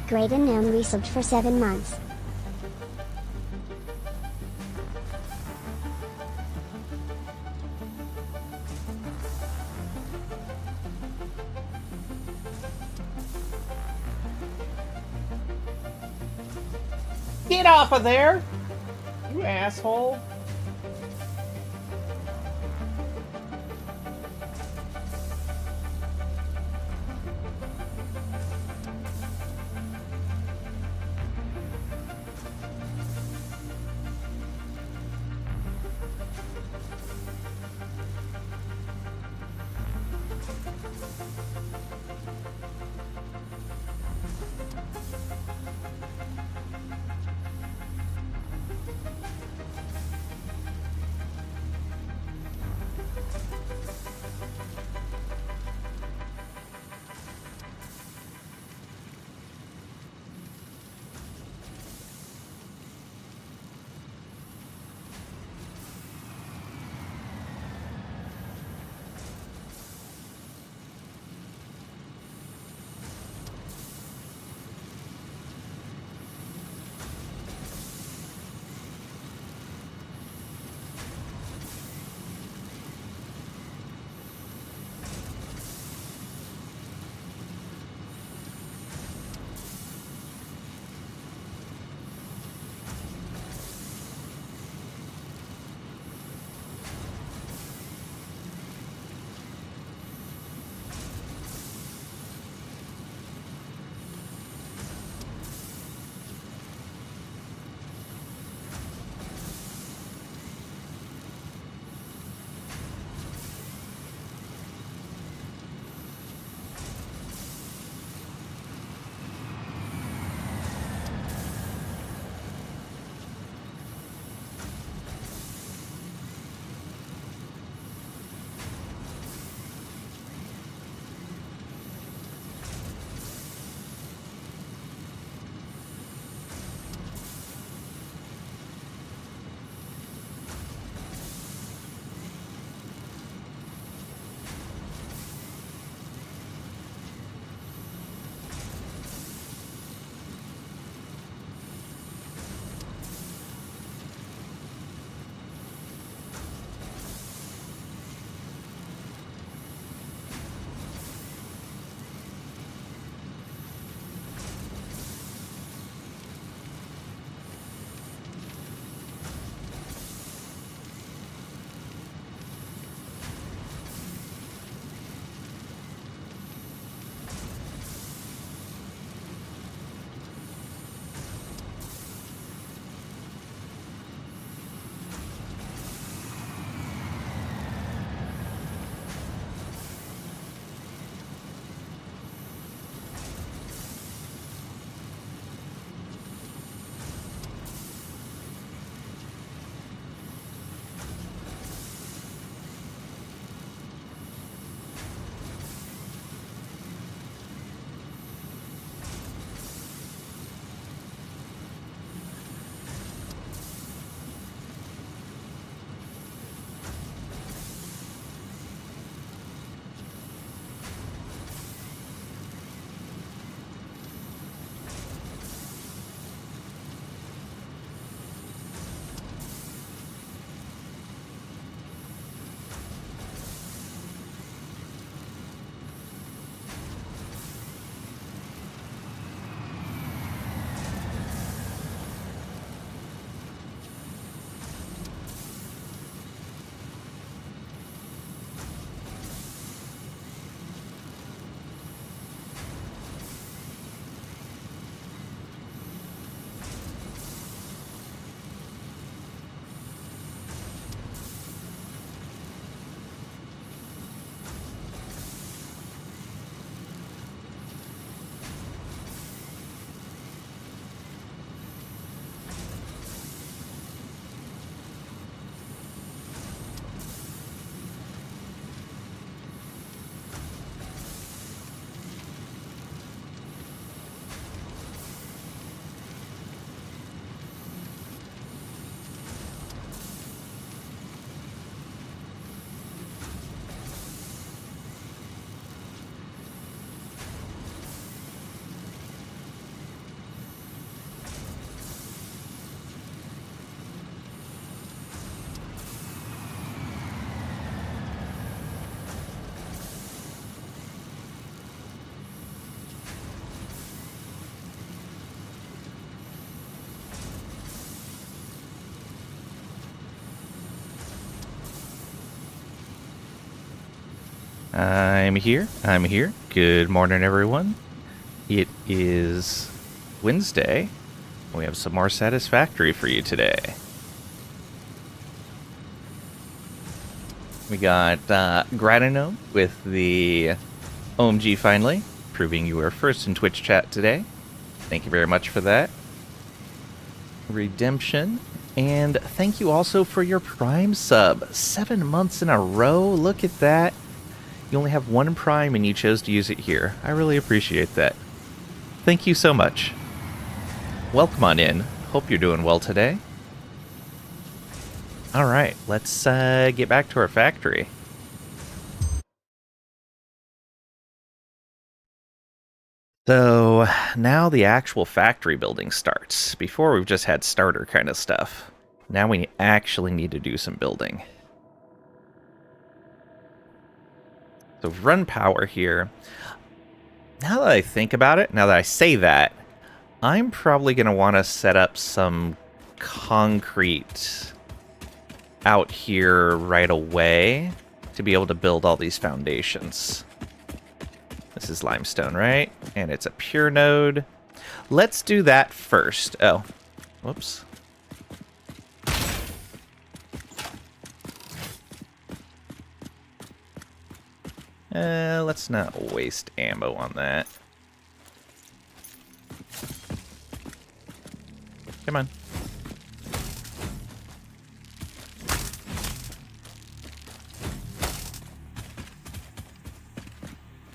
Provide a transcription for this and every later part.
Great unknown resubbed for 7 months. Get off of there! You asshole. I'm here. Good morning, everyone. It is Wednesday. We have some more Satisfactory for you today. We got Gratinome with the OMG finally, proving you were first in Twitch chat today. Thank you very much for that. Redemption. And thank you also for your Prime sub. 7 months in a row. Look at that. You only have one Prime and you chose to use it here. I really appreciate that. Thank you so much. Welcome on in. Hope you're doing well today. Alright, let's get back to our factory. So, now the actual factory building starts. Before we've just had starter kind of stuff. Now we actually need to do some building. So run power here. Now that I think about it, now that I say that, I'm probably going to want to set up some concrete out here right away to be able to build all these foundations. This is limestone, right? And it's a pure node. Let's do that first. Oh, whoops. Let's not waste ammo on that. Come on.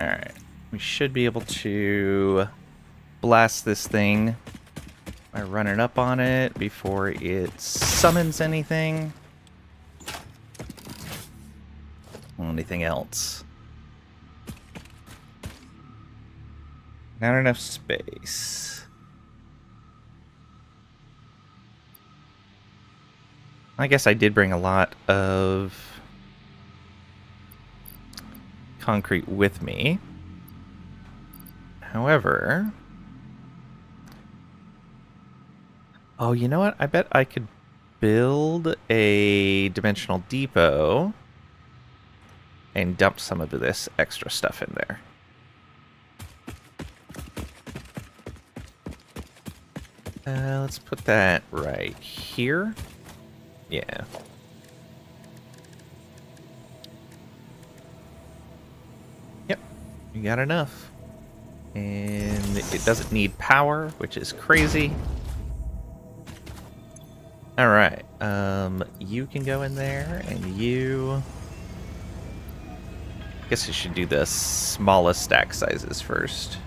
Alright. We should be able to blast this thing by running up on it before it summons anything. Anything else? Not enough space. I guess I did bring a lot of concrete with me. However... Oh, you know what? I bet I could build a dimensional depot and dump some of this extra stuff in there. Let's put that right here. Yeah. Yep, you got enough. And it doesn't need power, which is crazy. Alright, you can go in there, and you... I guess you should do the smallest stack sizes first.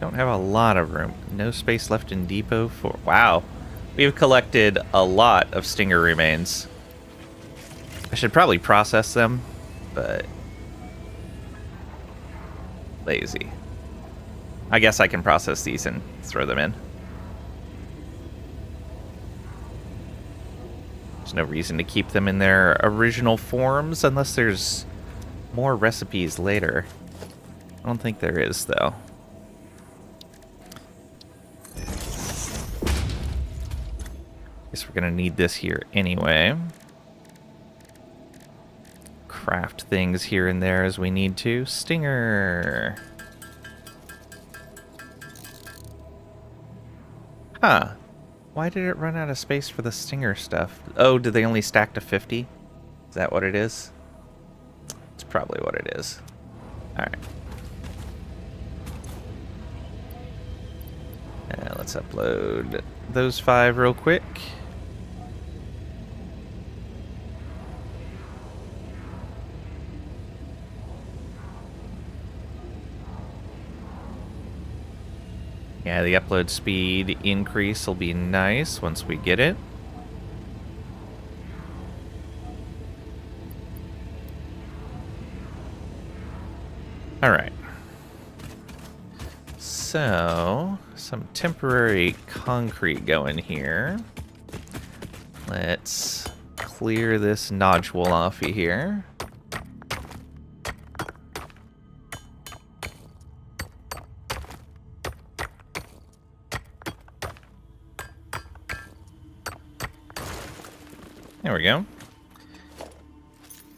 Don't have a lot of room. No space left in depot for... Wow. We've collected a lot of stinger remains. I should probably process them, but... lazy. I guess I can process these and throw them in. There's no reason to keep them in their original forms unless there's more recipes later. I don't think there is, though. Guess we're gonna need this here anyway. Craft things here and there as we need to. Stinger! Huh. Why did it run out of space for the stinger stuff? Oh, did they only stack to 50? Is that what it is? It's probably what it is. Alright. Let's upload those 5 real quick. Yeah, the upload speed increase will be nice once we get it. Alright. So, some temporary concrete going here. Let's clear this nodule off of here. There we go.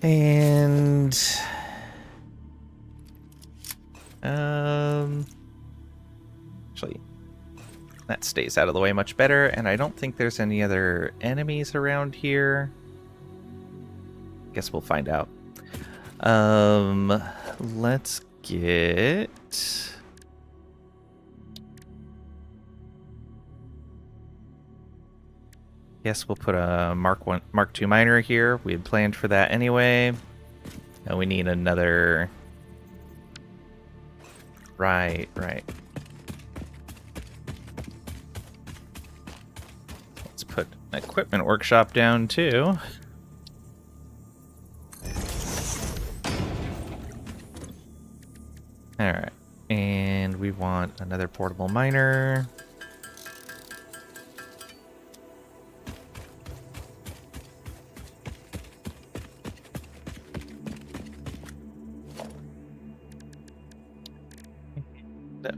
And actually, that stays out of the way much better, and I don't think there's any other enemies around here. Guess we'll find out. Let's get... Guess we'll put a Mark II miner here. We had planned for that anyway. And we need another... Right. Let's put an equipment workshop down too. Alright. And we want another portable miner.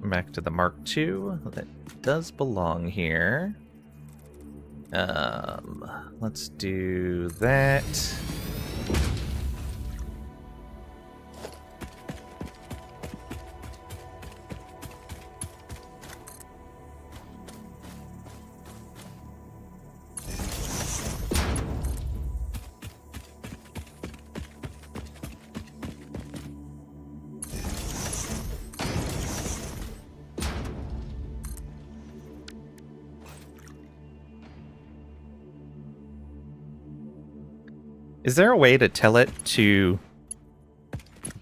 Back to the Mark II. That does belong here. Let's do that. Is there a way to tell it to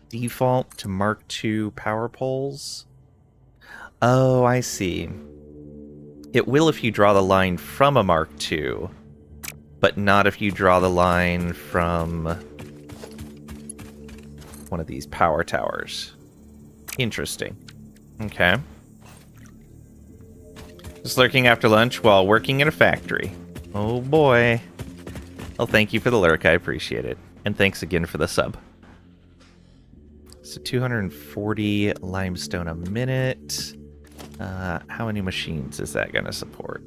default to Mark II power poles? Oh, I see. It will if you draw the line from a Mark II, but not if you draw the line from one of these power towers. Interesting. Okay. Just lurking after lunch while working in a factory. Oh boy. Well, thank you for the lurk. I appreciate it. And thanks again for the sub. So 240 limestone a minute. How many machines is that going to support?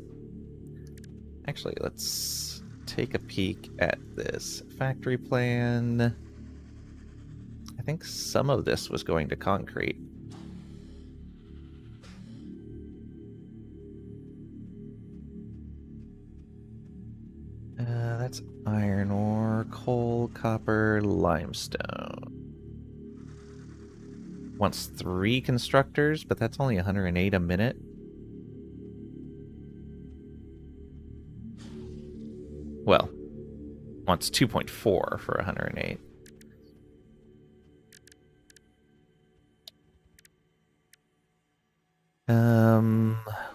Actually, let's take a peek at this factory plan. I think some of this was going to concrete. That's iron ore, coal, copper, limestone. Wants 3 constructors, but that's only 108 a minute. Well, wants 2.4 for 108.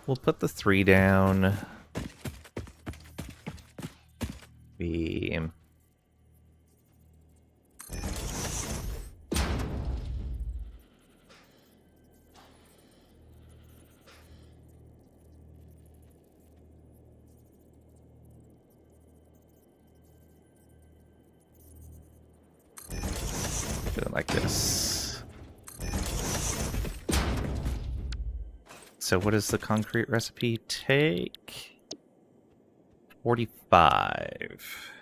We'll put the 3 down. Beam. Do it like this. So what does the concrete recipe take? 45.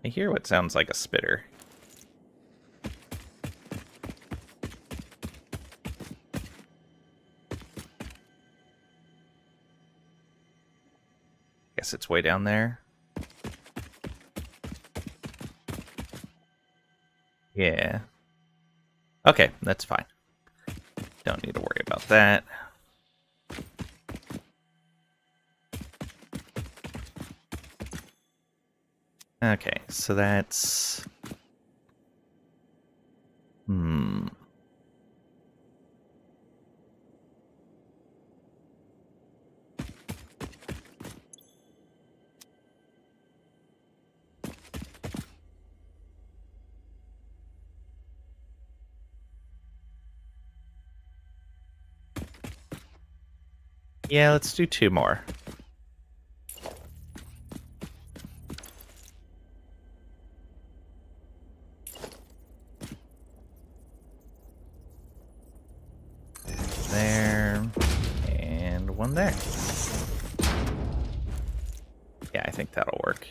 I hear what sounds like a spitter. Guess it's way down there. Yeah. Okay, that's fine. Don't need to worry about that. Okay, so that's... Yeah, let's do 2 more. from there. Yeah, I think that'll work.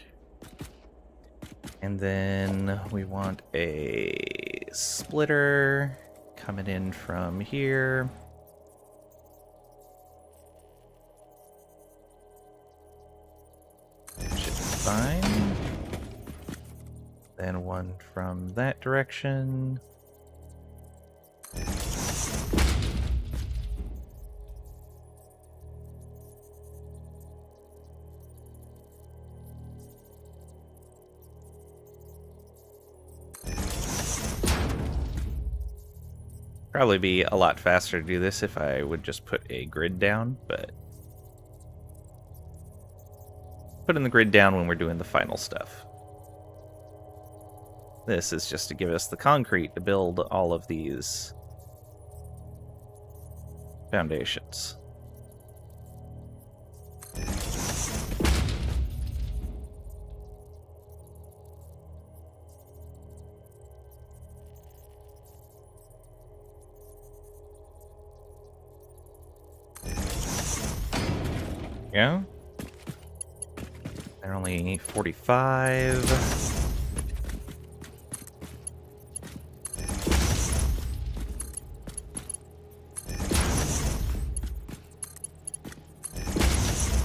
And then we want a splitter coming in from here. Should be fine. Then one from that direction. Probably be a lot faster to do this if I would just put a grid down, but putting the grid down when we're doing the final stuff. This is just to give us the concrete to build all of these foundations. Yeah. They're only 45.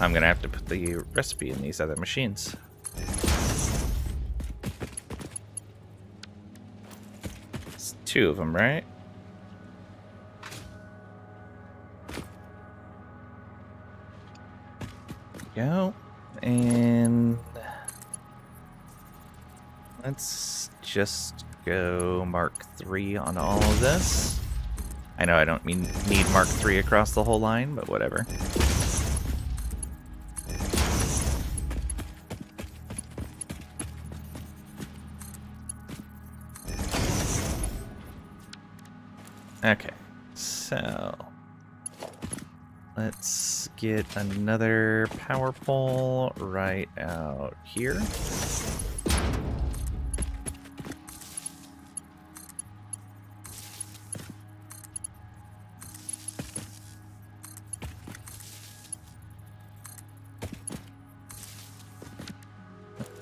I'm gonna have to put the recipe in these other machines. It's 2 of them, right? Go. And let's just go Mark 3 on all of this. I know I don't need Mark 3 across the whole line, but whatever. Okay, so let's get another power pole right out here.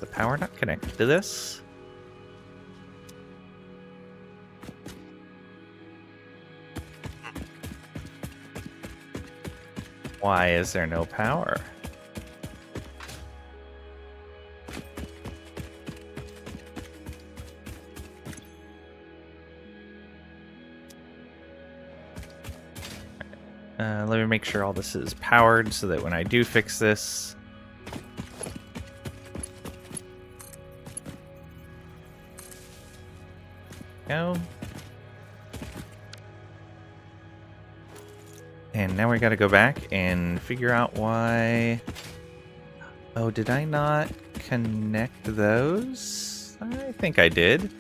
The power not connected to this. Why is there no power? Let me make sure all this is powered so that when I do fix this... Go. And now we gotta go back and figure out why... Oh, did I not connect those? I think I did.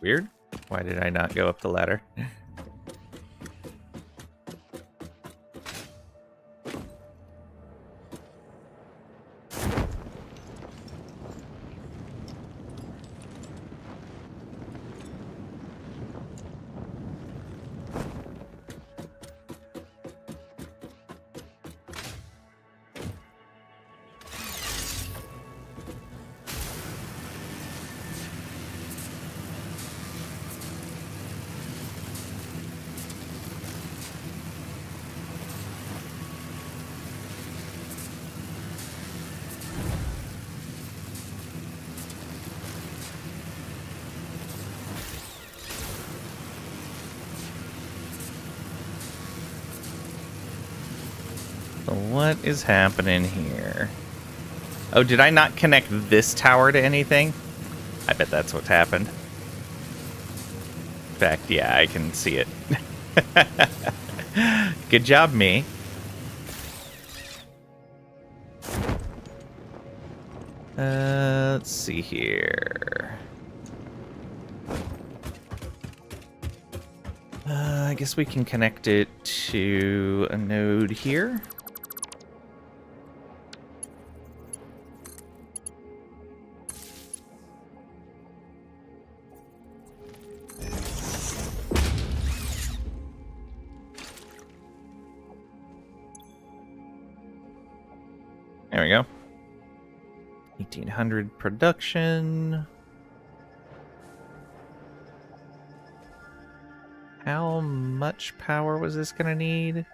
Weird. Why did I not go up the ladder? So what is happening here? Oh, did I not connect this tower to anything? I bet that's what's happened. In fact, yeah, I can see it. Good job, me. Let's see here. I guess we can connect it to a node here. There we go. 1800 production. How much power was this going to need?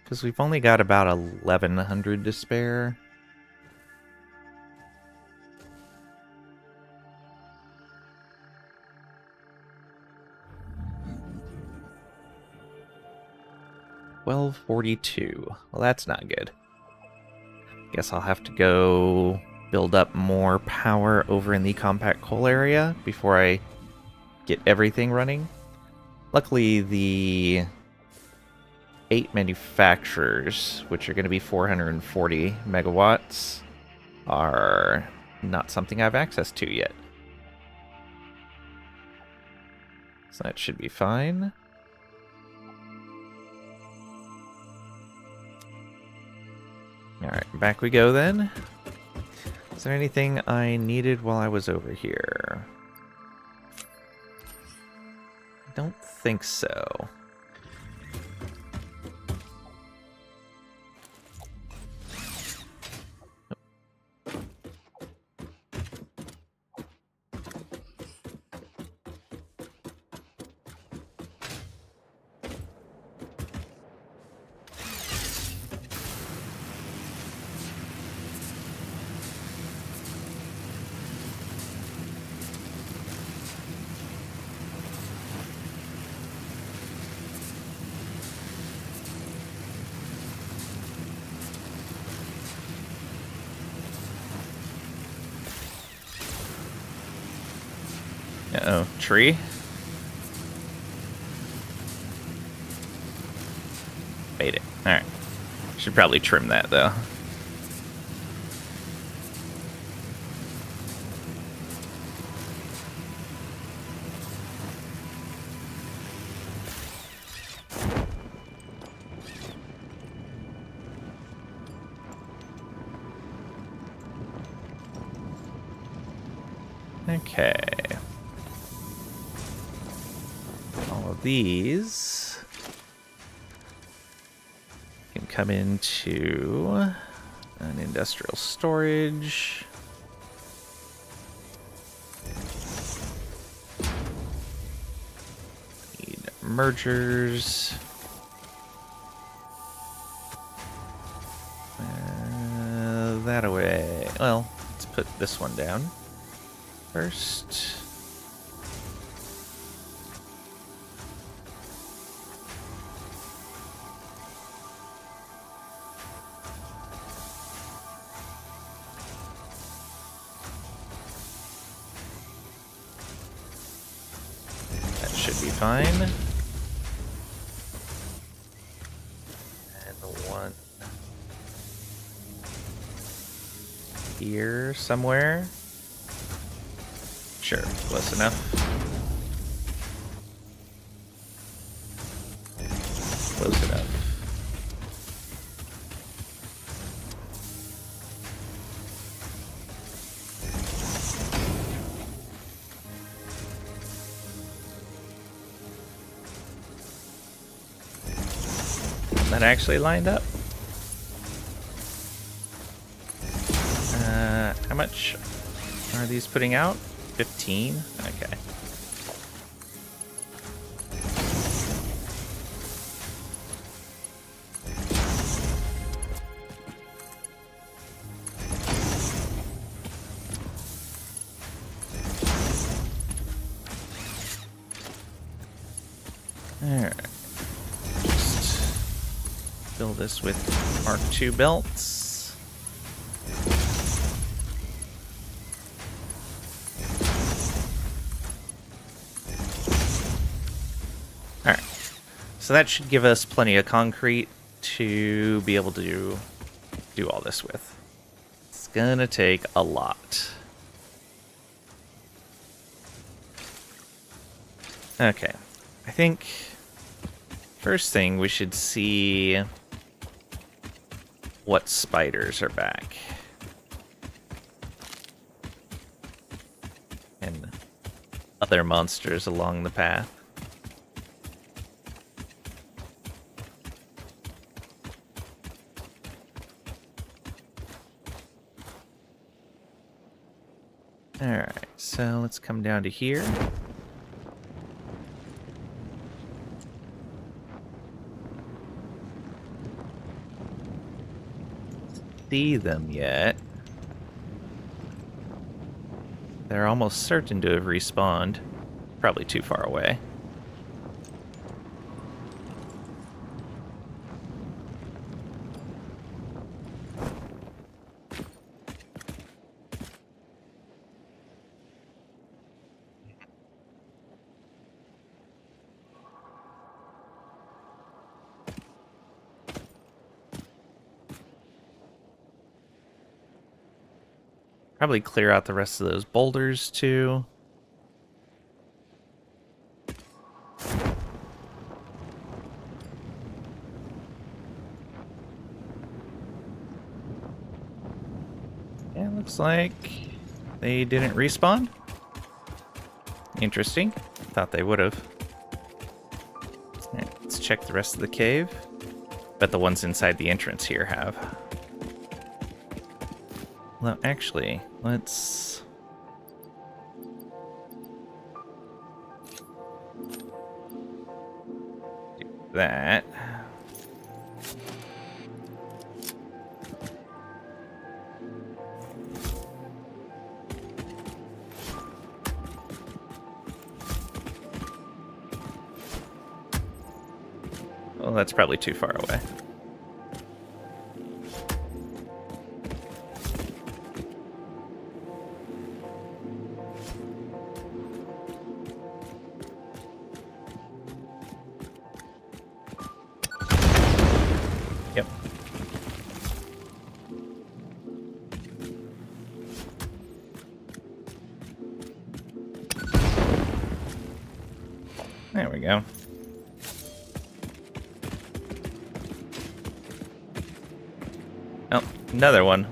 Because we've only got about 1100 to spare. $1242. Well, that's not good. Guess I'll have to go build up more power over in the compact coal area before I get everything running. Luckily, the 8 manufacturers, which are going to be 440 megawatts, are not something I have access to yet. So that should be fine. Alright, back we go then. Is there anything I needed while I was over here? I don't think so. Uh-oh, tree? Made it. Alright. Should probably trim that, though. Okay. All of these can come into an industrial storage. Need mergers. That away. Well, let's put this one down first. That should be fine. And the one here somewhere. Sure, close enough. Close enough. That actually lined up. How much are these putting out? 15? Okay. Alright. Just fill this with Mark II belts. So that should give us plenty of concrete to be able to do all this with. It's gonna take a lot. Okay, I think first thing we should see what spiders are back. And other monsters along the path. Alright, so let's come down to here. See them yet. They're almost certain to have respawned. Probably too far away. Probably clear out the rest of those boulders, too. Yeah, looks like they didn't respawn. Interesting. Thought they would have. Alright, let's check the rest of the cave. Bet the ones inside the entrance here have. Well, actually, let's... do that. Well, that's probably too far away. Yep. There we go. Oh, another one.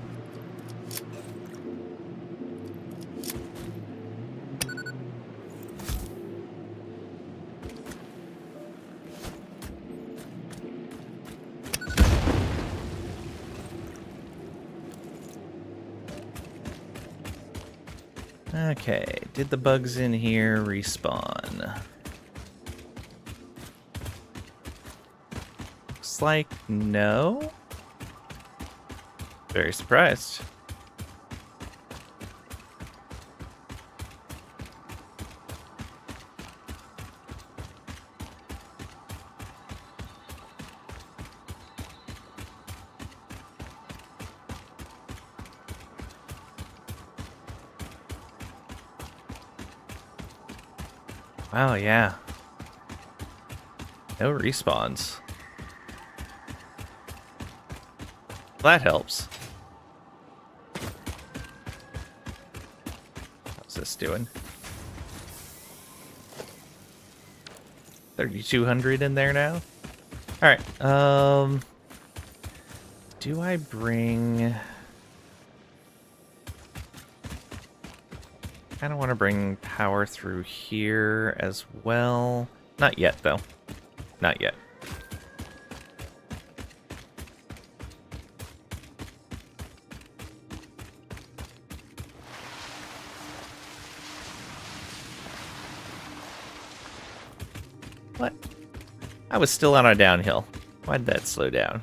Okay, did the bugs in here respawn? Looks like no. Very surprised. Wow, yeah. No respawns. That helps. How's this doing? 3,200 in there now? Alright, do I bring... I kind of want to bring power through here as well. Not yet, though. Not yet. What? I was still on a downhill. Why did that slow down?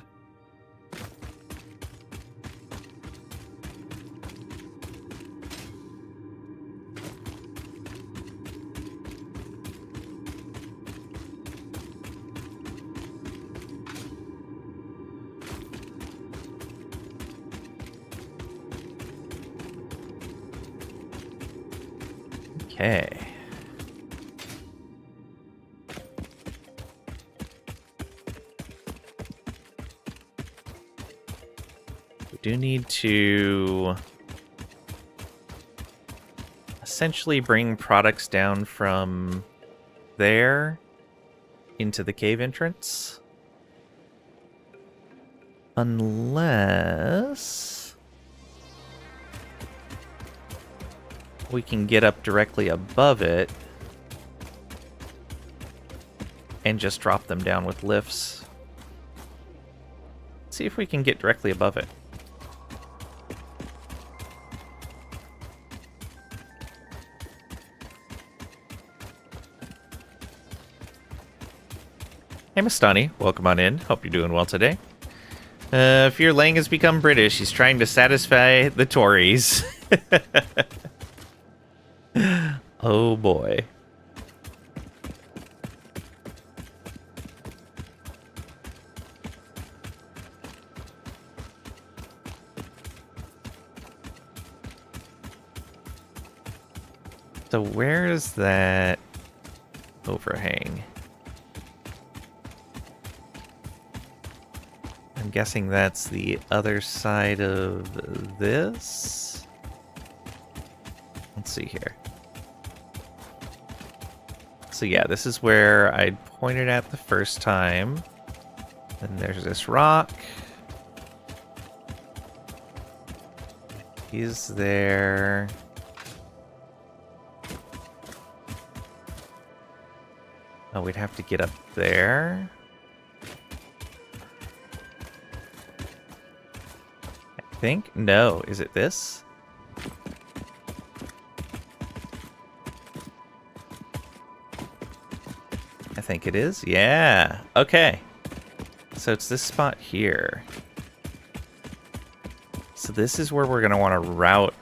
Okay. We do need to essentially bring products down from there into the cave entrance. Unless we can get up directly above it and just drop them down with lifts. Let's see if we can get directly above it. Hey, Mastani. Welcome on in. Hope you're doing well today. Fear Lang has become British. He's trying to satisfy the Tories. Oh, boy. So where is that overhang? I'm guessing that's the other side of this. Let's see here. So yeah, this is where I pointed at the first time. Then there's this rock. He's there. Oh, we'd have to get up there. I think. No, is it this? I think it is. Yeah. Okay. So it's this spot here. So this is where we're going to want to route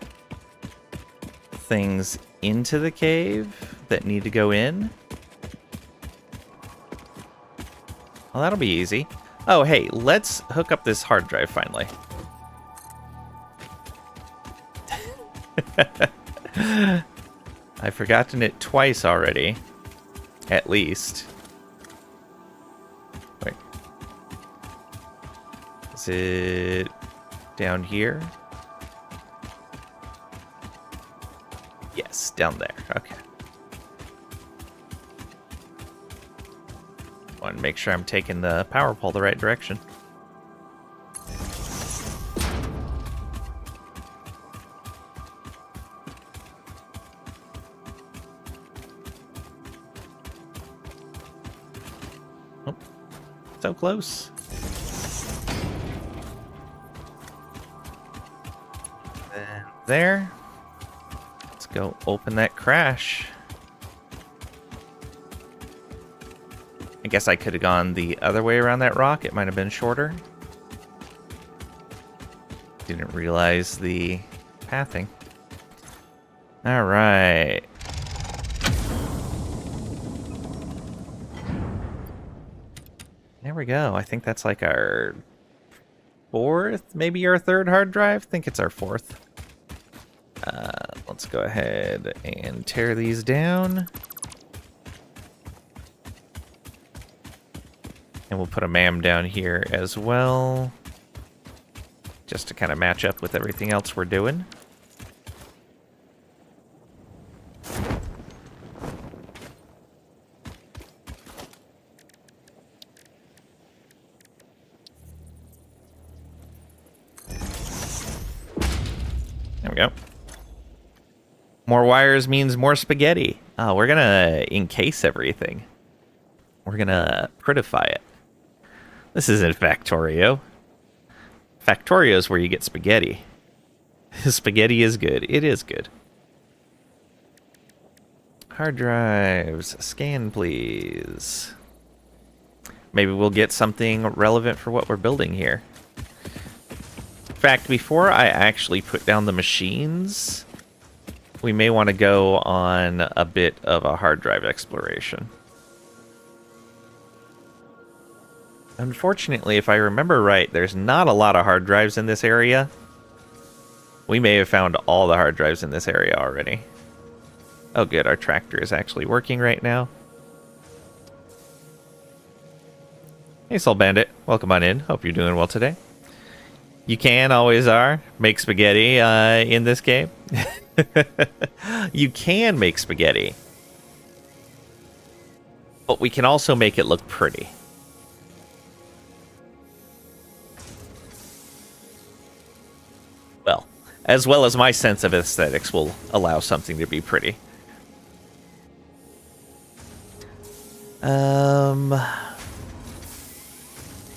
things into the cave that need to go in. Well, that'll be easy. Oh, hey, let's hook up this hard drive finally. I've forgotten it twice already. At least. Wait. Is it down here? Yes, down there. Okay. Want to make sure I'm taking the power pole the right direction. Oh, so close. And there. Let's go open that crash. I guess I could have gone the other way around that rock. It might have been shorter. Didn't realize the pathing. All right. There we go. I think that's like our fourth, maybe our third hard drive. I think it's our fourth. Let's go ahead and tear these down. And we'll put a MAM down here as well, just to kind of match up with everything else we're doing. There we go. More wires means more spaghetti. Oh, we're gonna encase everything. We're gonna prettify it. This isn't Factorio. Factorio is where you get spaghetti. Spaghetti is good. It is good. Hard drives. Scan, please. Maybe we'll get something relevant for what we're building here. In fact, before I actually put down the machines, we may want to go on a bit of a hard drive exploration. Unfortunately, if I remember right, there's not a lot of hard drives in this area. We may have found all the hard drives in this area already. Oh good, our tractor is actually working right now. Hey Soul Bandit, welcome on in. Hope you're doing well today. You can, always are, make spaghetti in this game. You can make spaghetti. But we can also make it look pretty. As well as my sense of aesthetics will allow something to be pretty.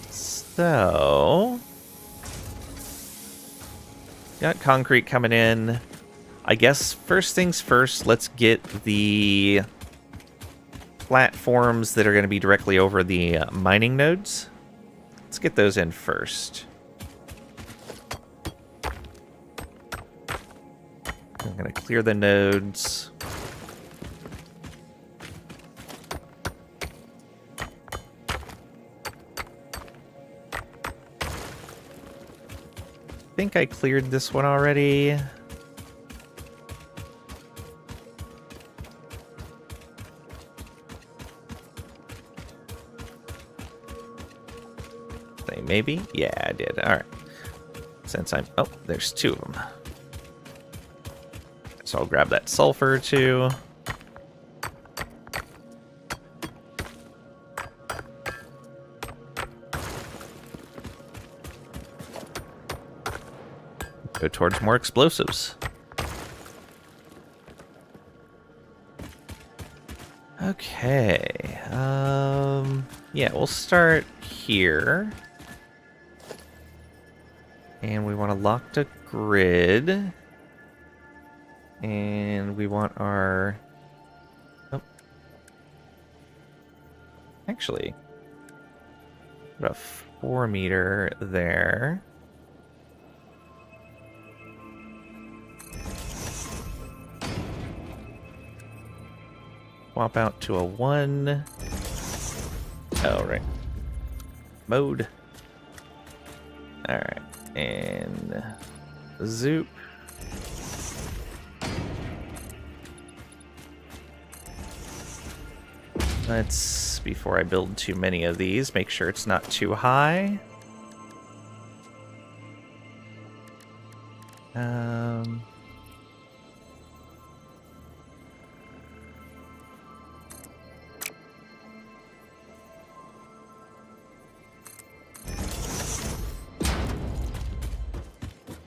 So... got concrete coming in. I guess first things first, let's get the platforms that are going to be directly over the mining nodes. Let's get those in first. I'm going to clear the nodes. I think I cleared this one already. Maybe? Yeah, I did. All right. Since I'm... Oh, there's two of them. So I'll grab that sulfur, too. Go towards more explosives. Okay. Yeah, we'll start here. And we want to lock the grid. And we want our... Oh. Actually, put a 4 meter there. Swap out to a 1. Oh, right. Mode. Alright. And zoop. Let's, before I build too many of these, make sure it's not too high.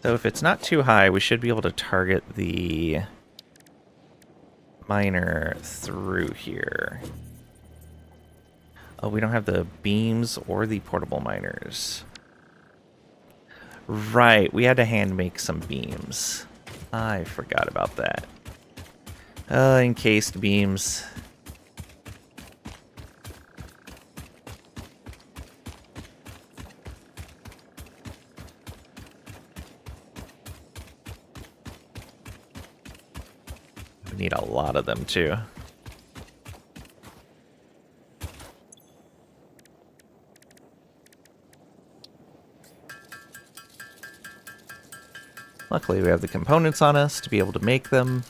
So if it's not too high, we should be able to target the miner through here. Oh, we don't have the beams or the portable miners. Right, we had to hand make some beams. I forgot about that. Encased beams. We need a lot of them, too. Luckily, we have the components on us to be able to make them.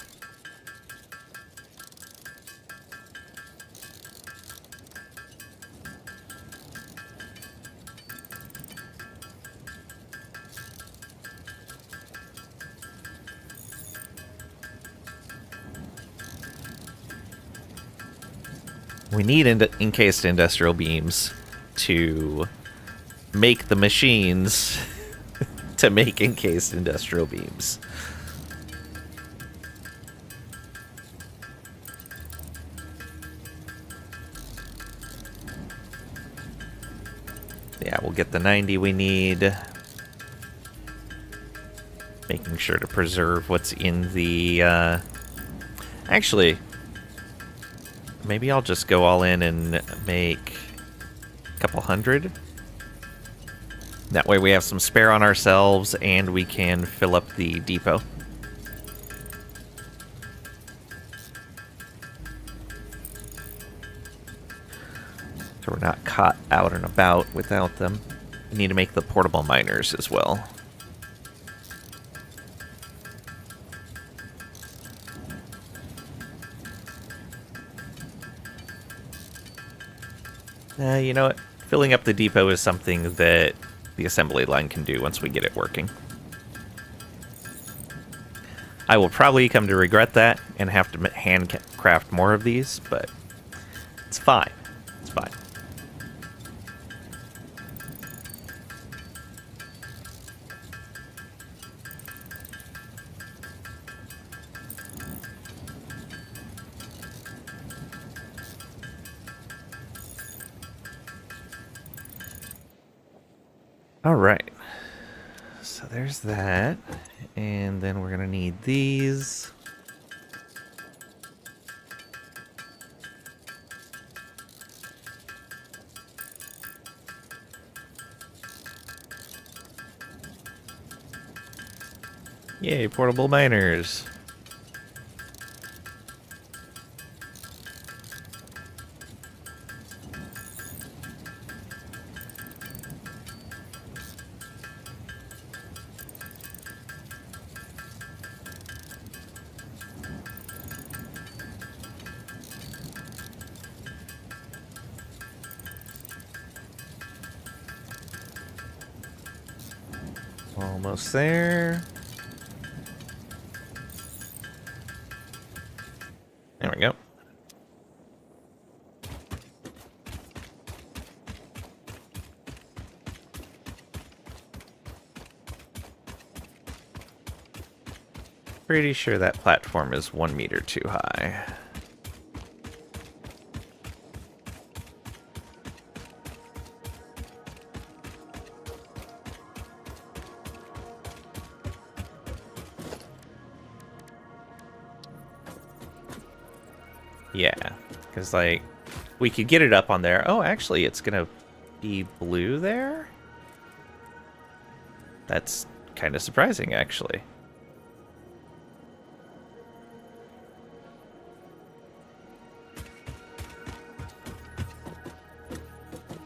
We need encased industrial beams to make the machines to make encased industrial beams. Yeah, we'll get the 90 we need. Making sure to preserve what's in the... Actually... Maybe I'll just go all in and make a couple hundred. That way we have some spare on ourselves and we can fill up the depot. So we're not caught out and about without them. We need to make the portable miners as well. You know what? Filling up the depot is something that the assembly line can do once we get it working. I will probably come to regret that and have to handcraft more of these, but it's fine. It's fine. All right, so there's that, and then we're gonna need these. Yay, portable miners. Almost there. There we go. Pretty sure that platform is 1 meter too high. Yeah, because, like, we could get it up on there. Oh, actually, it's going to be blue there? That's kind of surprising, actually.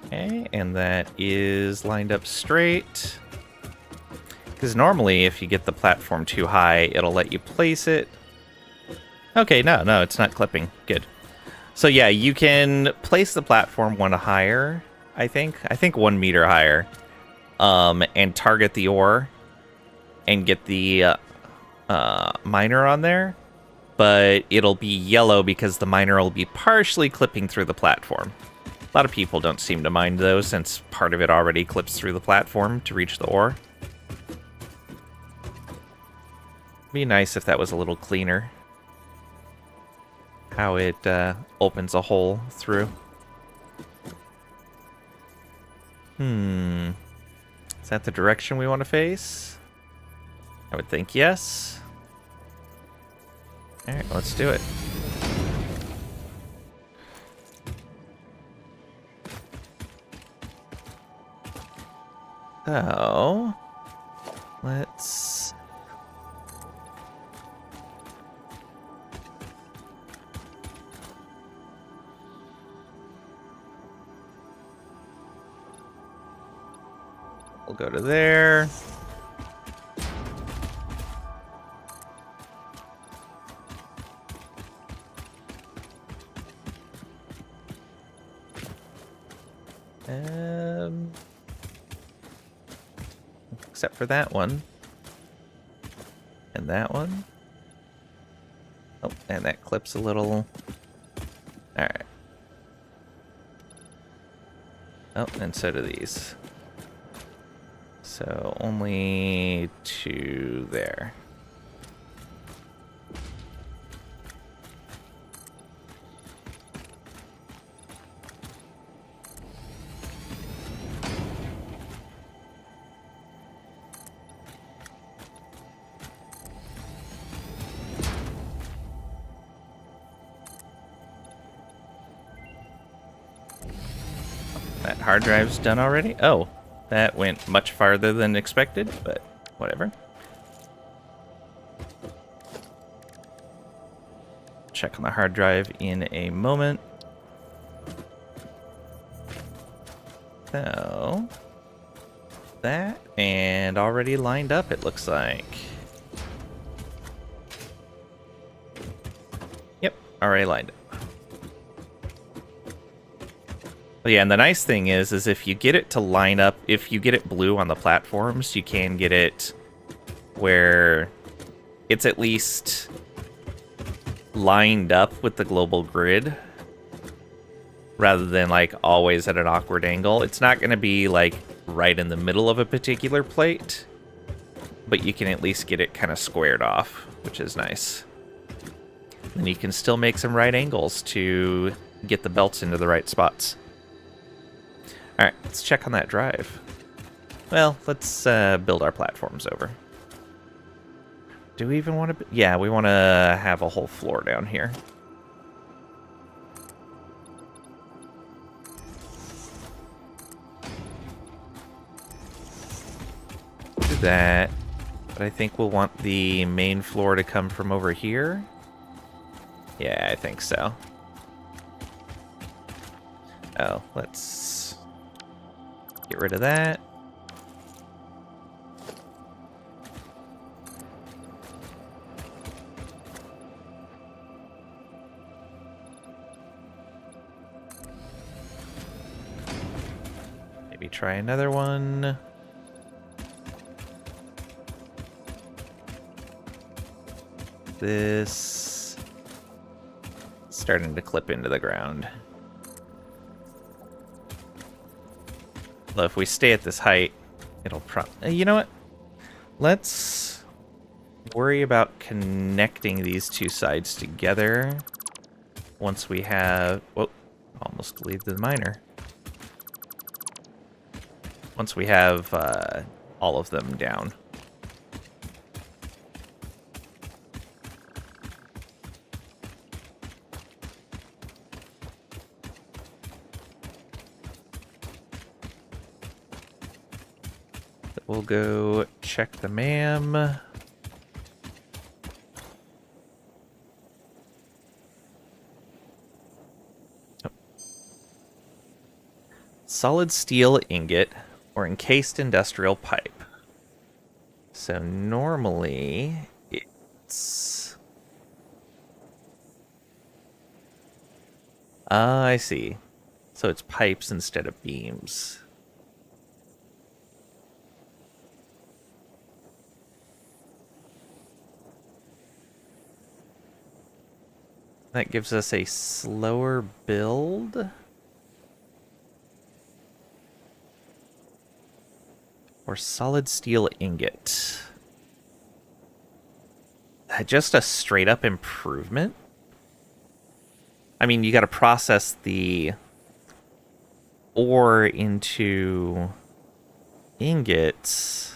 Okay, and that is lined up straight. Because normally, if you get the platform too high, it'll let you place it. Okay, no, it's not clipping. Good. So yeah, you can place the platform one higher, I think 1 meter higher, and target the ore and get the miner on there, but it'll be yellow because the miner will be partially clipping through the platform. A lot of people don't seem to mind though, since part of it already clips through the platform to reach the ore. Be nice if that was a little cleaner. How it opens a hole through. Is that the direction we want to face? I would think yes. Alright, let's do it. So, let's... We'll go to there. Except for that one. And that one. Oh, and that clips a little. Alright. Oh, and so do these. So only 2 there. That hard drive's done already? Oh. That went much farther than expected, but whatever. Check on the hard drive in a moment. So, that, and already lined up, it looks like. Yep, already lined up. Yeah, and the nice thing is if you get it to line up, if you get it blue on the platforms, you can get it where it's at least lined up with the global grid, rather than, like, always at an awkward angle. It's not going to be, like, right in the middle of a particular plate, but you can at least get it kind of squared off, which is nice. And you can still make some right angles to get the belts into the right spots. Alright, let's check on that drive. Well, let's build our platforms over. Do we even want to... Yeah, we want to have a whole floor down here. Do that. But I think we'll want the main floor to come from over here. Yeah, I think so. Oh, let's get rid of that. Maybe try another one. This starting to clip into the ground. Well, if we stay at this height, it'll you know what? Let's worry about connecting these two sides together once we have... Whoa, almost leave the miner. Once we have all of them down. We'll go check the MAM. Oh. Solid steel ingot or encased industrial pipe. So normally it's... I see. So it's pipes instead of beams. That gives us a slower build. Or solid steel ingot. Just a straight up improvement? I mean, you gotta process the ore into ingots.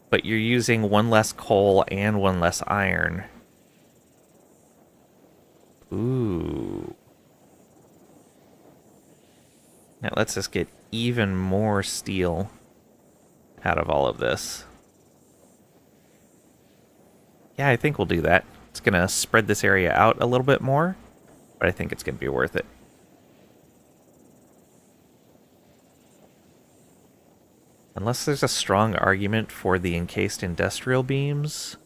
But you're using one less coal and one less iron. Ooh. That lets us get even more steel out of all of this. Yeah, I think we'll do that. It's gonna spread this area out a little bit more, but I think it's gonna be worth it. Unless there's a strong argument for the encased industrial beams.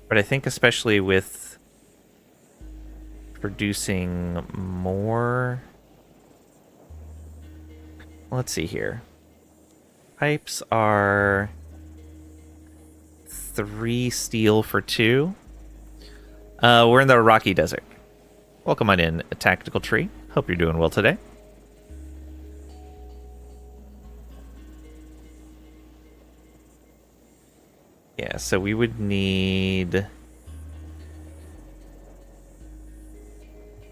But I think especially with producing more... Let's see here. Pipes are 3 steel for 2. We're in the Rocky Desert. Welcome on in, a Tactical Tree. Hope you're doing well today. Yeah, so we would need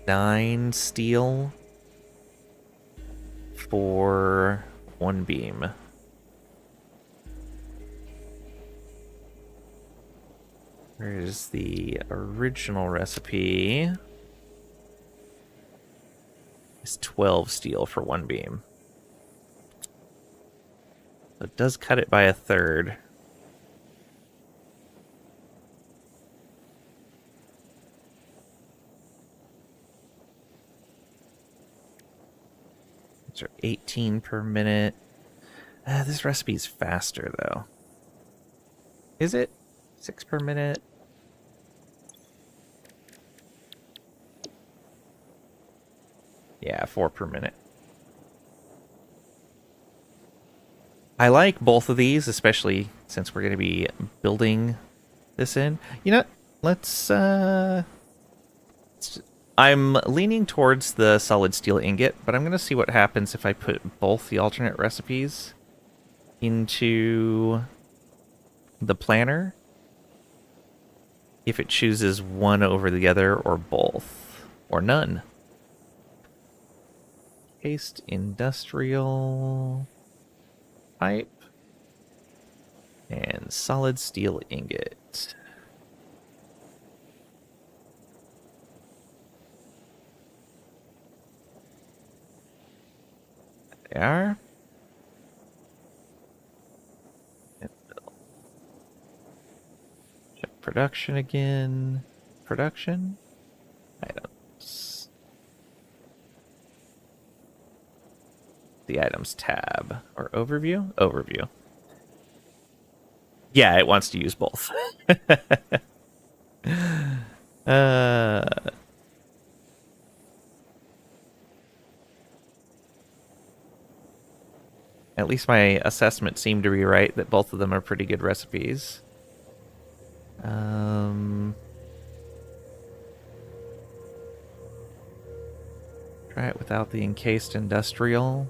9 steel for 1 beam. Where's the original recipe? It's 12 steel for 1 beam. So it does cut it by a third. These are 18 per minute. This recipe is faster, though. Is it? 6 per minute? Yeah, 4 per minute. I like both of these, especially since we're going to be building this in. You know, I'm leaning towards the solid steel ingot, but I'm going to see what happens if I put both the alternate recipes into the planner. If it chooses one over the other, or both, or none. Paste industrial pipe and solid steel ingot. They are. Check production again. Production. Items. The items tab. Or overview? Overview. Yeah, it wants to use both. At least my assessment seemed to be right that both of them are pretty good recipes. Try it without the encased industrial.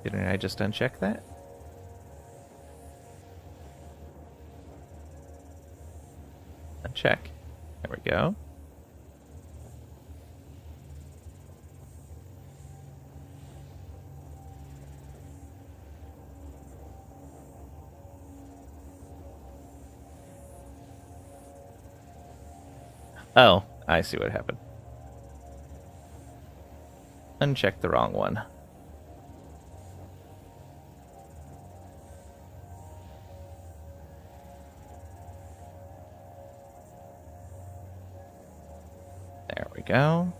Didn't I just uncheck that? Uncheck. There we go. Oh, I see what happened. Uncheck the wrong one. There we go.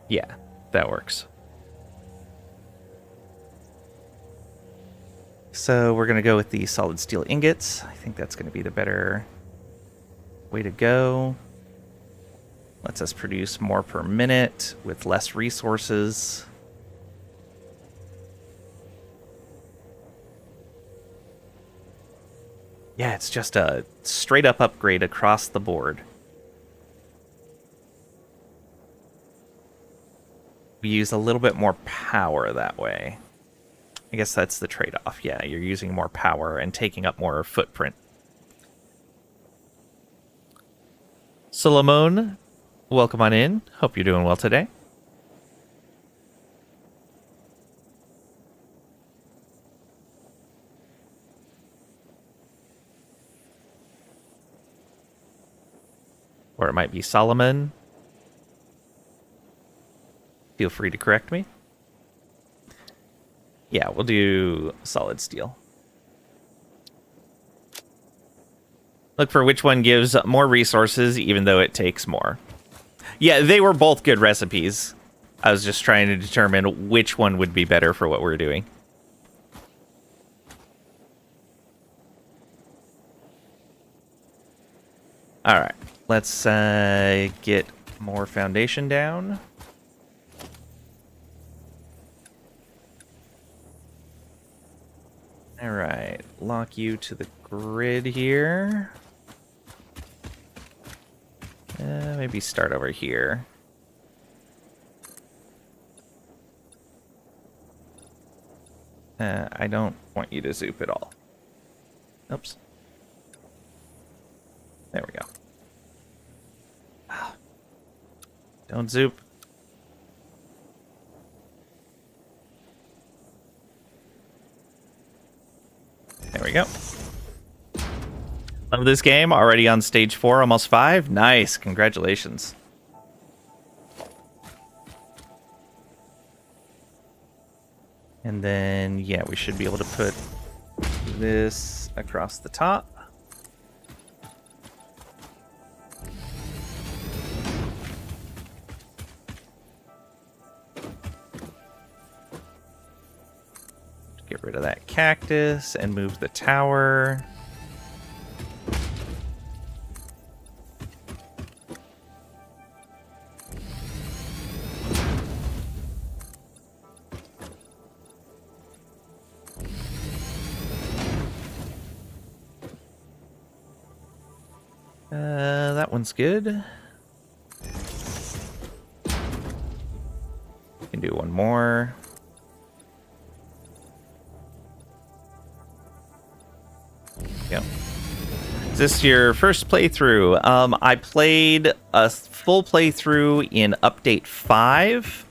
Yeah, that works. So we're going to go with the solid steel ingots. I think that's going to be the better way to go. Lets us produce more per minute with less resources. Yeah, it's just a straight up upgrade across the board. We use a little bit more power that way. I guess that's the trade-off. Yeah, you're using more power and taking up more footprint. Solomon, welcome on in. Hope you're doing well today. Or it might be Solomon. Feel free to correct me. Yeah, we'll do solid steel. Look for which one gives more resources, even though it takes more. Yeah, they were both good recipes. I was just trying to determine which one would be better for what we're doing. Alright, let's get more foundation down. Alright, lock you to the grid here. Maybe start over here. I don't want you to zoop at all. Oops. There we go. Don't zoop. There we go. Love this game. Already on stage 4, almost 5. Nice. Congratulations. And then, yeah, we should be able to put this across the top. Get rid of that cactus and move the tower. That one's good. Can do one more. Yep. this your first playthrough? I played a full playthrough in Update 5,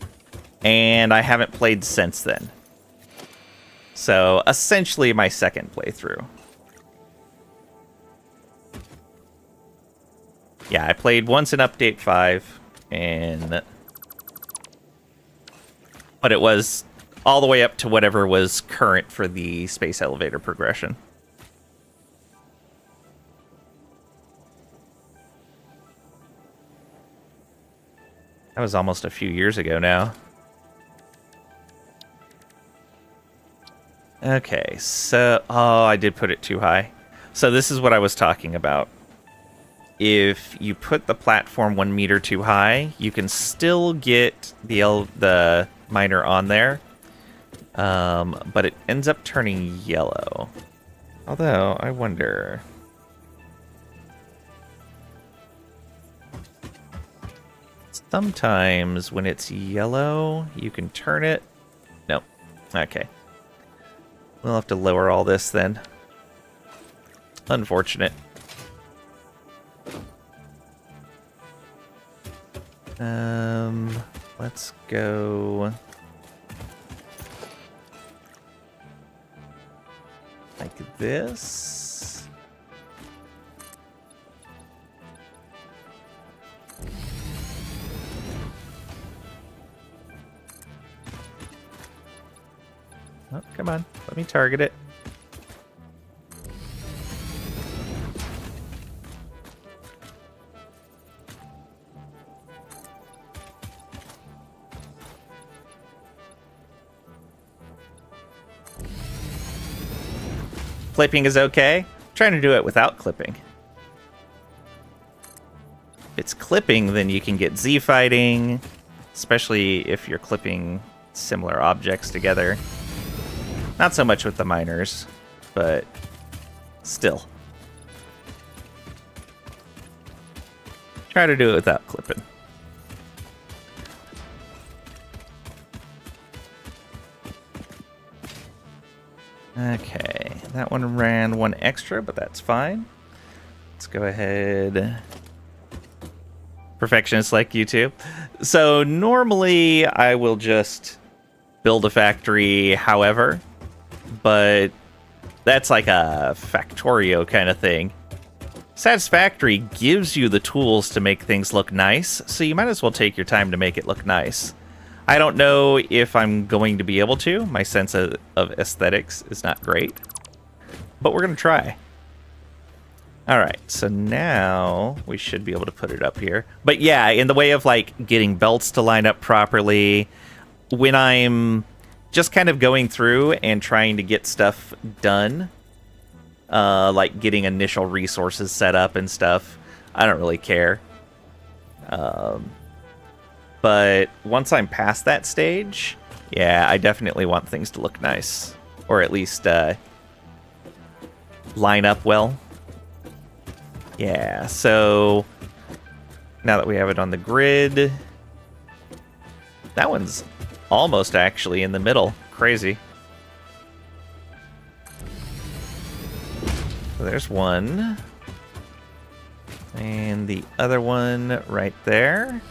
and I haven't played since then. So, essentially my second playthrough. Yeah, I played once in Update 5, but it was all the way up to whatever was current for the space elevator progression. That was almost a few years ago now. Okay, so... Oh, I did put it too high. So this is what I was talking about. If you put the platform 1 meter too high, you can still get the miner on there, but it ends up turning yellow. Although, I wonder... Sometimes when it's yellow, you can turn it. Nope. Okay. We'll have to lower all this then. Unfortunate. Let's go like this. Oh, come on. Let me target it. Clipping is okay. I'm trying to do it without clipping. If it's clipping, then you can get Z fighting, especially if you're clipping similar objects together. Not so much with the miners, but still. Try to do it without clipping. Okay, that one ran 1 extra, but that's fine. Let's go ahead. Perfectionist like you too. So normally I will just build a factory however, but that's like a Factorio kind of thing. Satisfactory gives you the tools to make things look nice, so you might as well take your time to make it look nice. I don't know if I'm going to be able to. My sense of aesthetics is not great, but we're going to try. All right, so now we should be able to put it up here. But yeah, in the way of like getting belts to line up properly, when I'm just kind of going through and trying to get stuff done, like getting initial resources set up and stuff, I don't really care. But once I'm past that stage, yeah, I definitely want things to look nice. Or at least line up well. Yeah, so now that we have it on the grid, that one's almost actually in the middle. Crazy. So there's one. And the other one right there.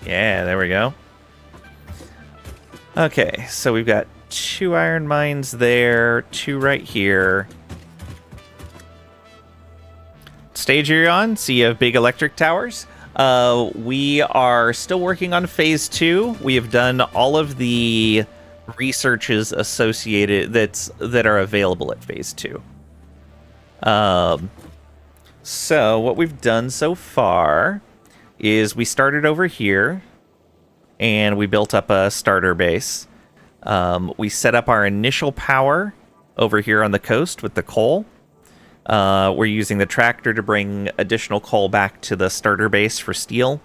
Yeah, there we go. Okay, so we've got 2 iron mines there, 2 right here. Stage you're on, so you have big electric towers. We are still working on phase 2. We have done all of the researches associated that are available at phase 2. So what we've done so far is we started over here and we built up a starter base. We set up our initial power over here on the coast with the coal. We're using the tractor to bring additional coal back to the starter base for steel.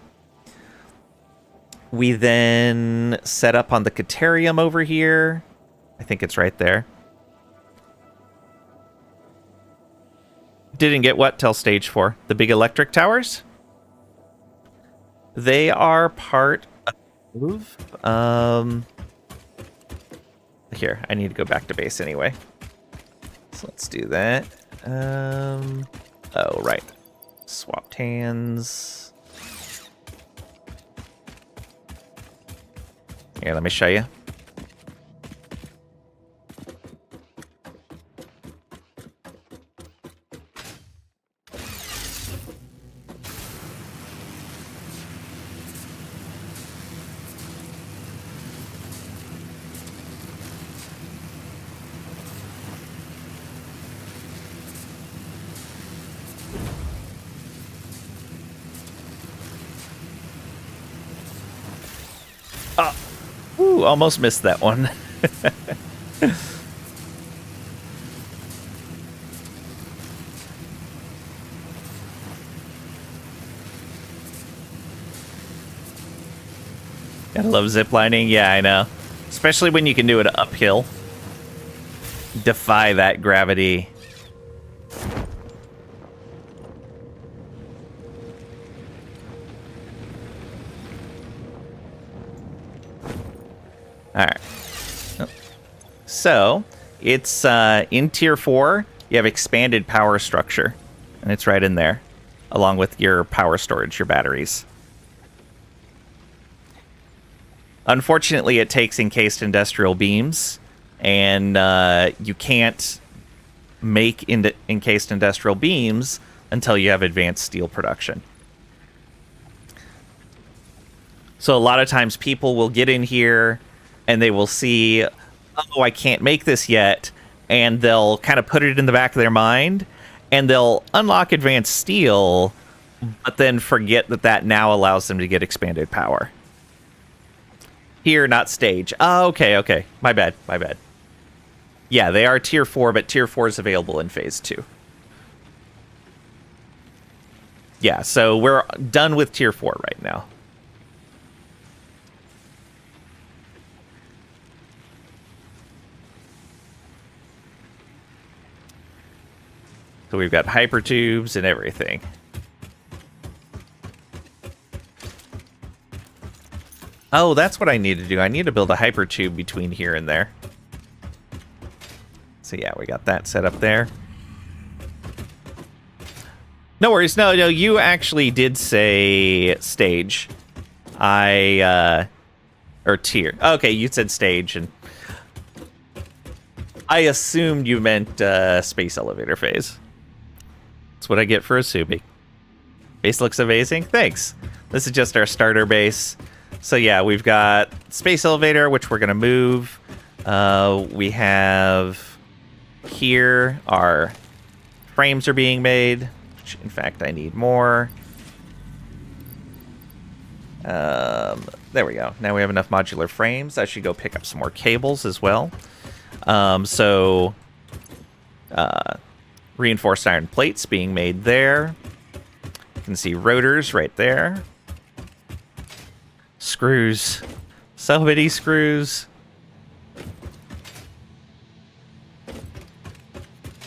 We then set up on the Caterium over here. I think it's right there. Didn't get what till stage 4? The big electric towers? They are part of... Here, I need to go back to base anyway. So let's do that. Oh, right. Swapped hands. Here, let me show you. Ooh, almost missed that one. Gotta love ziplining. Yeah, I know. Especially when you can do it uphill. Defy that gravity. Alright. So, it's in Tier 4, you have expanded power structure. And it's right in there, along with your power storage, your batteries. Unfortunately, it takes encased industrial beams, and you can't make encased industrial beams until you have advanced steel production. So a lot of times people will get in here and they will see, oh, I can't make this yet, and they'll kind of put it in the back of their mind, and they'll unlock advanced steel, but then forget that that now allows them to get expanded power. Here, not stage. Oh, okay. My bad. Yeah, they are Tier 4, but Tier 4 is available in Phase 2. Yeah, so we're done with Tier 4 right now. So we've got hypertubes and everything. Oh, that's what I need to do. I need to build a hypertube between here and there. So yeah, we got that set up there. No worries. No, you actually did say stage. Or tier. Okay, you said stage, and I assumed you meant space elevator phase. That's what I get for assuming. Base looks amazing. Thanks. This is just our starter base. So yeah, we've got space elevator, which we're gonna move. We have here our frames are being made, which in fact I need more. There we go. Now we have enough modular frames. I should go pick up some more cables as well. Reinforced iron plates being made there. You can see rotors right there. Screws. So many screws.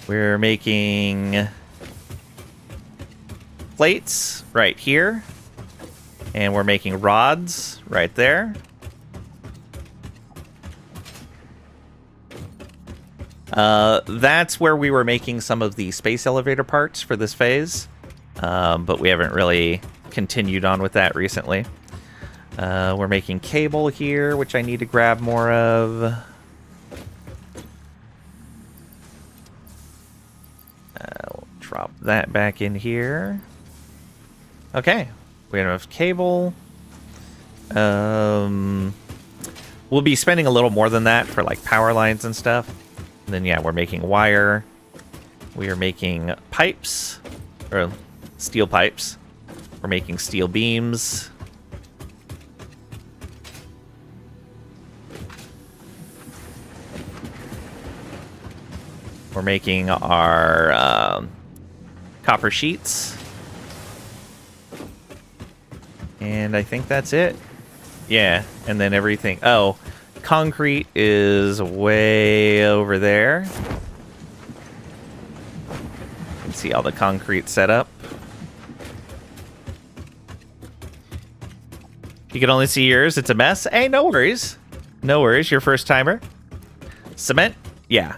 We're making plates right here. And we're making rods right there. That's where we were making some of the space elevator parts for this phase. But we haven't really continued on with that recently. We're making cable here, which I need to grab more of. We'll drop that back in here. Okay, we have enough cable. We'll be spending a little more than that for like power lines and stuff. And then yeah, we're making wire. We are making pipes, or steel pipes. We're making steel beams. We're making our copper sheets. And I think that's it. Yeah, and then everything. Oh, concrete is way over there. You can see all the concrete set up. You can only see yours. It's a mess. Hey, no worries. No worries. Your first timer. Cement? Yeah.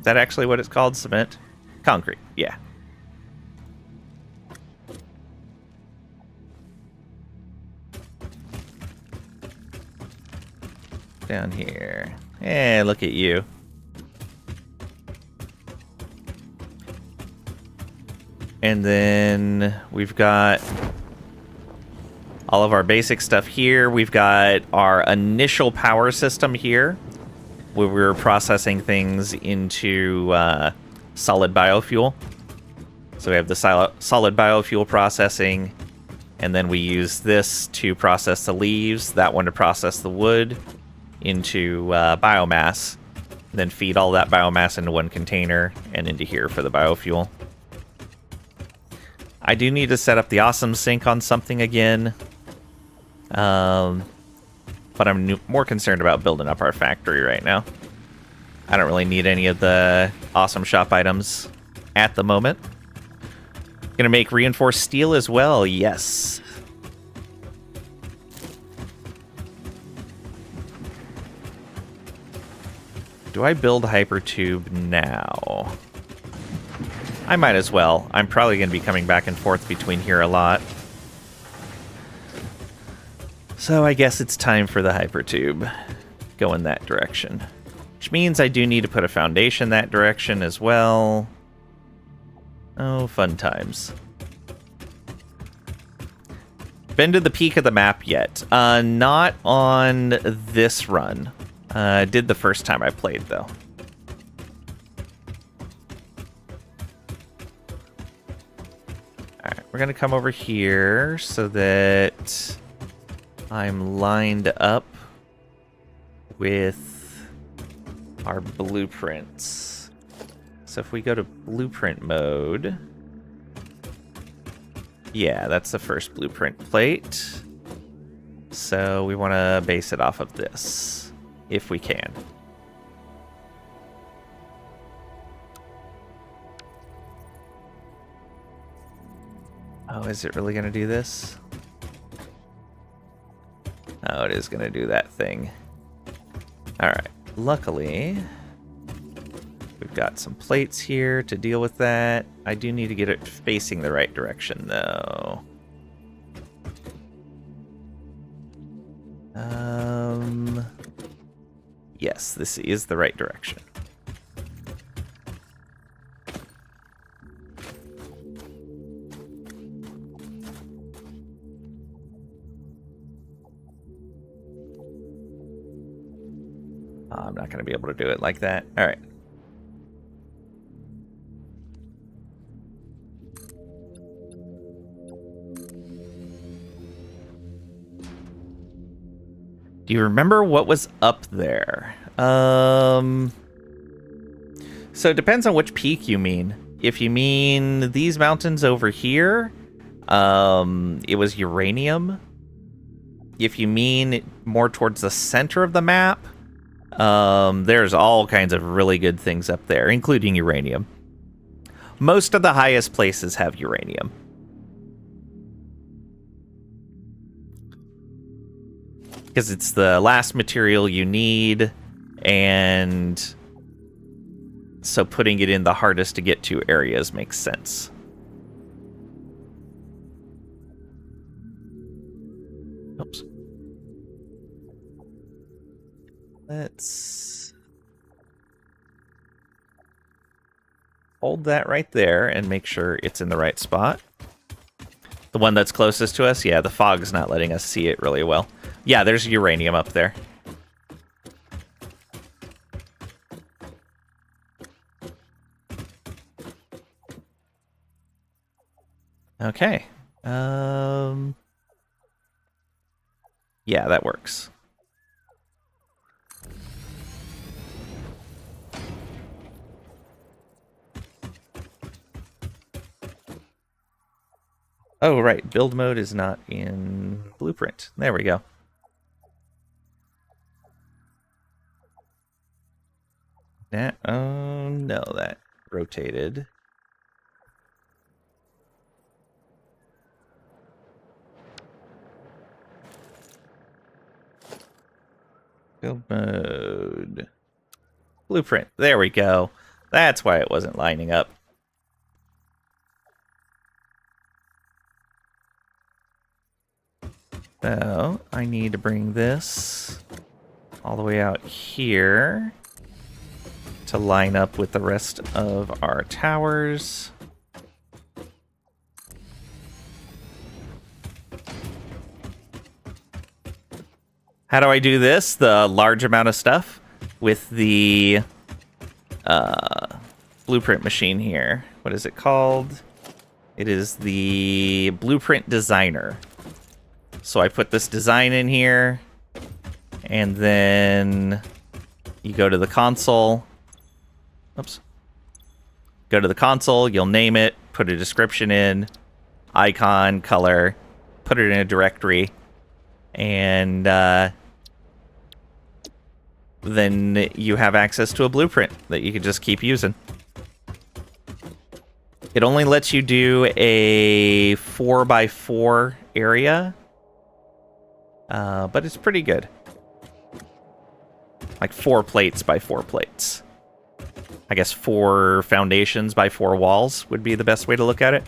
Is that actually what it's called? Cement? Concrete, yeah. Down here. Hey, look at you. And then we've got all of our basic stuff here. We've got our initial power system here, where we're processing things into solid biofuel. So we have the solid biofuel processing, and then we use this to process the leaves, that one to process the wood into biomass, then feed all that biomass into one container and into here for the biofuel. I do need to set up the awesome sink on something again. But I'm more concerned about building up our factory right now. I don't really need any of the awesome shop items at the moment. Gonna make reinforced steel as well, yes. Do I build hypertube now? I might as well. I'm probably gonna be coming back and forth between here a lot. So I guess it's time for the hypertube. Go in that direction. Which means I do need to put a foundation that direction as well. Oh, fun times. Been to the peak of the map yet? Not on this run. Did the first time I played, though. Alright, we're gonna come over here so that I'm lined up with our blueprints. So if we go to blueprint mode, yeah, that's the first blueprint plate. So we want to base it off of this, if we can. Oh, is it really going to do this? Oh, it is going to do that thing. Alright, luckily, we've got some plates here to deal with that. I do need to get it facing the right direction, though. Yes, this is the right direction. I'm not going to be able to do it like that. All right. Do you remember what was up there? So it depends on which peak you mean. If you mean these mountains over here, it was uranium. If you mean more towards the center of the map, there's all kinds of really good things up there, including uranium. Most of the highest places have uranium. Because it's the last material you need, and so putting it in the hardest to get to areas makes sense. Oops. Let's hold that right there and make sure it's in the right spot. The one that's closest to us, yeah, the fog's not letting us see it really well. Yeah, there's uranium up there. Okay. Yeah, that works. Oh, right. Build mode is not in Blueprint. There we go. That, oh, no, that rotated. Build mode. Blueprint. There we go. That's why it wasn't lining up. So, I need to bring this all the way out here to line up with the rest of our towers. How do I do this? The large amount of stuff with the blueprint machine here. What is it called? It is the Blueprint Designer. So I put this design in here, and then you go to the console. Oops. Go to the console, you'll name it, put a description in, icon, color, put it in a directory, and then you have access to a blueprint that you can just keep using. It only lets you do a 4x4 area, but it's pretty good. Like 4 plates by 4 plates. I guess 4 foundations by 4 walls would be the best way to look at it.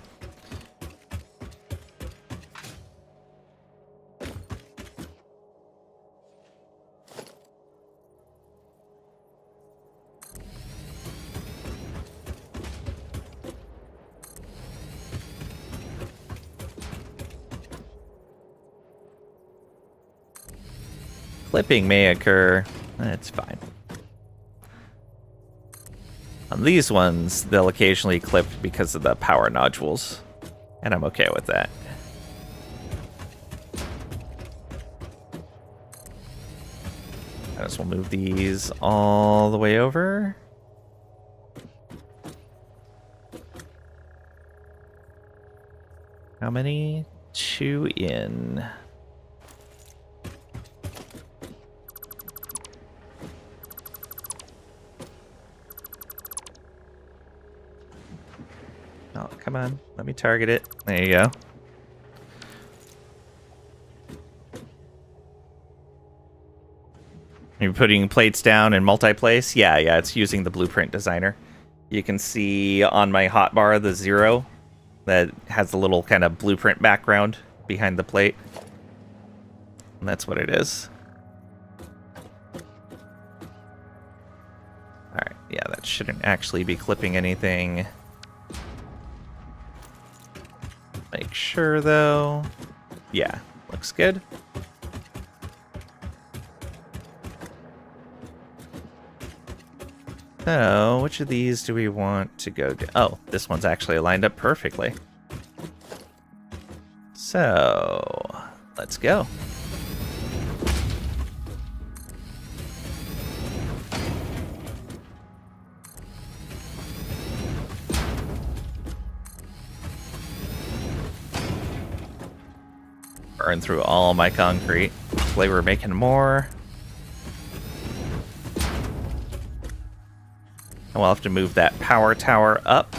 Clipping may occur. That's fine. On these ones, they'll occasionally clip because of the power nodules, and I'm okay with that. I just will move these all the way over. How many? 2 in. Oh, come on. Let me target it. There you go. You're putting plates down in multi-place? Yeah, it's using the Blueprint Designer. You can see on my hotbar the 0 that has the little kind of blueprint background behind the plate. And that's what it is. Alright, yeah, that shouldn't actually be clipping anything. Make sure, though. Yeah, looks good. So, which of these do we want to go to? Oh, this one's actually lined up perfectly. So, let's go. Burn through all my concrete. Hopefully we're making more. And we'll have to move that power tower up.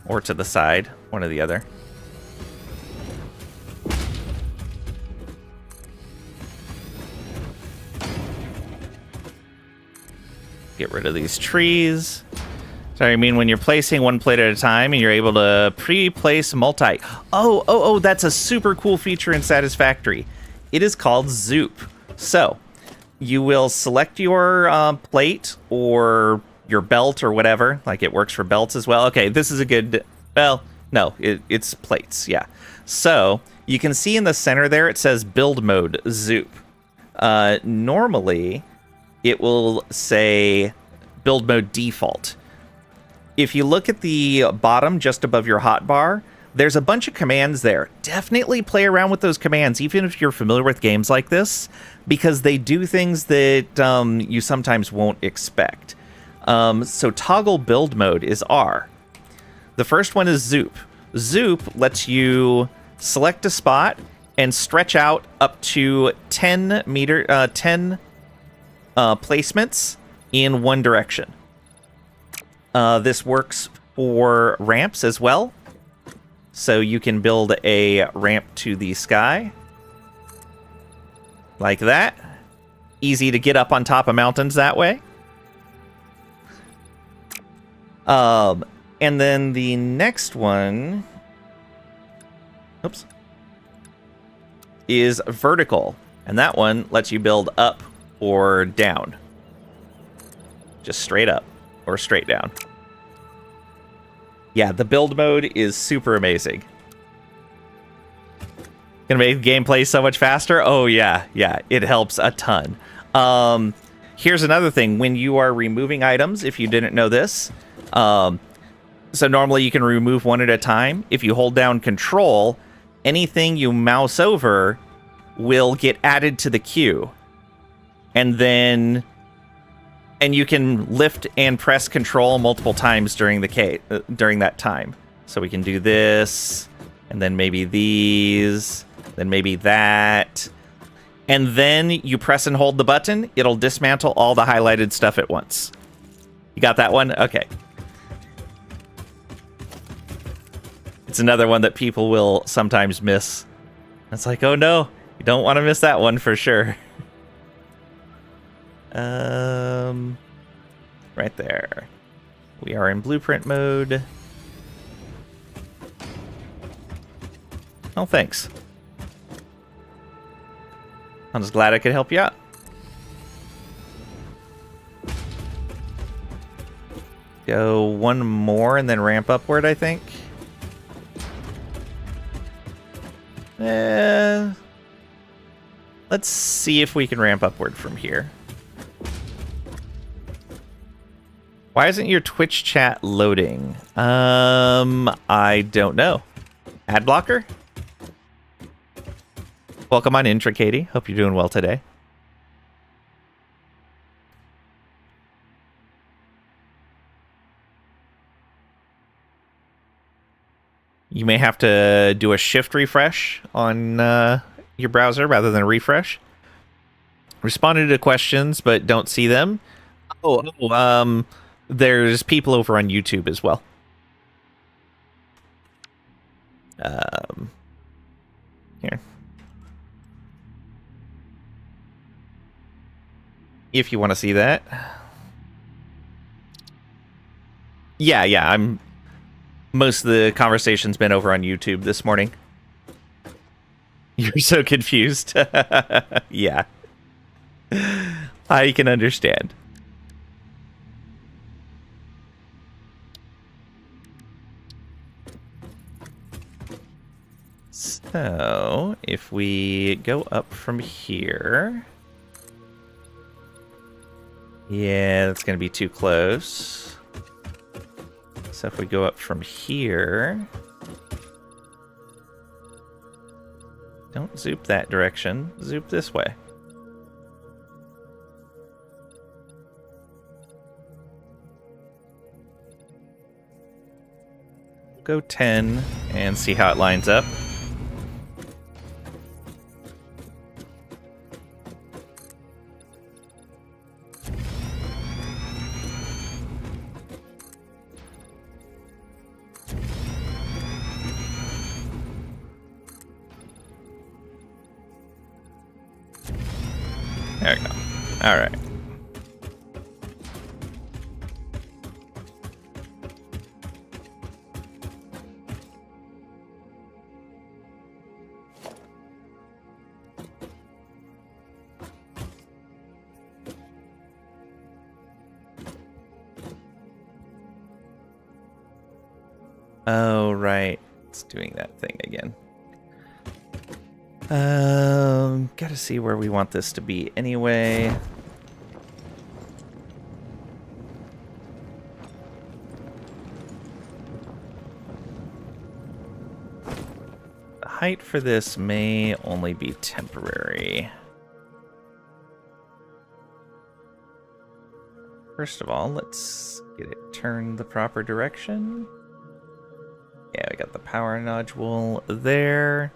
Or to the side. One or the other. Get rid of these trees. Sorry, I mean when you're placing one plate at a time and you're able to pre-place multi. Oh, that's a super cool feature in Satisfactory. It is called Zoop. So, you will select your plate or your belt or whatever. Like it works for belts as well. Okay, this is a good, well, no, it's plates, yeah. So, you can see in the center there, it says build mode Zoop. Normally, it will say build mode default. If you look at the bottom just above your hotbar, there's a bunch of commands there. Definitely play around with those commands, even if you're familiar with games like this, because they do things that you sometimes won't expect. So toggle build mode is R. The first one is Zoop. Zoop lets you select a spot and stretch out up to 10 placements in one direction. This works for ramps as well. So you can build a ramp to the sky. Like that. Easy to get up on top of mountains that way. And then the next one, oops, is vertical. And that one lets you build up or down. Just straight up or straight down. Yeah, the build mode is super amazing. Gonna make gameplay so much faster? Oh yeah, it helps a ton. Here's another thing. When you are removing items, if you didn't know this, so normally you can remove one at a time. If you hold down Control, anything you mouse over will get added to the queue. And you can lift and press Control multiple times during during that time. So we can do this, and then maybe these, then maybe that. And then you press and hold the button, it'll dismantle all the highlighted stuff at once. You got that one? Okay. It's another one that people will sometimes miss. It's like, oh no, you don't want to miss that one for sure. Right there. We are in blueprint mode. Oh, thanks. I'm just glad I could help you out. Go one more and then ramp upward, I think. Let's see if we can ramp upward from here. Why isn't your Twitch chat loading? I don't know. Ad blocker? Welcome on in, Katie. Hope you're doing well today. You may have to do a shift refresh on your browser rather than a refresh. Responded to questions, but don't see them. There's people over on YouTube as well. Here. If you want to see that. Yeah, most of the conversation's been over on YouTube this morning. You're so confused. Yeah. I can understand. So, if we go up from here... Yeah, that's going to be too close. So if we go up from here... Don't zoop that direction. Zoop this way. Go 10 and see how it lines up. There we go. All right. Oh, right. It's doing that thing again. Gotta see where we want this to be anyway. The height for this may only be temporary. First of all, let's get it turned the proper direction. Yeah, we got the power nodule there.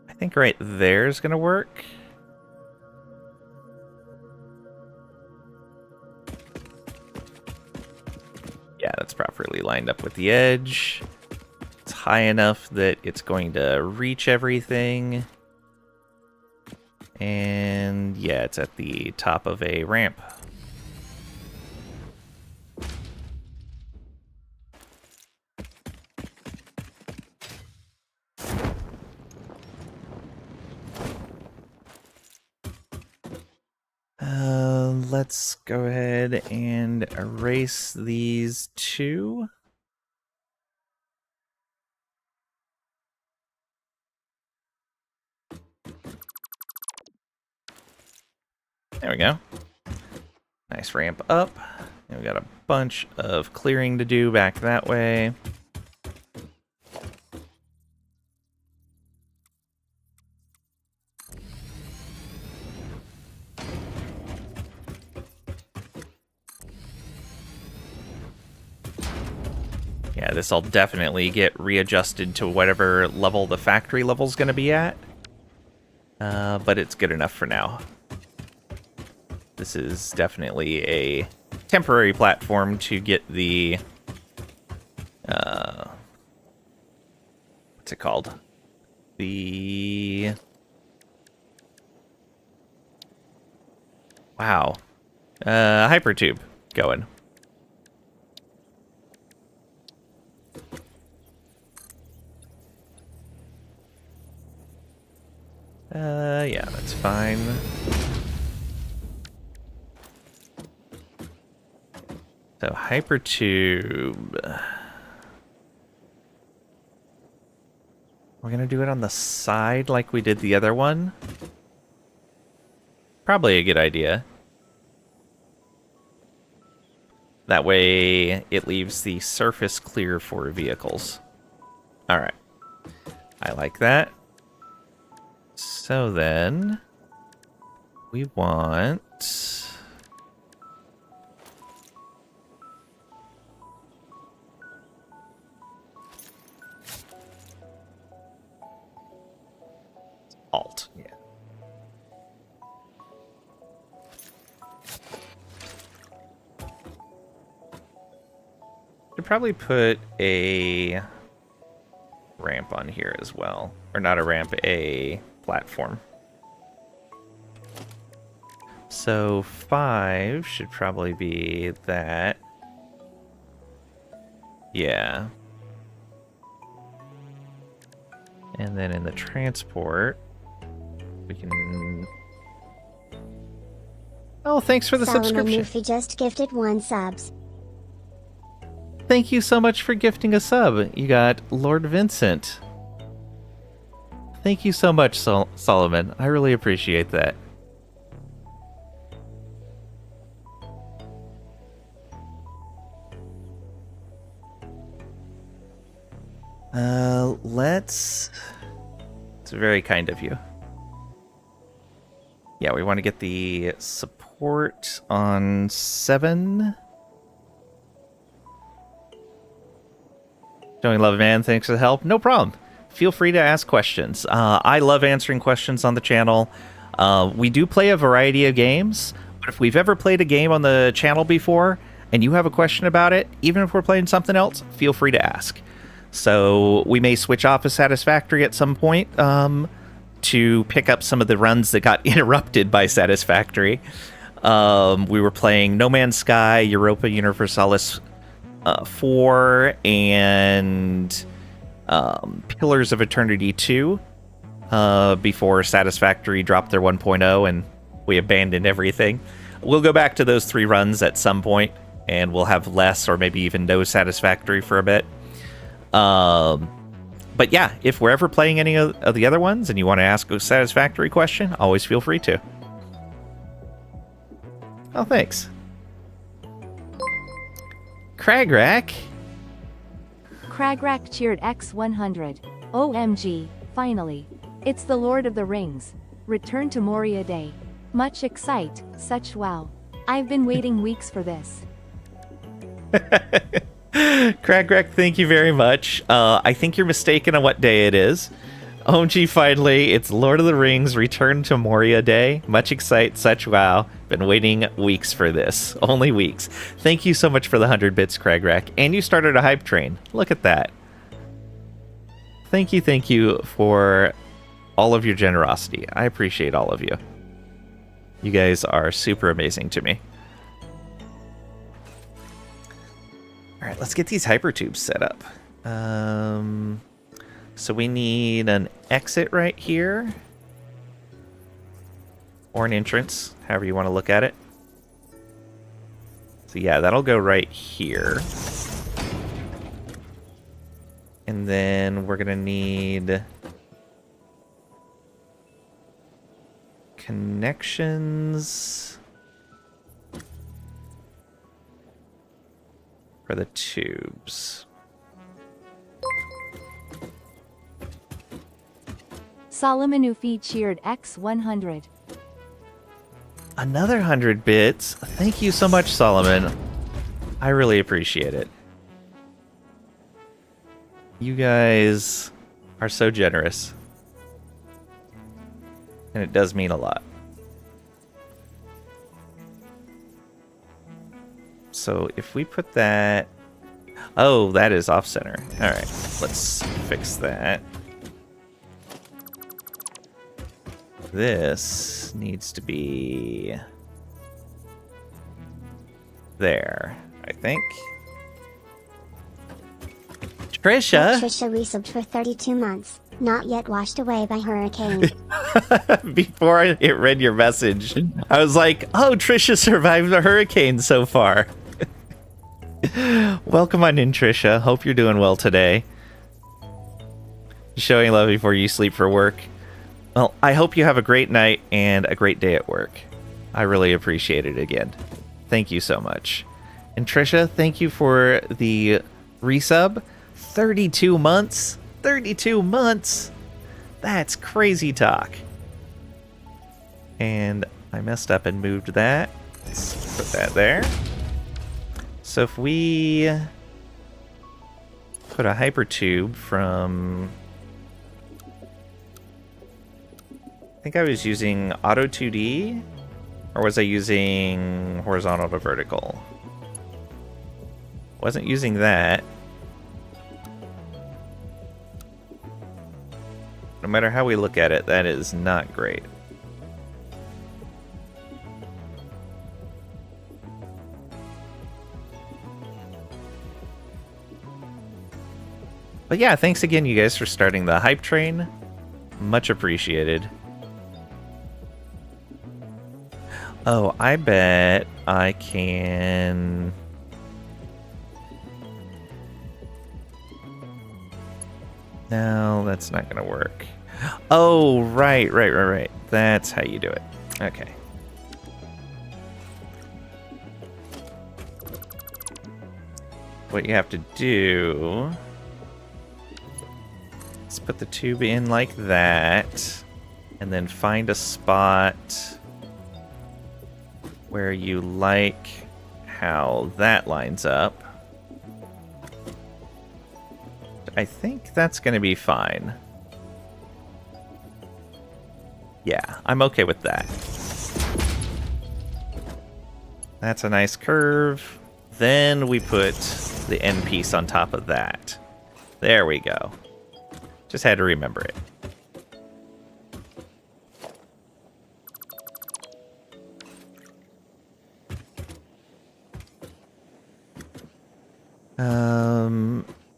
I think right there is going to work. Yeah, that's properly lined up with the edge. It's high enough that it's going to reach everything. And yeah, it's at the top of a ramp. let's go ahead and erase these two. There we go. Nice ramp up. And we got a bunch of clearing to do back that way. Yeah, this will definitely get readjusted to whatever level the factory level's going to be at. But it's good enough for now. This is definitely a temporary platform to get the... what's it called? The... Wow. Hypertube going. Yeah, that's fine. So, Hypertube. We're gonna do it on the side like we did the other one. Probably a good idea. That way, it leaves the surface clear for vehicles. Alright. I like that. So then, we want... Alt, yeah. Could probably put a ramp on here as well. Or not a ramp, a platform. So 5 should probably be that. Yeah. And then in the transport, we can... Oh, thanks for the subscription. Solomon just gifted 1 subs. Thank you so much for gifting a sub. You got Lord Vincent. Thank you so much, Solomon. I really appreciate that. Let's... It's very kind of you. Yeah, we want to get the support on 7. Showing love, man. Thanks for the help. No problem. Feel free to ask questions. I love answering questions on the channel. We do play a variety of games, but if we've ever played a game on the channel before and you have a question about it, even if we're playing something else, feel free to ask. So we may switch off of Satisfactory at some point to pick up some of the runs that got interrupted by Satisfactory. We were playing No Man's Sky, Europa Universalis 4, and Pillars of Eternity 2 before Satisfactory dropped their 1.0 and we abandoned everything. We'll go back to those 3 runs at some point, and we'll have less or maybe even no Satisfactory for a bit. But yeah, if we're ever playing any of the other ones and you want to ask a Satisfactory question, always feel free to. Oh, thanks. Cragrack. Cragrack cheered X100. OMG, finally. It's the Lord of the Rings. Return to Moria Day. Much excite, such wow. I've been waiting weeks for this. Cragrack, thank you very much. I think you're mistaken on what day it is. OMG, finally, it's Lord of the Rings Return to Moria Day. Much excite, such wow. Been waiting weeks for this. Only weeks. Thank you so much for the 100 bits, Cragrack. And you started a hype train. Look at that. Thank you for all of your generosity. I appreciate all of you. You guys are super amazing to me. Alright, let's get these hypertubes set up. So we need an exit right here. Or an entrance, however you want to look at it. So yeah, that'll go right here. And then we're gonna need connections for the tubes. Solomon Ufi cheered X100. Another 100 bits. Thank you so much, Solomon. I really appreciate it. You guys are so generous. And it does mean a lot. So if we put that... Oh, that is off-center. Alright, let's fix that. This needs to be... there, I think. Trisha! Trisha resubbed for 32 months, not yet washed away by hurricane. Before it read your message, I was like, oh, Trisha survived the hurricane so far. Welcome on in, Trisha. Hope you're doing well today. Showing love before you sleep for work. Well, I hope you have a great night and a great day at work. I really appreciate it again. Thank you so much. And Trisha, thank you for the resub. 32 months? 32 months? That's crazy talk. And I messed up and moved that. Let's put that there. So if we put a hypertube from... I think I was using Auto 2D, or was I using horizontal to vertical? Wasn't using that. No matter how we look at it, that is not great. But yeah, thanks again, you guys, for starting the hype train. Much appreciated. Oh, I bet I can... No, that's not gonna work. Oh, right. That's how you do it. Okay. What you have to do is put the tube in like that, and then find a spot where you like how that lines up. I think that's going to be fine. Yeah, I'm okay with that. That's a nice curve. Then we put the end piece on top of that. There we go. Just had to remember it.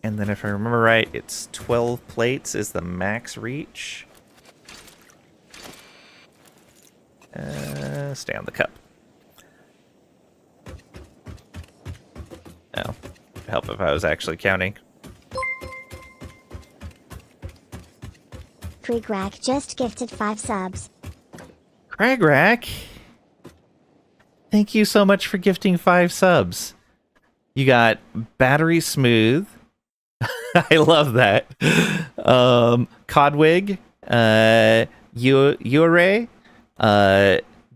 And then if I remember right, it's 12 plates is the max reach. Stay on the cup. Oh, help if I was actually counting. Krieg just gifted 5 subs. Cragrack, thank you so much for gifting 5 subs. You got Battery Smooth. I love that. Codwig, Ure,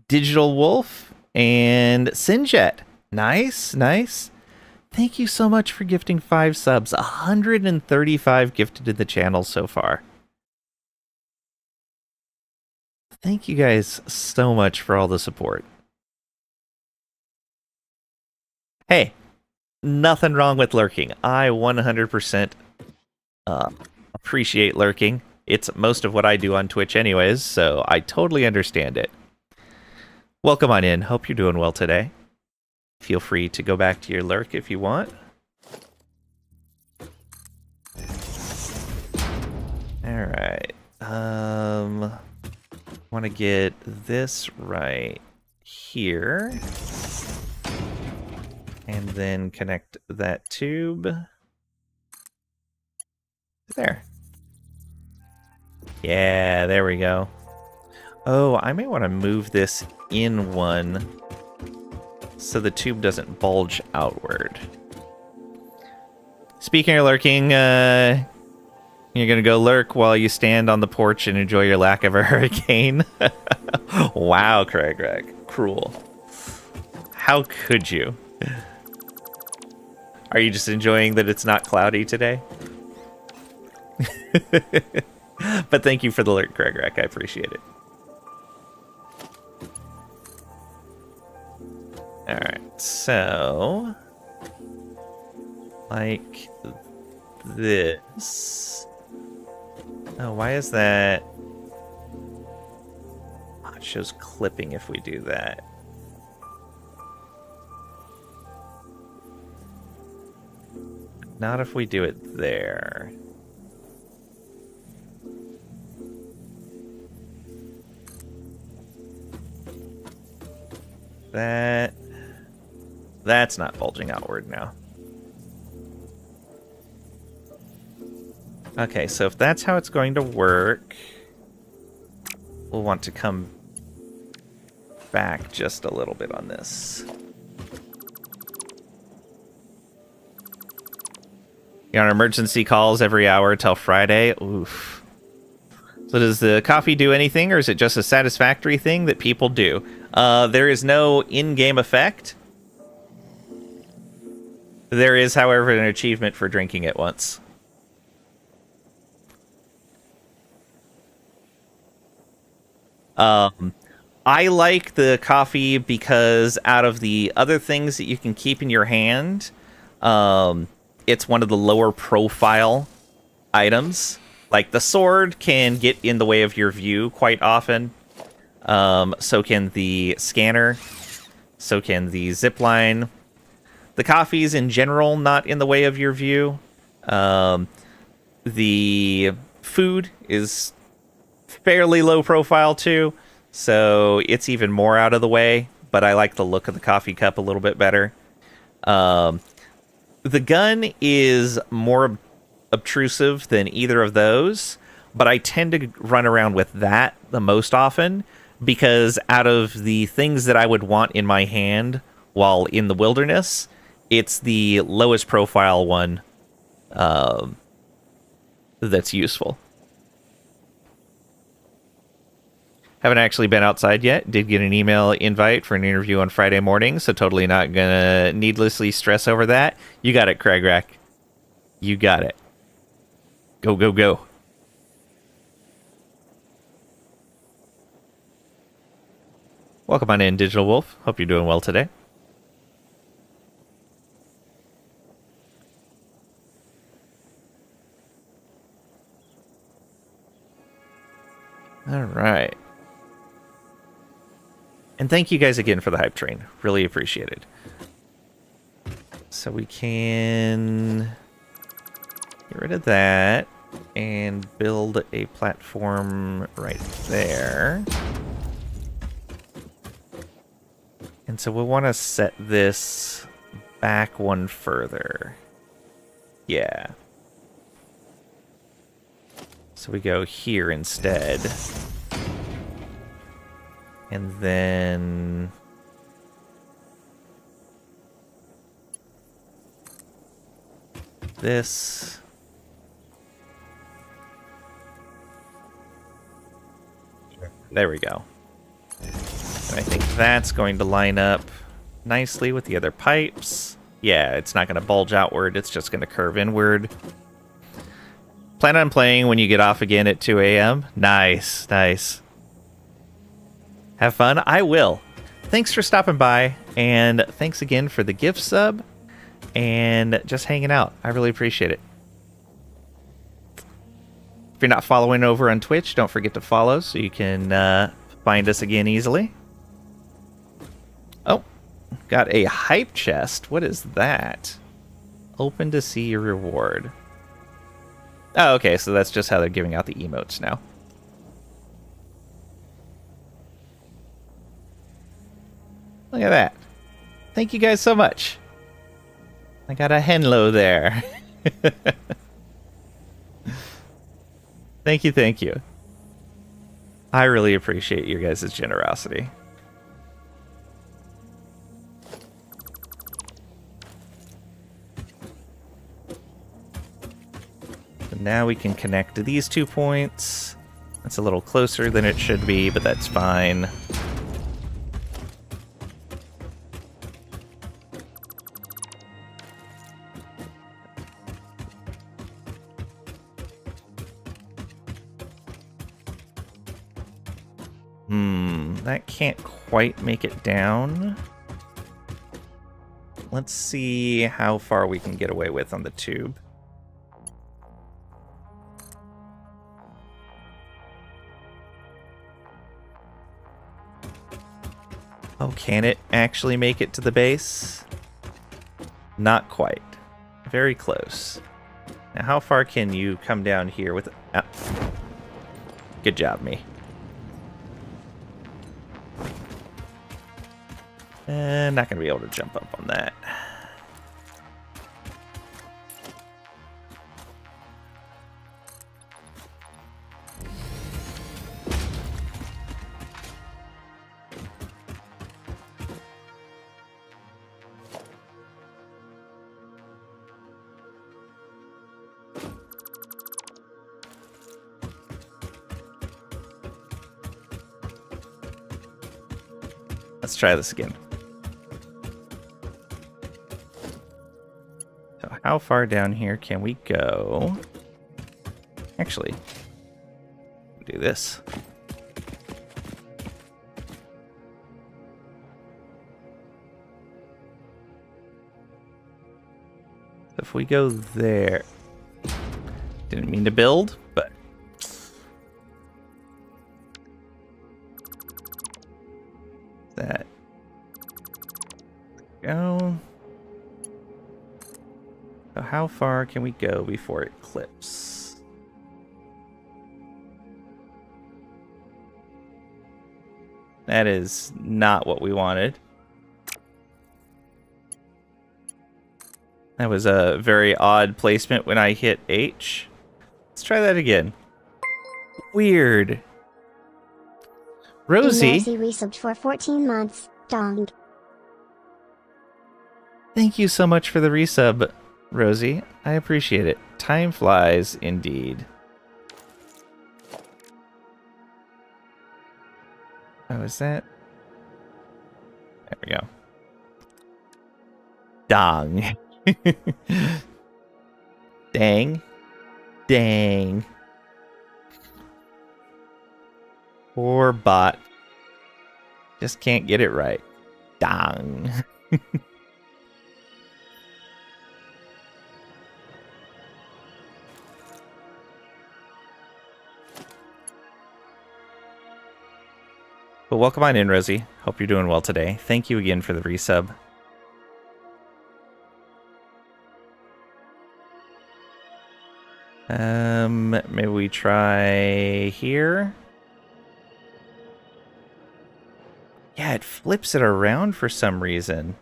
Digital Wolf, and Sinjet. Nice. Thank you so much for gifting 5 subs. 135 gifted to the channel so far. Thank you guys so much for all the support. Hey, nothing wrong with lurking. I 100% appreciate lurking. It's most of what I do on Twitch anyways, so I totally understand it. Welcome on in. Hope you're doing well today. Feel free to go back to your lurk if you want. Alright. Want to get this right here. And then connect that tube. There. Yeah, there we go. Oh, I may want to move this in one so the tube doesn't bulge outward. Speaking of lurking, you're gonna go lurk while you stand on the porch and enjoy your lack of a hurricane? Wow, Craig. Cruel. How could you? Are you just enjoying that it's not cloudy today? But thank you for the alert, Craig. I appreciate it. Alright, so... like this. Oh, why is that? Oh, it shows clipping if we do that. Not if we do it there. That's not bulging outward now. Okay, so if that's how it's going to work, we'll want to come back just a little bit on this. You're on emergency calls every hour till Friday. Oof. So does the coffee do anything, or is it just a satisfactory thing that people do? There is no in-game effect. There is, however, an achievement for drinking it once. I like the coffee because out of the other things that you can keep in your hand, it's one of the lower profile items. Like the sword can get in the way of your view quite often. So can the scanner. So can the zipline. The coffee's in general not in the way of your view. The food is fairly low profile too, so it's even more out of the way, but I like the look of the coffee cup a little bit better. The gun is more obtrusive than either of those, but I tend to run around with that the most often, because out of the things that I would want in my hand while in the wilderness, it's the lowest profile one that's useful. Haven't actually been outside yet. Did get an email invite for an interview on Friday morning, so totally not gonna needlessly stress over that. You got it, Craig Rack. You got it. Go, go, go. Welcome on in, Digital Wolf. Hope you're doing well today. All right. And thank you guys again for the hype train. Really appreciate it. So we can get rid of that and build a platform right there. And so we'll want to set this back one further. Yeah. So we go here instead. And then this. There we go. And I think that's going to line up nicely with the other pipes. Yeah, it's not going to bulge outward. It's just going to curve inward. Plan on playing when you get off again at 2 a.m.? Nice, nice. Have fun? I will. Thanks for stopping by, and thanks again for the gift sub, and just hanging out. I really appreciate it. If you're not following over on Twitch, don't forget to follow so you can find us again easily. Oh, got a hype chest. What is that? Open to see your reward. Oh, okay, so that's just how they're giving out the emotes now. Look at that. Thank you guys so much. I got a henlo there. Thank you, thank you. I really appreciate your guys' generosity. So now we can connect to these 2 points. That's a little closer than it should be, but that's fine. That can't quite make it down. Let's see how far we can get away with on the tube. Oh, can it actually make it to the base? Not quite. Very close. Now, how far can you come down here with... Ah. Good job, me. Not going to be able to jump up on that. Let's try this again. So how far down here can we go? Actually, do this. So if we go there, didn't mean to build, but that go. So how far can we go before it clips? That is not what we wanted. That was a very odd placement when I hit H. Let's try that again. Weird. Rosie. Mercy resubbed for 14 months. Dong. Thank you so much for the resub, Rosie. I appreciate it. Time flies indeed. Oh, is that? There we go. Dong. Dang. Dang. Poor bot. Just can't get it right. Dong. But welcome on in, Rosie. Hope you're doing well today. Thank you again for the resub. Maybe we try here. Yeah, it flips it around for some reason.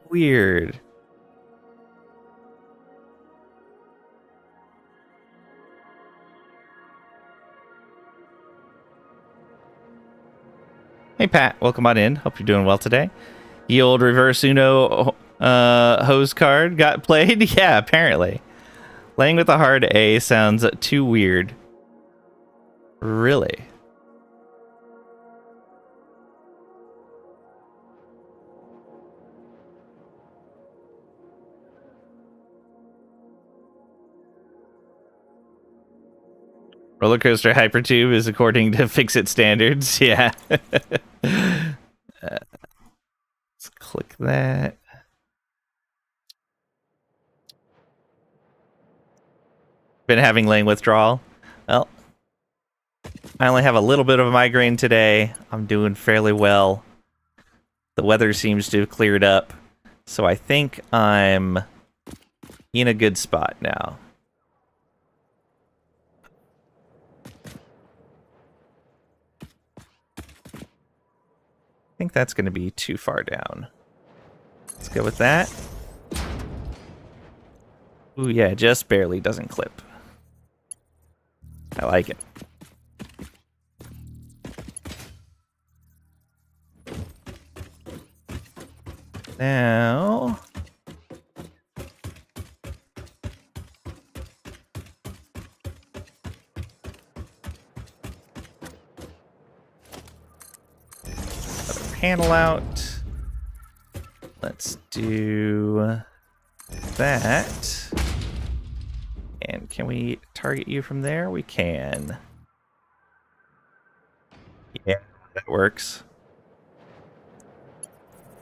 Weird. Hey Pat, welcome on in. Hope you're doing well today. The old reverse Uno hose card got played? Yeah, apparently. Playing with a hard A sounds too weird. Really? Roller coaster hypertube is according to Fix-It standards. Yeah. Let's click that. Been having lane withdrawal. Well, I only have a little bit of a migraine today. I'm doing fairly well. The weather seems to have cleared up, so I think I'm in a good spot now. I think that's going to be too far down. Let's go with that. Ooh, yeah, just barely doesn't clip. I like it. Now... panel out. Let's do that. And can we target you from there? We can. Yeah, that works.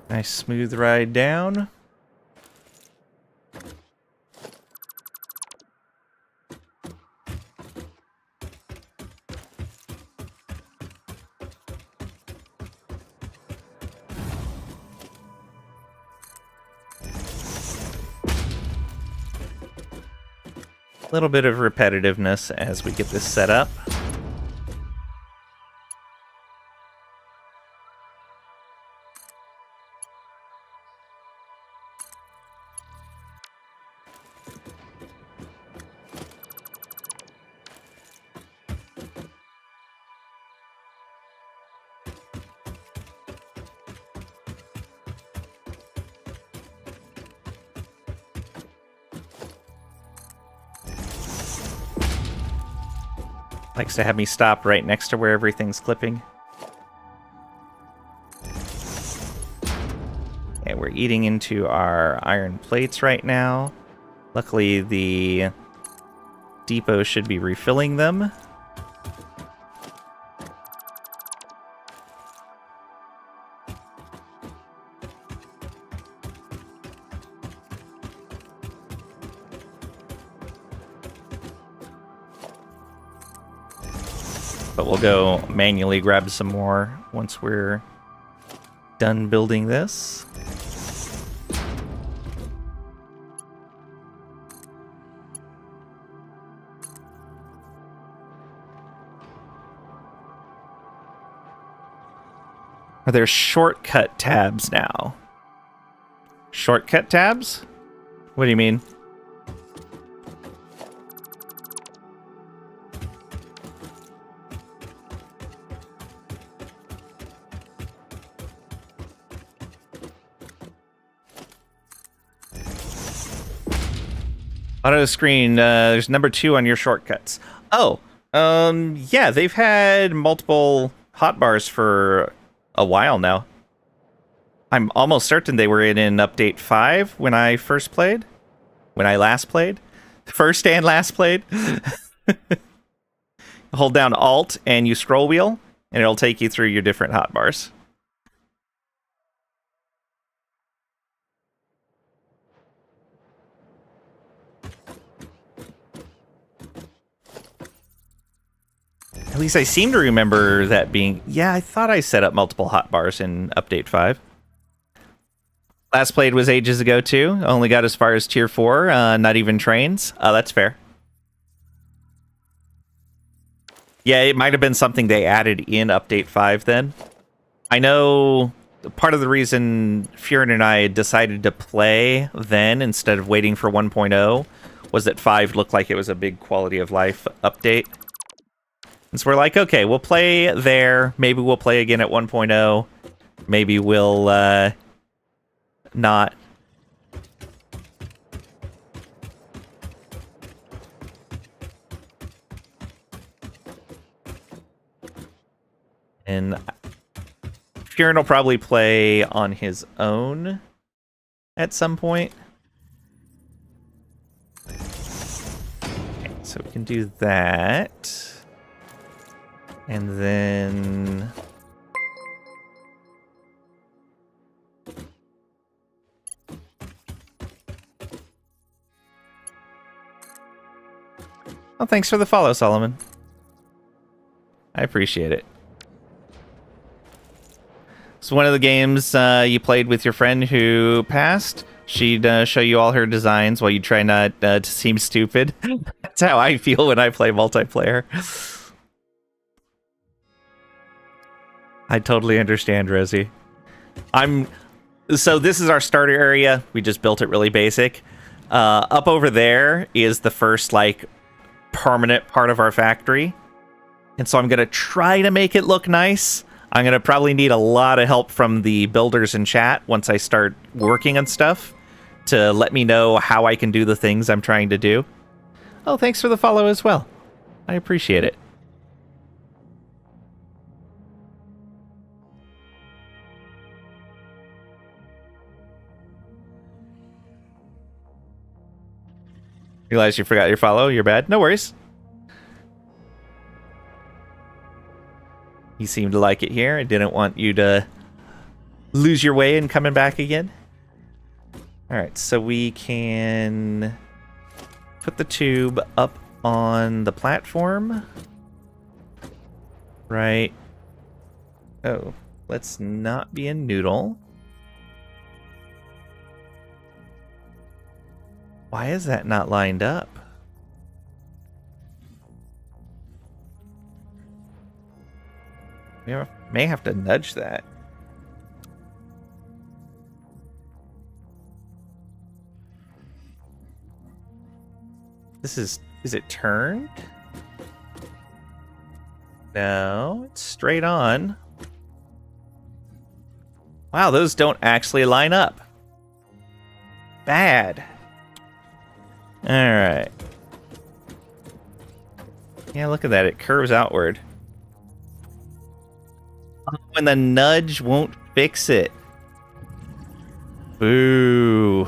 Nice smooth ride down. A little bit of repetitiveness as we get this set up. Likes to have me stop right next to where everything's clipping. And we're eating into our iron plates right now. Luckily, the depot should be refilling them. But we'll go manually grab some more once we're done building this. Are there shortcut tabs now? Shortcut tabs? What do you mean? Auto screen, there's number 2 on your shortcuts. Oh, yeah, they've had multiple hotbars for a while now. I'm almost certain they were in update 5 when I first played. When I last played. First and last played. Hold down Alt and you scroll wheel, and it'll take you through your different hotbars. At least I seem to remember that being... Yeah, I thought I set up multiple hotbars in Update 5. Last played was ages ago, too. Only got as far as Tier 4, not even trains. That's fair. Yeah, it might have been something they added in Update 5 then. I know part of the reason Furin and I decided to play then instead of waiting for 1.0 was that 5 looked like it was a big quality of life update. And so we're like, okay, we'll play there. Maybe we'll play again at 1.0. Maybe we'll not. And Kieran will probably play on his own at some point. Okay, so we can do that. And then... Oh, thanks for the follow, Solomon. I appreciate it. So one of the games you played with your friend who passed, she'd show you all her designs while you try not to seem stupid. That's how I feel when I play multiplayer. I totally understand, Rosie. So this is our starter area. We just built it really basic. Up over there is the first, like, permanent part of our factory. And so I'm going to try to make it look nice. I'm going to probably need a lot of help from the builders in chat once I start working on stuff to let me know how I can do the things I'm trying to do. Oh, thanks for the follow as well. I appreciate it. Realize you forgot your follow. You're bad. No worries. You seem to like it here. I didn't want you to lose your way and coming back again. All right, so we can put the tube up on the platform. Right. Oh, let's not be a noodle. Why is that not lined up? We may have to nudge that. Is it turned? No, it's straight on. Wow, those don't actually line up. Bad. Alright. Yeah, look at that. It curves outward. Oh, and the nudge won't fix it. Boo.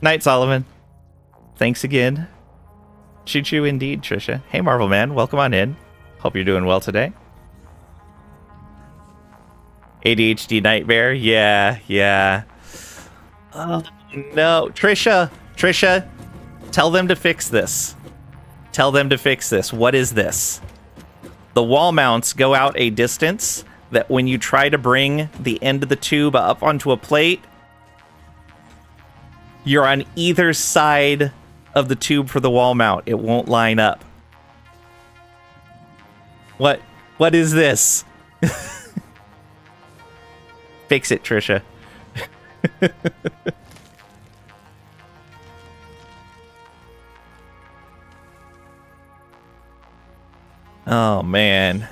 Night, Solomon. Thanks again. Choo-choo indeed, Trisha. Hey, Marvel Man. Welcome on in. Hope you're doing well today. ADHD nightmare? Yeah. Oh, no. Trisha, tell them to fix this. What is this? The wall mounts go out a distance that when you try to bring the end of the tube up onto a plate, you're on either side of the tube for the wall mount. It won't line up. What is this? Fix it, Trisha. Oh, man.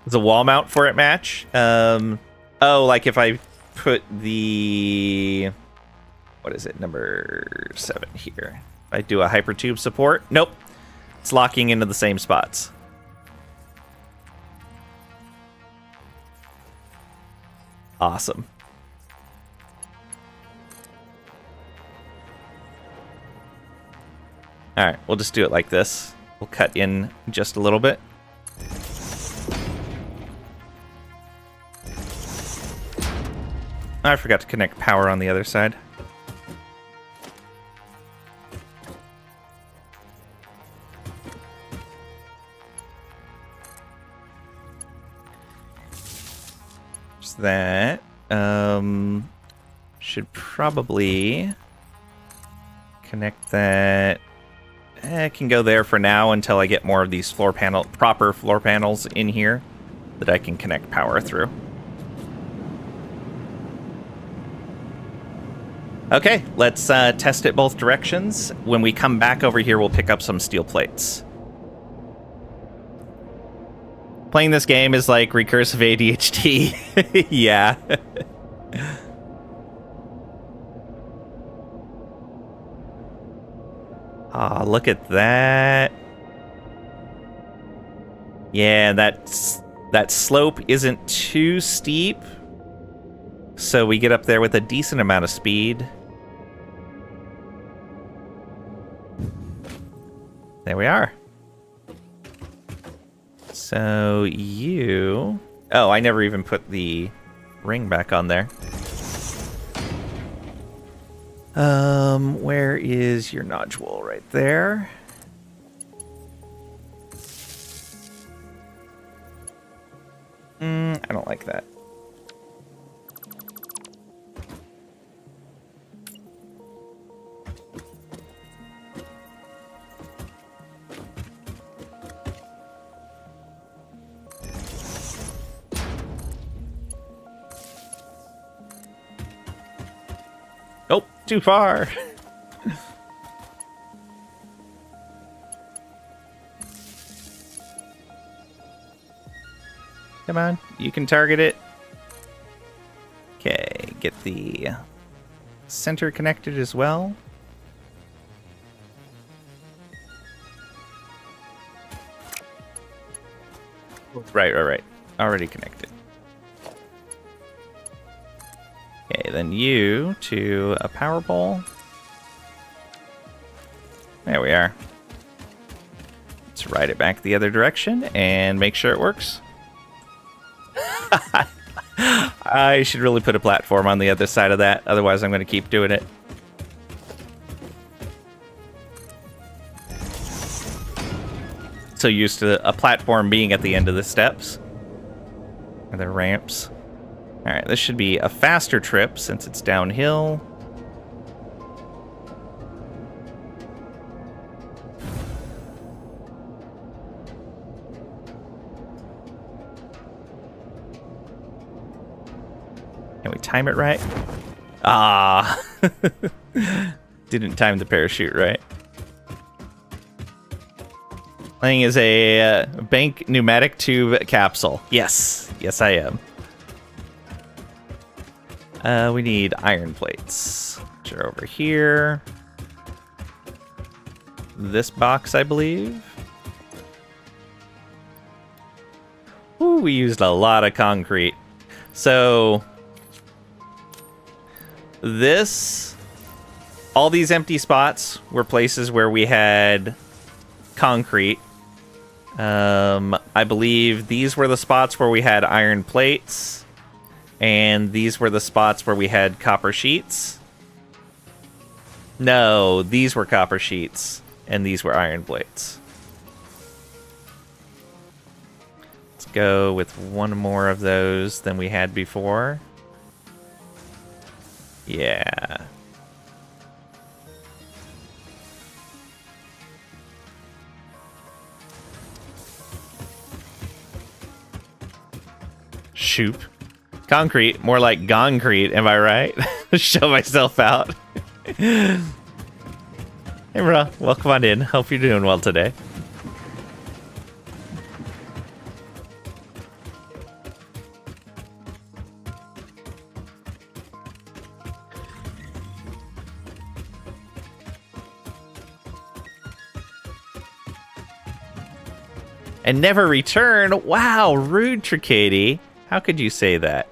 Does a wall mount for it match? Oh, like if I put the... What is it? Number 7 here. If I do a hypertube support. Nope. It's locking into the same spots. Awesome. All right, we'll just do it like this. We'll cut in just a little bit. I forgot to connect power on the other side. Just that. Should probably connect that. I can go there for now until I get more of these proper floor panels in here that I can connect power through. Okay, let's test it both directions. When we come back over here, we'll pick up some steel plates. Playing this game is like recursive ADHD. Yeah. Ah, look at that. Yeah, that slope isn't too steep. So we get up there with a decent amount of speed. There we are. So you... Oh, I never even put the ring back on there. Where is your nodule? Right there. I don't like that. Too far. Come on, you can target it. Okay, get the center connected as well. Right. Already connected. Okay, then you to a power pole. There we are. Let's ride it back the other direction and make sure it works. I should really put a platform on the other side of that, otherwise I'm going to keep doing it. So used to a platform being at the end of the steps. Or the ramps. Alright, this should be a faster trip since it's downhill. Can we time it right? Ah! Didn't time the parachute right. Playing is a bank pneumatic tube capsule. Yes. Yes, I am. We need iron plates, which are over here. This box, I believe. Ooh, we used a lot of concrete. So all these empty spots were places where we had concrete. I believe these were the spots where we had iron plates, and these were the spots where we had copper sheets. No, these were copper sheets, and these were iron plates. Let's go with one more of those than we had before. Yeah. Shoop. Concrete, more like goncrete, am I right? Show myself out. Hey, bro, welcome on in. Hope you're doing well today. And never return? Wow, rude, Tricady. How could you say that?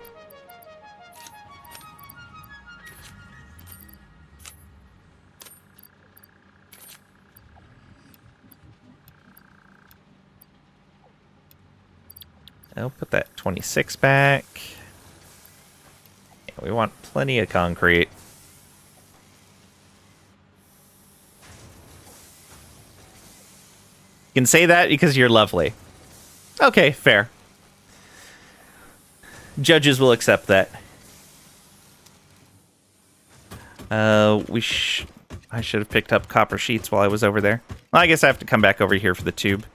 I'll put that 26 back. Yeah, we want plenty of concrete. You can say that because you're lovely. Okay, fair. Judges will accept that. I should have picked up copper sheets while I was over there. Well, I guess I have to come back over here for the tube.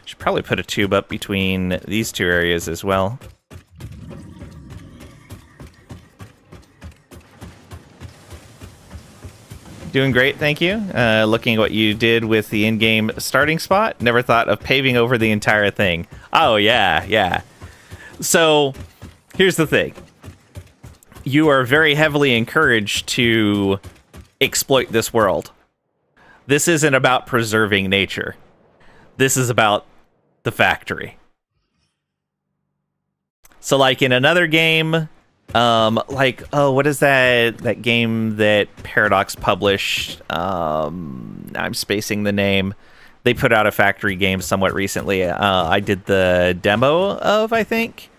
Should probably put a tube up between these two areas as well. Doing great, thank you. Looking at what you did with the in-game starting spot. Never thought of paving over the entire thing. Oh, yeah. So, here's the thing. You are very heavily encouraged to exploit this world. This isn't about preserving nature. This is about the factory. So, like in another game, what is that game that Paradox published? I'm spacing the name. They put out a factory game somewhat recently. I did the demo of, I think,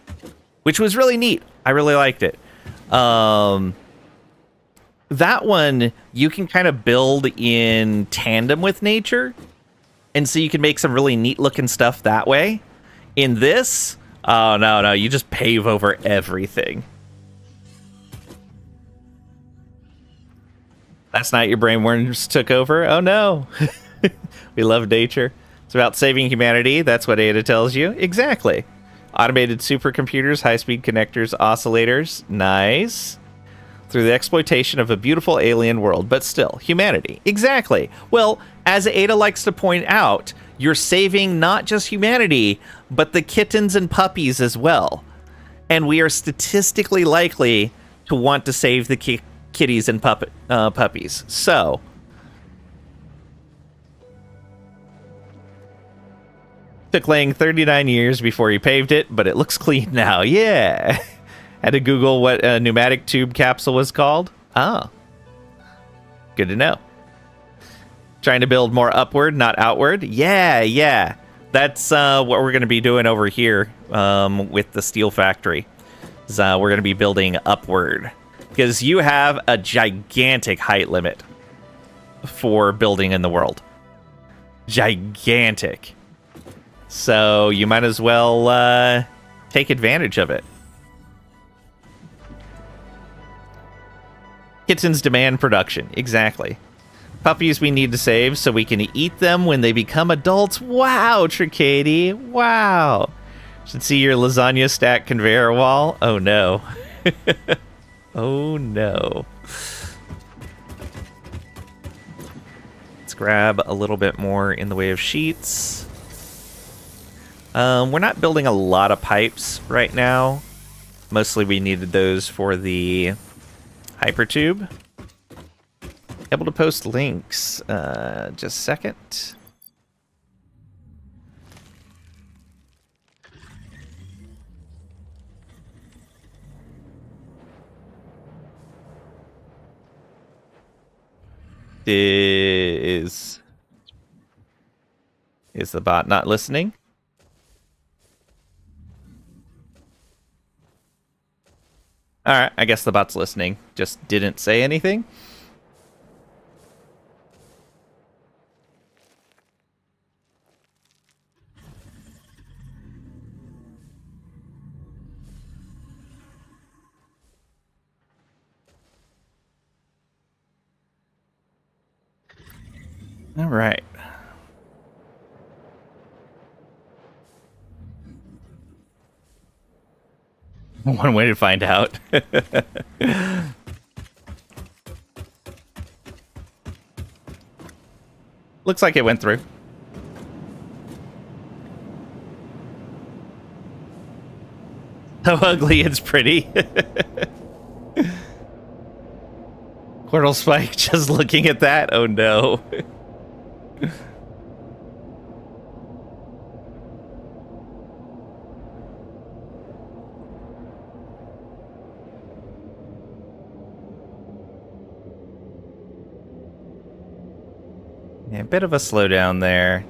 which was really neat. I really liked it. That one, you can kind of build in tandem with nature, and so you can make some really neat looking stuff that way. In this, oh, no, you just pave over everything. Last night your brainworms took over? Oh no. We love nature. It's about saving humanity. That's what Ada tells you. Exactly. Automated supercomputers, high-speed connectors, oscillators. Nice. through the exploitation of a beautiful alien world, but still, humanity. Exactly. Well, as Ada likes to point out, you're saving not just humanity, but the kittens and puppies as well. And we are statistically likely to want to save the kitties and puppies. So, took laying 39 years before he paved it, but it looks clean now. Yeah. Had to Google what a pneumatic tube capsule was called. Oh. Good to know. Trying to build more upward, not outward. Yeah. That's what we're going to be doing over here with the steel factory. We're going to be building upward. Because you have a gigantic height limit for building in the world. Gigantic. So you might as well take advantage of it. Kittens demand production. Exactly. Puppies we need to save so we can eat them when they become adults. Wow, Tricady. Wow. Should see your lasagna stack conveyor wall. Oh, no. Oh, no. Let's grab a little bit more in the way of sheets. We're not building a lot of pipes right now. Mostly we needed those for the hypertube. Able to post links. Just a second. Is the bot not listening? Alright, I guess the bot's listening. Just didn't say anything. Alright. One way to find out. Looks like it went through. How ugly it's pretty. Quirtle Spike just looking at that. Oh no. Yeah, a bit of a slowdown there.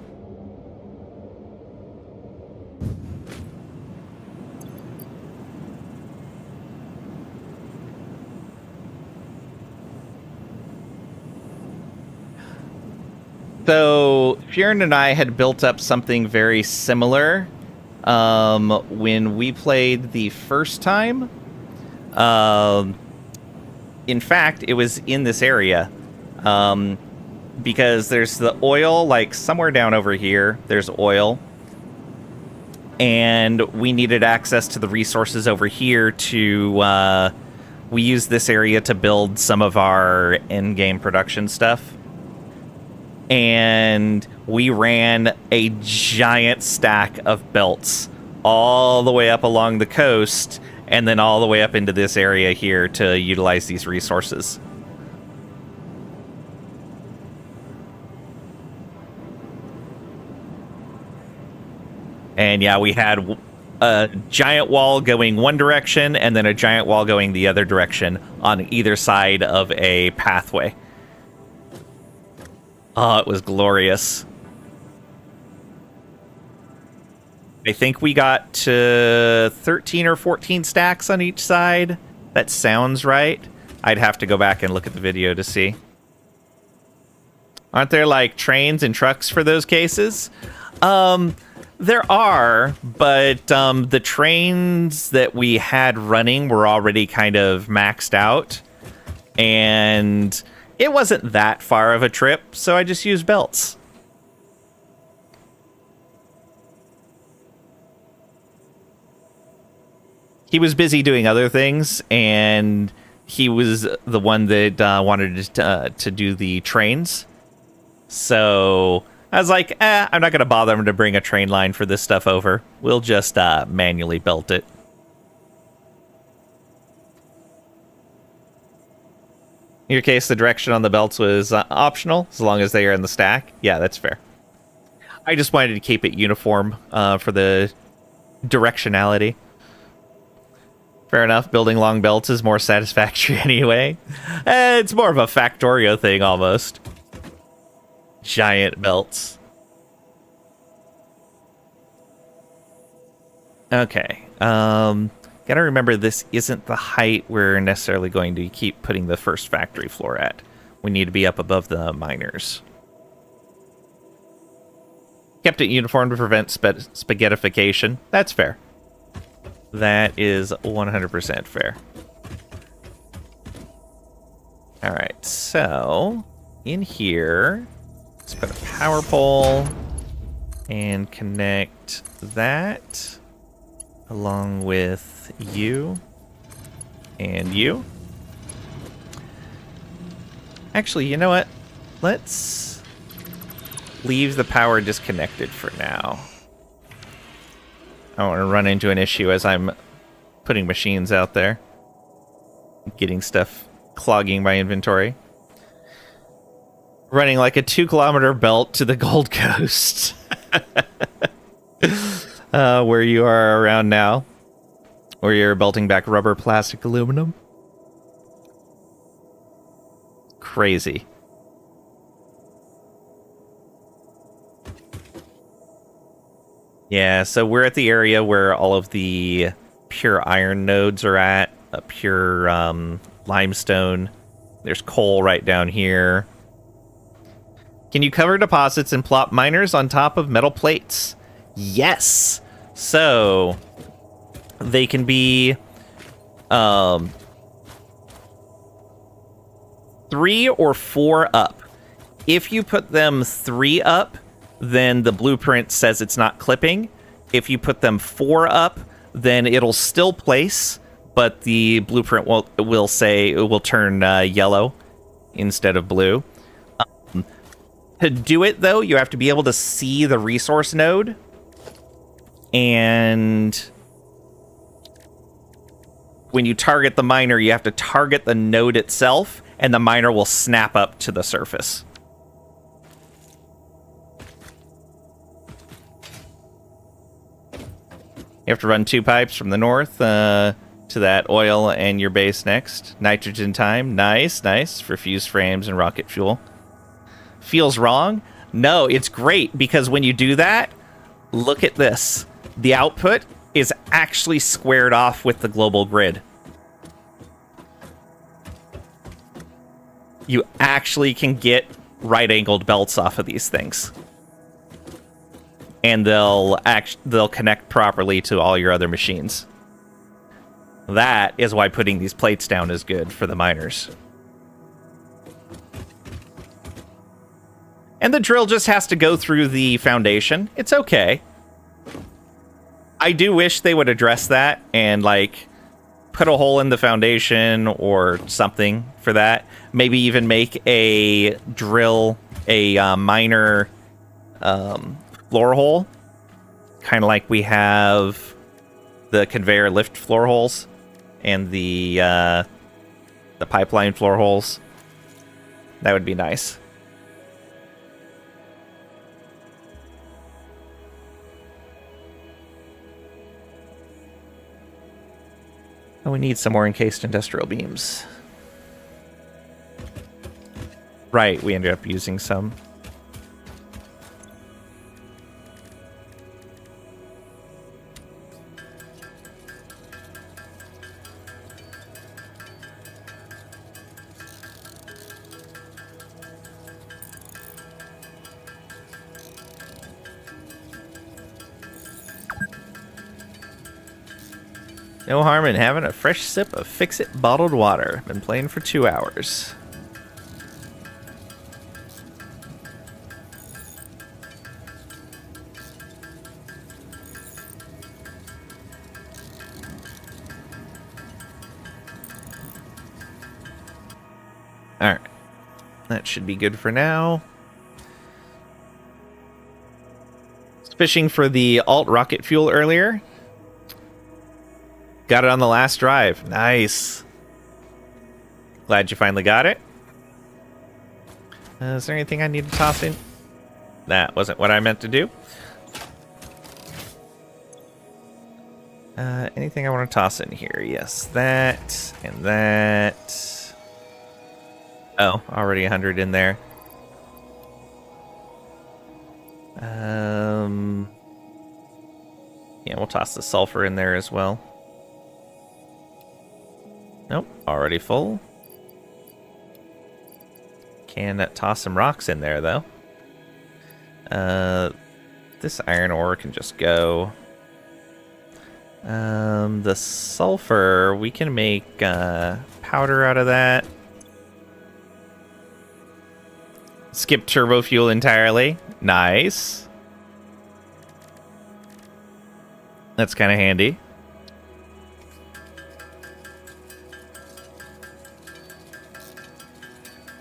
So, Fieran and I had built up something very similar when we played the first time. In fact, it was in this area. Because there's the oil, like somewhere down over here, there's oil. And we needed access to the resources over here to, we used this area to build some of our in-game production stuff. And we ran a giant stack of belts all the way up along the coast and then all the way up into this area here to utilize these resources. And yeah, we had a giant wall going one direction and then a giant wall going the other direction on either side of a pathway. Oh, it was glorious. I think we got to 13 or 14 stacks on each side. That sounds right. I'd have to go back and look at the video to see. Aren't there, like, trains and trucks for those cases? There are, but the trains that we had running were already kind of maxed out. And it wasn't that far of a trip, so I just used belts. He was busy doing other things, and he was the one that wanted to do the trains. So I was like, I'm not going to bother him to bring a train line for this stuff over. We'll just manually belt it. In your case, the direction on the belts was optional, as long as they are in the stack. Yeah, that's fair. I just wanted to keep it uniform for the directionality. Fair enough, building long belts is more satisfactory anyway. It's more of a Factorio thing, almost. Giant belts. Okay. Gotta remember, this isn't the height we're necessarily going to keep putting the first factory floor at. We need to be up above the miners. Kept it uniform to prevent spaghettification. That's fair. That is 100% fair. Alright, so in here, let's put a power pole and connect that along with you and you. Actually, you know what? Let's leave the power disconnected for now. I don't want to run into an issue as I'm putting machines out there. Getting stuff clogging my inventory. Running like a 2-kilometer belt to the Gold Coast. Where you are around now. Where you're belting back rubber, plastic, aluminum. Crazy. Yeah, so we're at the area where all of the pure iron nodes are at. A pure limestone. There's coal right down here. Can you cover deposits and plop miners on top of metal plates? Yes! So, they can be 3 or 4 up. If you put them 3 up, then the blueprint says it's not clipping. If you put them 4 up, then it'll still place, but the blueprint will say it will turn yellow instead of blue. To do it, though, you have to be able to see the resource node. And when you target the miner, you have to target the node itself, and the miner will snap up to the surface. You have to run 2 pipes from the north to that oil and your base next. Nitrogen time. Nice, nice. For fuse frames and rocket fuel. Feels wrong? No, it's great, because when you do that, look at this. The output is actually squared off with the global grid. You actually can get right-angled belts off of these things. And they'll connect properly to all your other machines. That is why putting these plates down is good for the miners. And the drill just has to go through the foundation. It's okay. I do wish they would address that and, like, put a hole in the foundation or something for that. Maybe even make a drill, a miner floor hole. Kind of like we have the conveyor lift floor holes and the pipeline floor holes. That would be nice. And we need some more encased industrial beams. Right, we ended up using some. No harm in having a fresh sip of Fix-It bottled water. Been playing for 2 hours. That should be good for now. Fishing for the alt rocket fuel earlier. Got it on the last drive. Nice. Glad you finally got it. Is there anything I need to toss in? That wasn't what I meant to do. Anything I want to toss in here? Yes, that and that. Oh, already 100 in there. Yeah, we'll toss the sulfur in there as well. Nope, already full. Can toss some rocks in there, though. This iron ore can just go. The sulfur, we can make powder out of that. Skip turbo fuel entirely. Nice. That's kind of handy.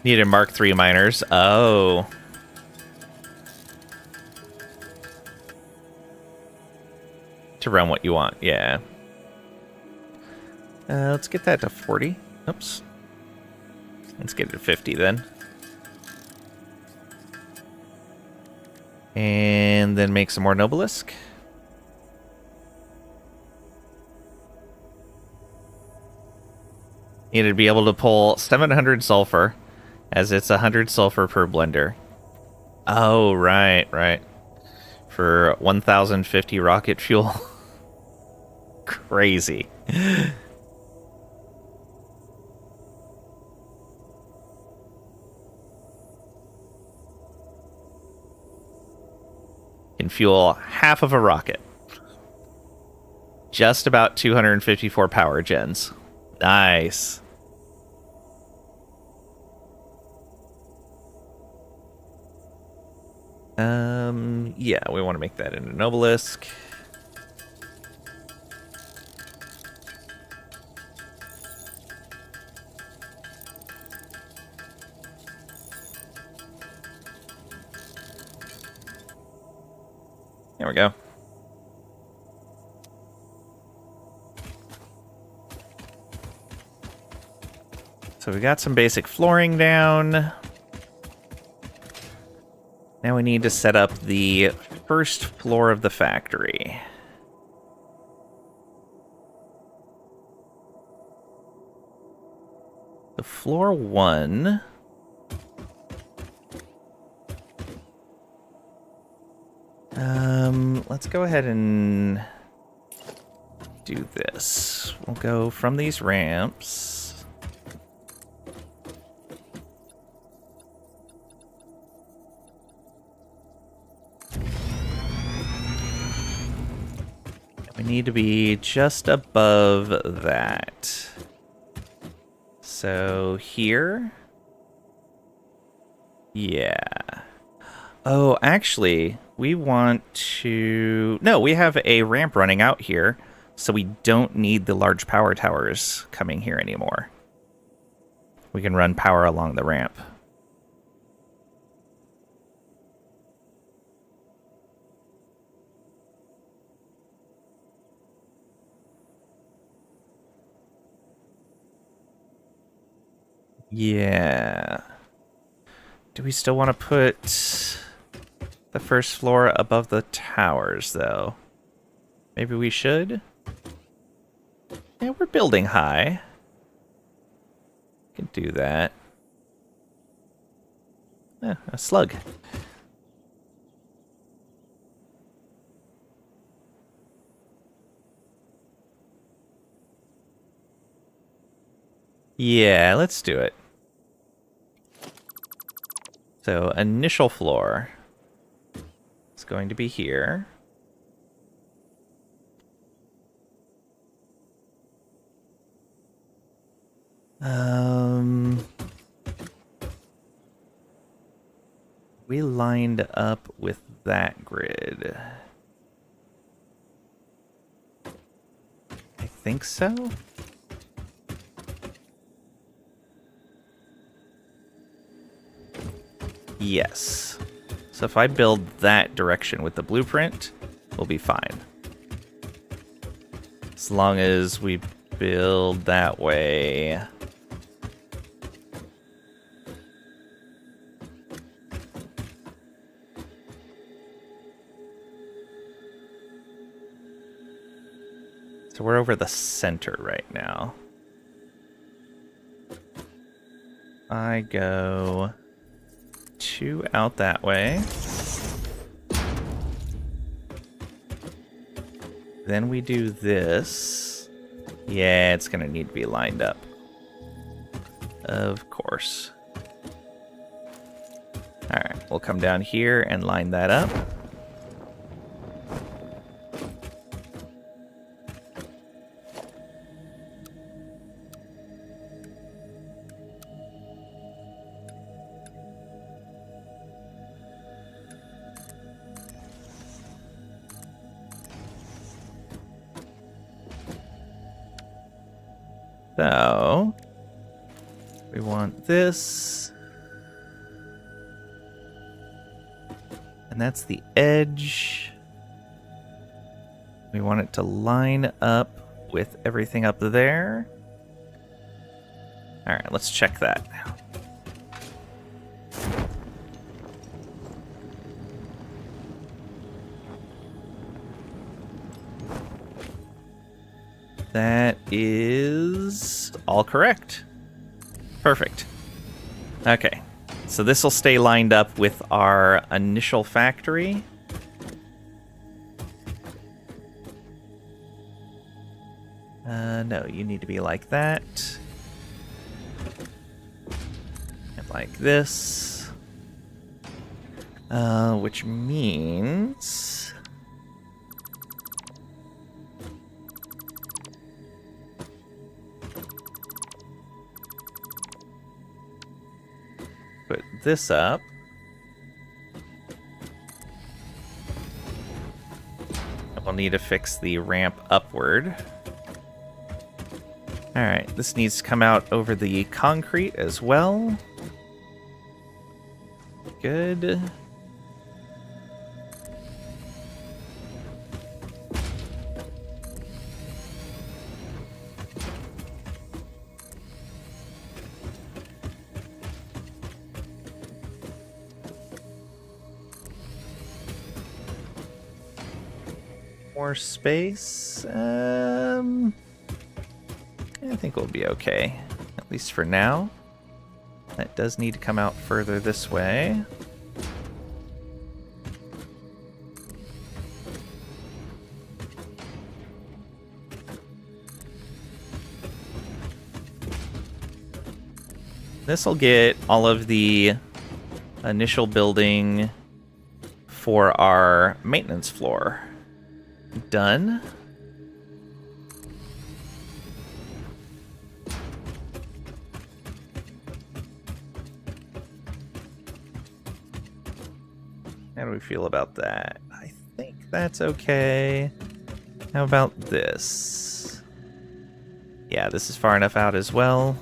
Needed Mark III miners. Oh. To run what you want, yeah. Let's get that to 40. Oops. Let's get it to 50 then. And then make some more Nobelisk. Needed to be able to pull 700 sulfur, as it's 100 sulfur per blender. Oh, right, right. For 1,050 rocket fuel. Crazy. Can fuel half of a rocket. Just about 254 power gens. Nice. Yeah, we want to make that into Nobelisk. There we go. So we got some basic flooring down. Now we need to set up the first floor of the factory. The floor 1. Let's go ahead and do this. We'll go from these ramps. We need to be just above that. So here. Yeah. Oh, actually, we want to... No, we have a ramp running out here, so we don't need the large power towers coming here anymore. We can run power along the ramp. Yeah. Do we still want to put the first floor above the towers, though? Maybe we should? Yeah, we're building high. Can do that. A slug. Yeah, let's do it. So, initial floor is going to be here. We lined up with that grid. I think so. Yes. So if I build that direction with the blueprint, we'll be fine. As long as we build that way. So we're over the center right now. I go 2 out that way. Then we do this. Yeah, it's gonna need to be lined up. Of course. Alright, we'll come down here and line that up. So, we want this. And that's the edge. We want it to line up with everything up there. All right, let's check that now. That is all correct. Perfect. Okay, so this will stay lined up with our initial factory. No, you need to be like that. And like this. Which means... put this up. We'll need to fix the ramp upward. Alright, this needs to come out over the concrete as well. Good. More space. I think we'll be okay, at least for now. That does need to come out further this way. This will get all of the initial building for our maintenance floor done. How do we feel about that? I think that's okay. How about this? Yeah, this is far enough out as well.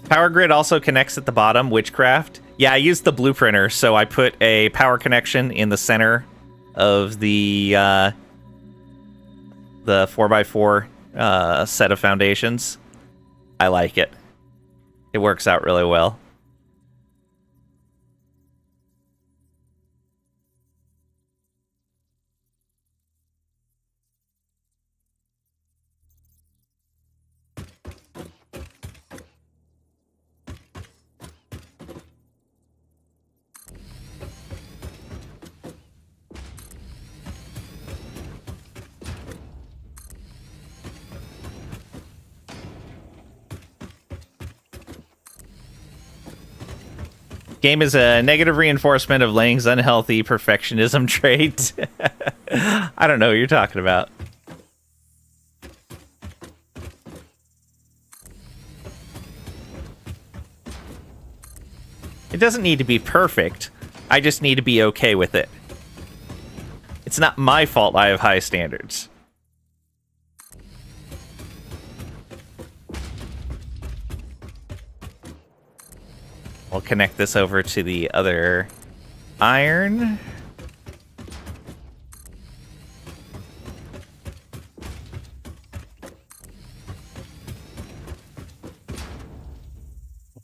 Power grid also connects at the bottom, Witchcraft. Yeah, I used the blueprinter, so I put a power connection in the center of the 4x4 set of foundations. I like it. It works out really well. Game is a negative reinforcement of Lang's unhealthy perfectionism trait. I don't know what you're talking about. It doesn't need to be perfect. I just need to be okay with it. It's not my fault I have high standards. We'll connect this over to the other iron.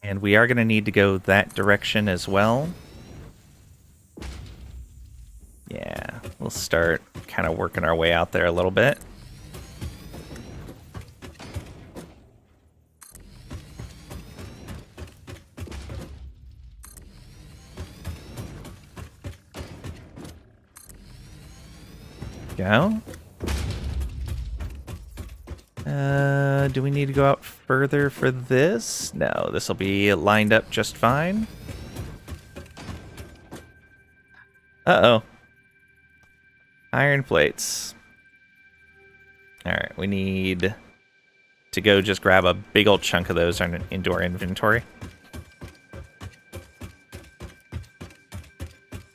And we are going to need to go that direction as well. Yeah, we'll start kind of working our way out there a little bit. Go. Do we need to go out further for this? No, this will be lined up just fine. Uh-oh. Iron plates. Alright, we need to go just grab a big old chunk of those into our inventory.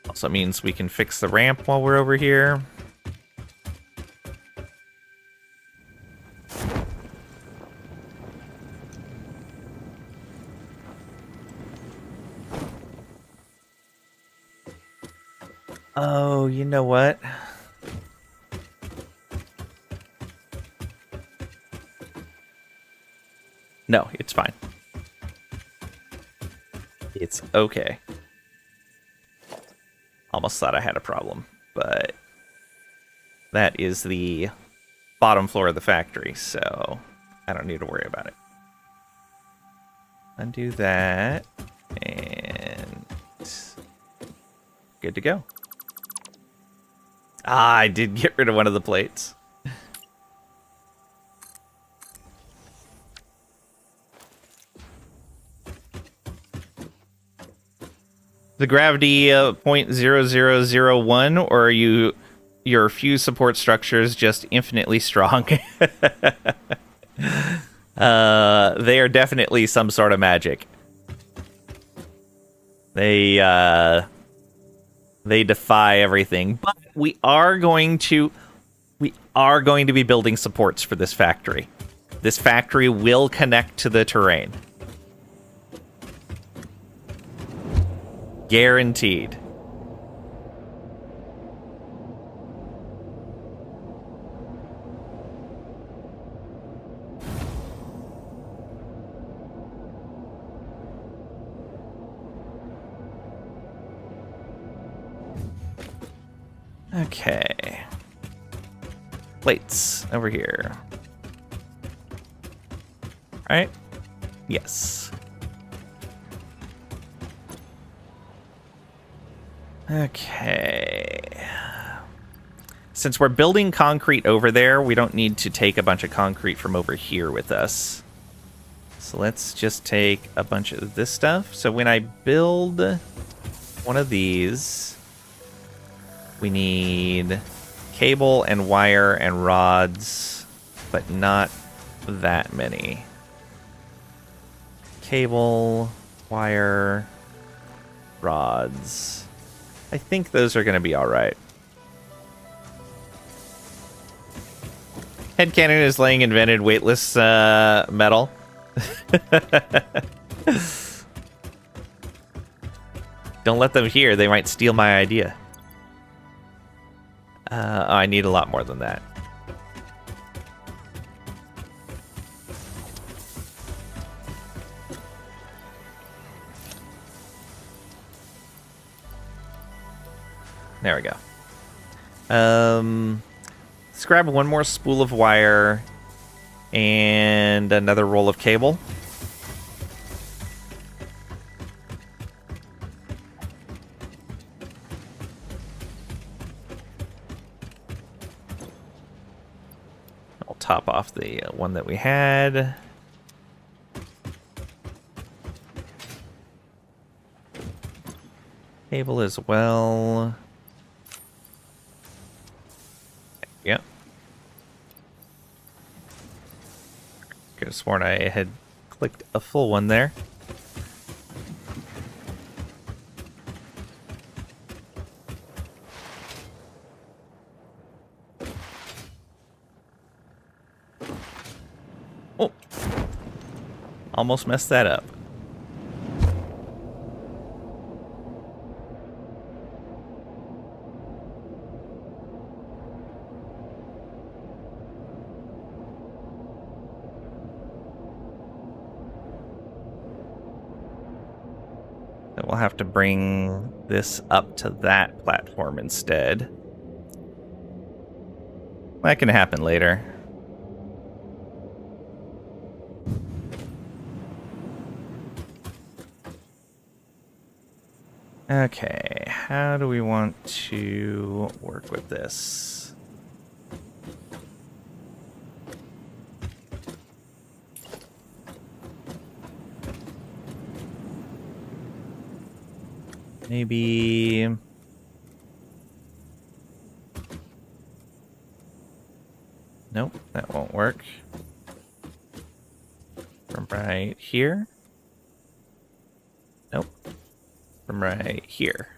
Also means we can fix the ramp while we're over here. Oh, you know what? No, it's fine. It's okay. Almost thought I had a problem, but that is the bottom floor of the factory, so I don't need to worry about it. Undo that, and good to go. Ah, I did get rid of one of the plates. The gravity 0.0001, or are your fuse support structure is just infinitely strong? They are definitely some sort of magic. They defy everything, but we are going to be building supports for this factory. This factory will connect to the terrain. Guaranteed. Okay. Plates over here. Right? Yes. Okay. Since we're building concrete over there, we don't need to take a bunch of concrete from over here with us. So let's just take a bunch of this stuff. So when I build one of these, we need cable and wire and rods, but not that many. Cable, wire, rods. I think those are going to be all right. Headcanon is laying invented weightless metal. Don't let them hear. They might steal my idea. I need a lot more than that. There we go. Let's grab one more spool of wire and another roll of cable. I'll top off the one that we had. Cable as well. Yep. Could have sworn I had clicked a full one there. Oh. Almost messed that up. So we'll have to bring this up to that platform instead. That can happen later. Okay, how do we want to work with this? Maybe... Nope, that won't work. From right here? Nope. From right here.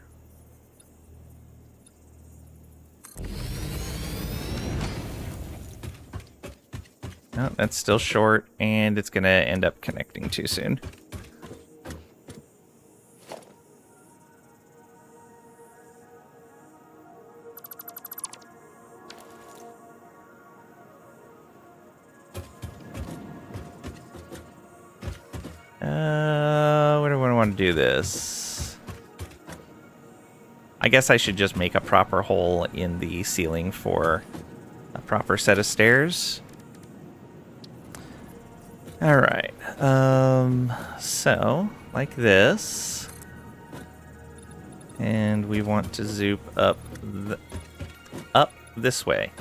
No, that's still short, and it's gonna end up connecting too soon. Where do I want to do this? I guess I should just make a proper hole in the ceiling for a proper set of stairs. Alright, so, like this. And we want to zoop up this way.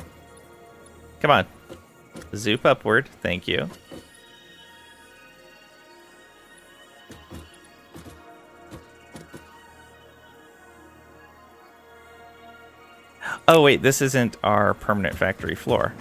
Come on. Zoop upward, thank you. Oh wait, this isn't our permanent factory floor.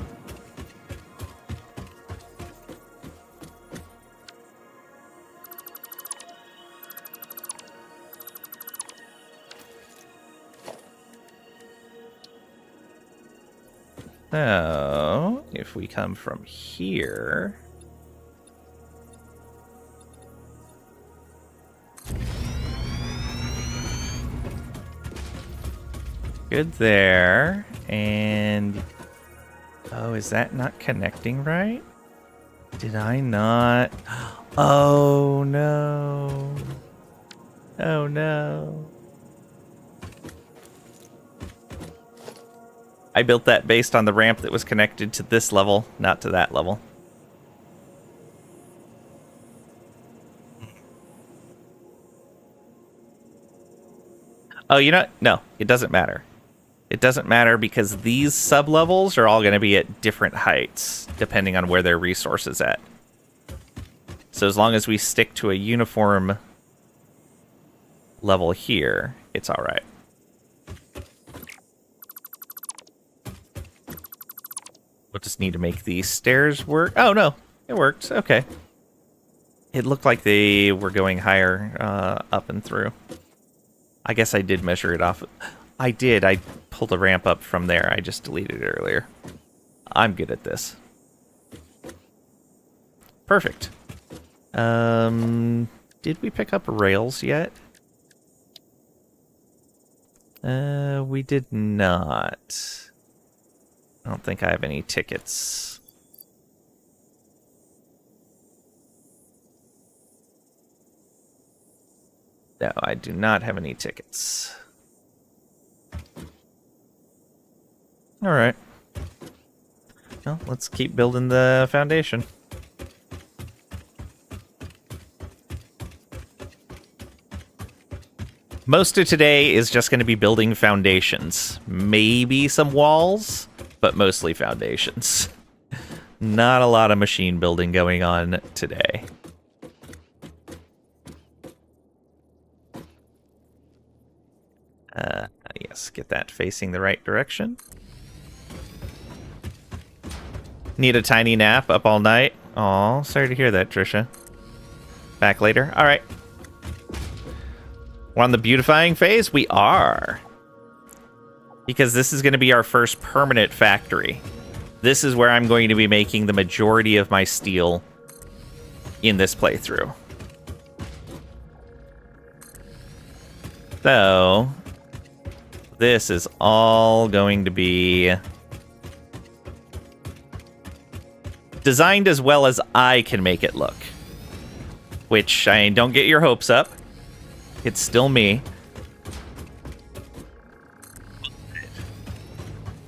So, if we come from here... Good there, and... Oh, is that not connecting right? Did I not? Oh, no. Oh, no. I built that based on the ramp that was connected to this level, not to that level. Oh, you know what? No, it doesn't matter. It doesn't matter because these sub-levels are all going to be at different heights, depending on where their resource is at. So as long as we stick to a uniform level here, it's alright. We'll just need to make these stairs work. Oh, no. It worked. Okay. It looked like they were going higher up and through. I guess I did measure it off. I did. I pulled a ramp up from there. I just deleted it earlier. I'm good at this. Perfect. Did we pick up rails yet? We did not. I don't think I have any tickets. No, I do not have any tickets. Alright. Well, let's keep building the foundation. Most of today is just going to be building foundations. Maybe some walls, but mostly foundations. Not a lot of machine building going on today. Yes, get that facing the right direction. Need a tiny nap up all night? Aw, sorry to hear that, Trisha. Back later? Alright. We're on the beautifying phase? We are. Because this is going to be our first permanent factory. This is where I'm going to be making the majority of my steel in this playthrough. So, this is all going to be designed as well as I can make it look. Which, I mean, don't get your hopes up. It's still me.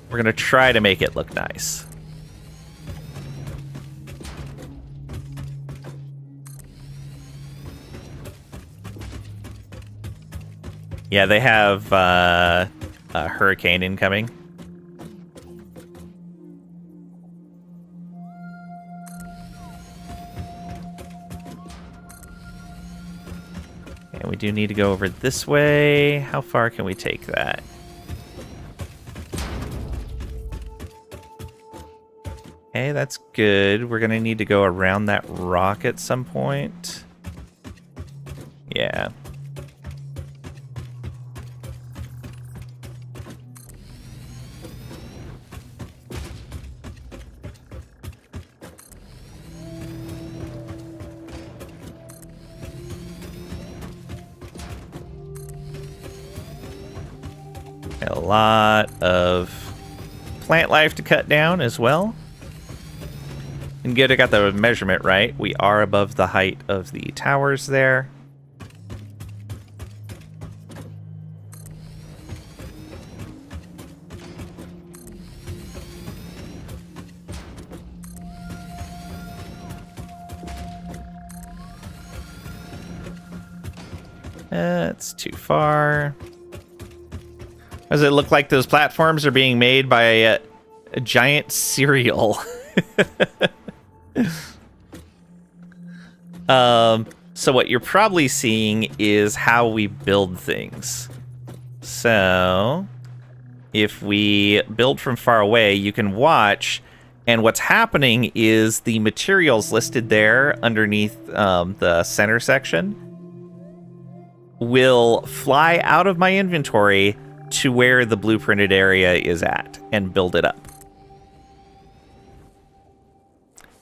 We're gonna try to make it look nice. Yeah, they have a hurricane incoming. And we do need to go over this way. How far can we take that? Okay, that's good. We're gonna need to go around that rock at some point. Yeah. A lot of plant life to cut down as well. And good, I got the measurement right. We are above the height of the towers there. It's too far. Does it look like those platforms are being made by a giant cereal? So what you're probably seeing is how we build things. So if we build from far away, you can watch, and what's happening is the materials listed there underneath the center section will fly out of my inventory to where the blueprinted area is at and build it up.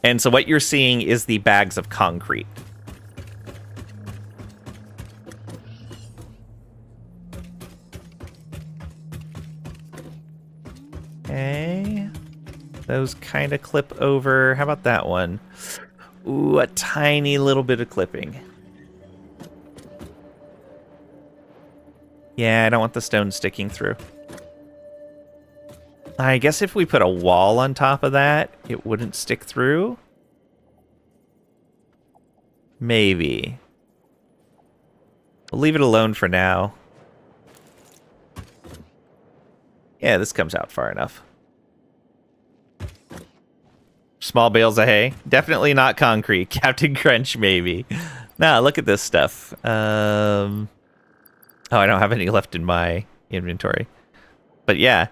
And so what you're seeing is the bags of concrete. Okay. Those kind of clip over. How about that one? Ooh, a tiny little bit of clipping. Yeah, I don't want the stone sticking through. I guess if we put a wall on top of that, it wouldn't stick through. Maybe. We'll leave it alone for now. Yeah, this comes out far enough. Small bales of hay. Definitely not concrete. Captain Crunch, maybe. Nah, look at this stuff. Oh, I don't have any left in my inventory. But yeah,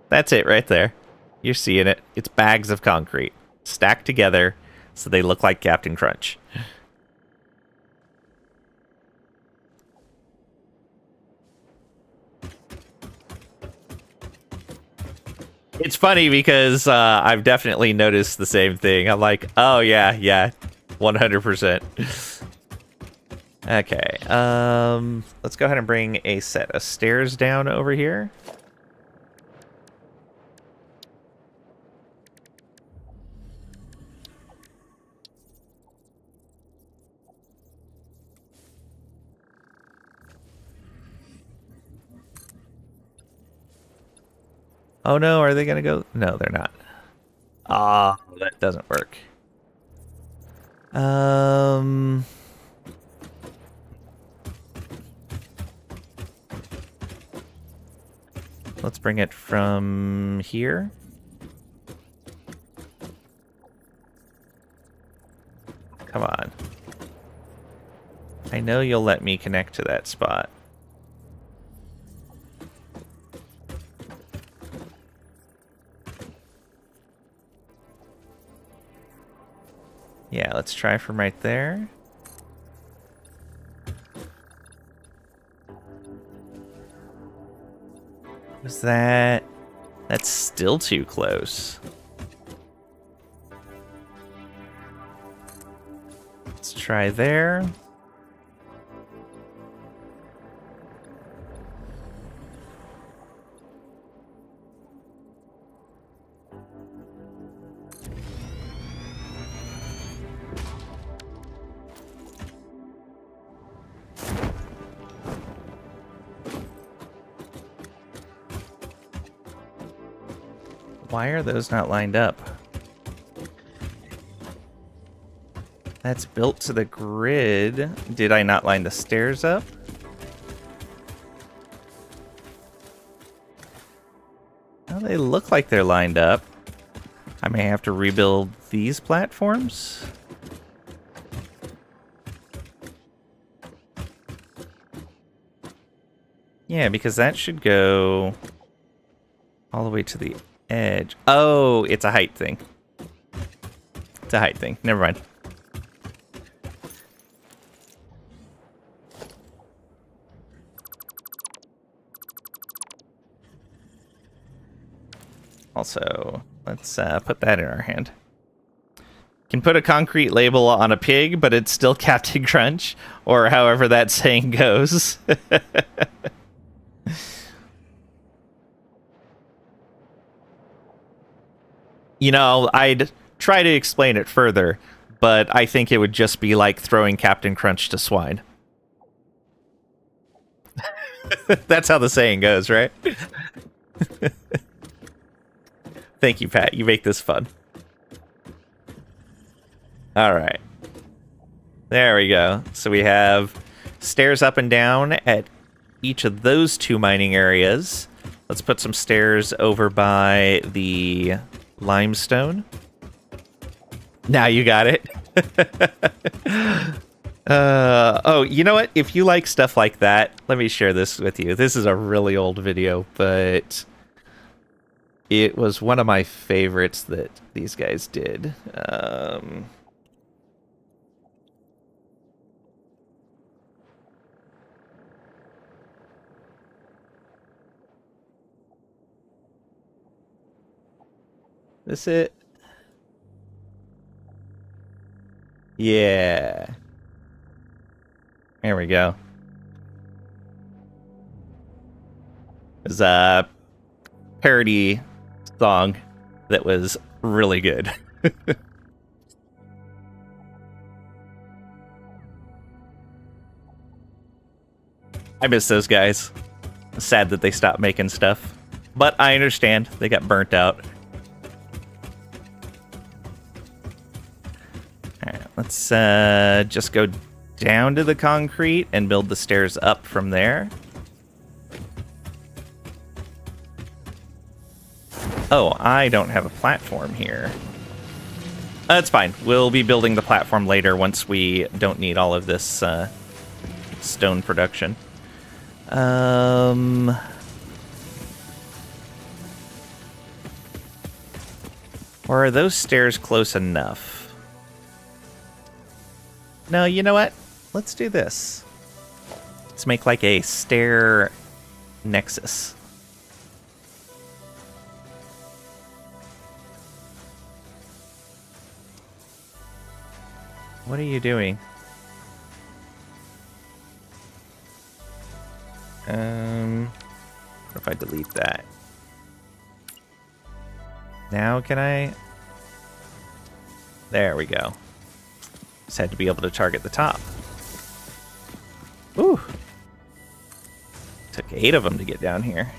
that's it right there. You're seeing it. It's bags of concrete stacked together so they look like Captain Crunch. It's funny because I've definitely noticed the same thing. I'm like, oh yeah, 100%. Okay, let's go ahead and bring a set of stairs down over here. Oh no, are they gonna go? No, they're not. Ah, that doesn't work. Let's bring it from here. Come on. I know you'll let me connect to that spot. Yeah, let's try from right there. Was that... That's still too close. Let's try there. Why are those not lined up? That's built to the grid. Did I not line the stairs up? Well, they look like they're lined up. I may have to rebuild these platforms. Yeah, because that should go all the way to the edge. Oh, it's a height thing. It's a height thing. Never mind. Also, let's put that in our hand. Can put a concrete label on a pig, but it's still Captain Crunch, or however that saying goes. You know, I'd try to explain it further, but I think it would just be like throwing Captain Crunch to swine. That's how the saying goes, right? Thank you, Pat. You make this fun. All right. There we go. So we have stairs up and down at each of those two mining areas. Let's put some stairs over by the limestone. Now you got it. Oh, you know what? If you like stuff like that, let me share this with you. This is a really old video, but it was one of my favorites that these guys did. This it? Yeah. There we go. There's a parody song that was really good. I miss those guys. Sad that they stopped making stuff, but I understand they got burnt out. Alright, let's just go down to the concrete and build the stairs up from there. Oh, I don't have a platform here. That's fine. We'll be building the platform later once we don't need all of this stone production. Or are those stairs close enough? No, you know what? Let's do this. Let's make like a stair nexus. What are you doing? What if I delete that? Now can I? There we go. Just had to be able to target the top. Ooh. Took 8 of them to get down here.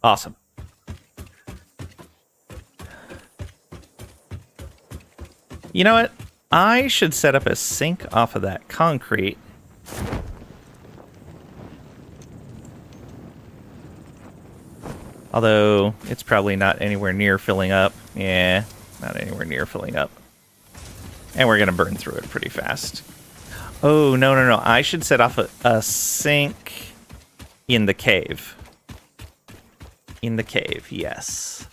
Awesome. You know what? I should set up a sink off of that concrete. Although, it's probably not anywhere near filling up. Yeah, not anywhere near filling up. And we're going to burn through it pretty fast. Oh, no, no, no. I should set off a sink in the cave. In the cave, yes.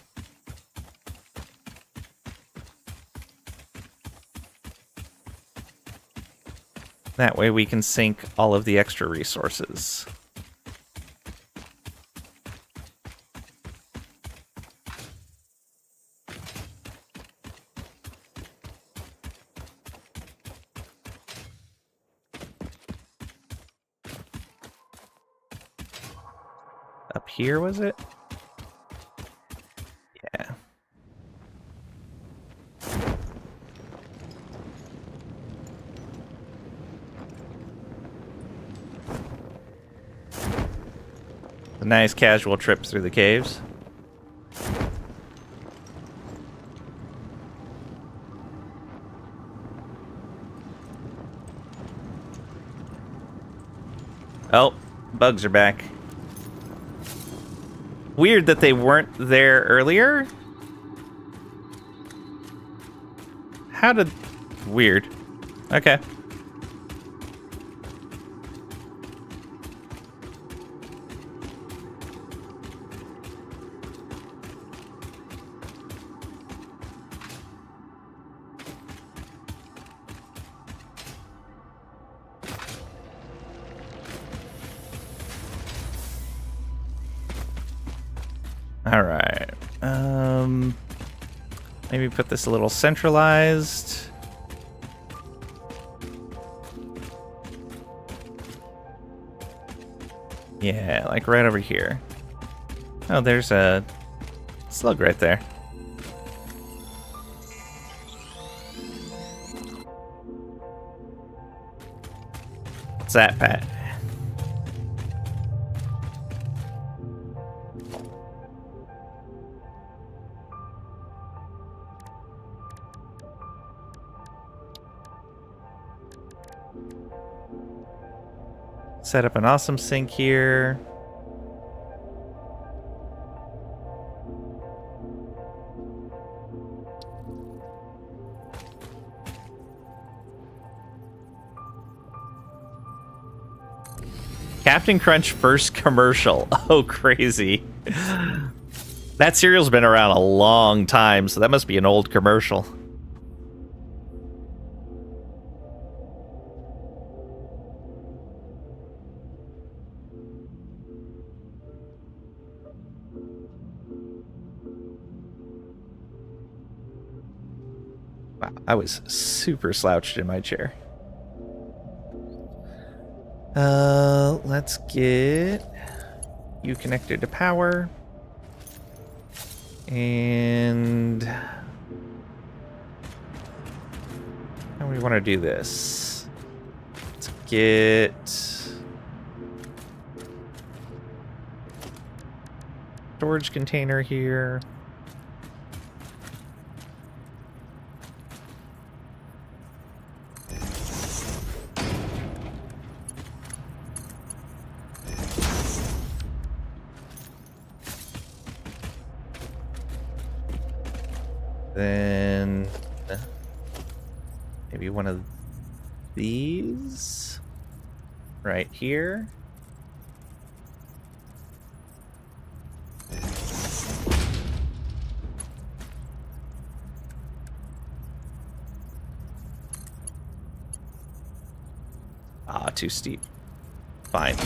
That way we can sink all of the extra resources. Up here, was it? Yeah. A nice casual trip through the caves. Oh, bugs are back. Weird that they weren't there earlier. How did... Weird. Okay. All right. Maybe put this a little centralized. Yeah, like right over here. Oh, there's a slug right there. What's that, Pat? Set up an awesome sink here. Captain Crunch first commercial. Oh, crazy. That cereal's been around a long time, so that must be an old commercial. Wow, I was super slouched in my chair. Let's get you connected to power. And how do we want to do this? Let's get storage container here. Then maybe one of these right here. Ah, too steep. Fine.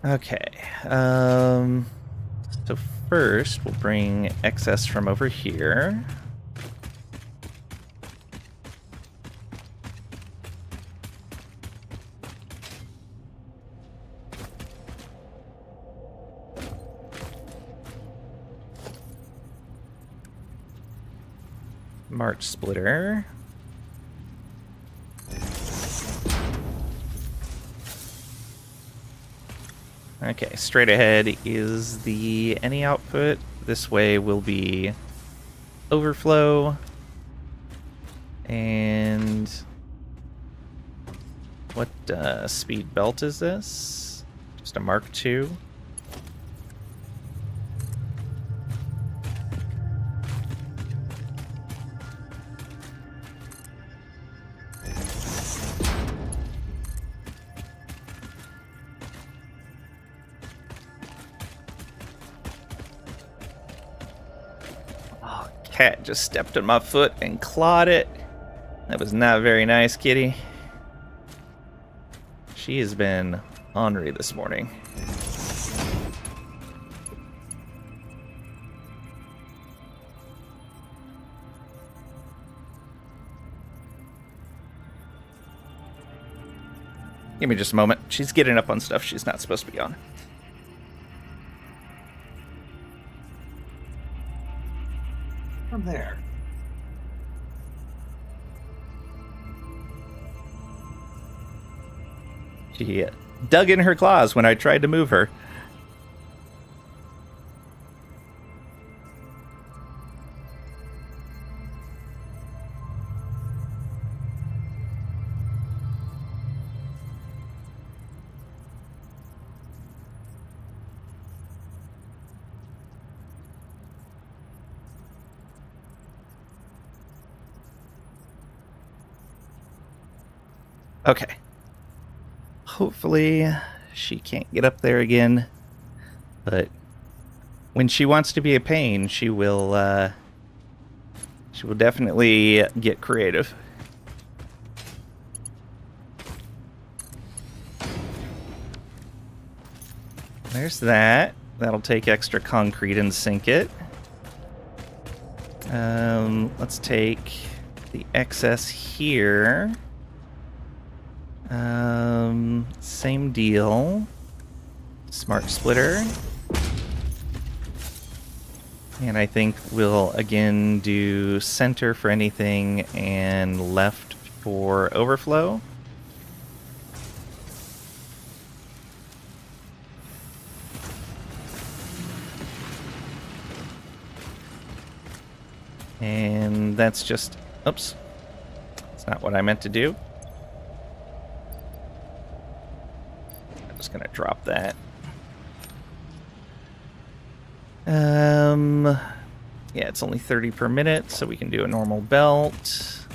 Okay. So first, we'll bring excess from over here. March splitter. Okay, straight ahead is the any output. This way will be overflow. And what speed belt is this? Just a Mark II. Cat just stepped on my foot and clawed it. That was not very nice, kitty. She has been ornery this morning. Give me just a moment. She's getting up on stuff she's not supposed to be on. From there. She dug in her claws when I tried to move her. Okay. Hopefully she can't get up there again. But when she wants to be a pain, she will definitely get creative. There's that. That'll take extra concrete and sink it. Let's take the excess here. Same deal. Smart splitter. And I think we'll again do center for anything and left for overflow. And that's just, oops, that's not what I meant to do. I'm just gonna drop that. Yeah, it's only 30 per minute, so we can do a normal belt.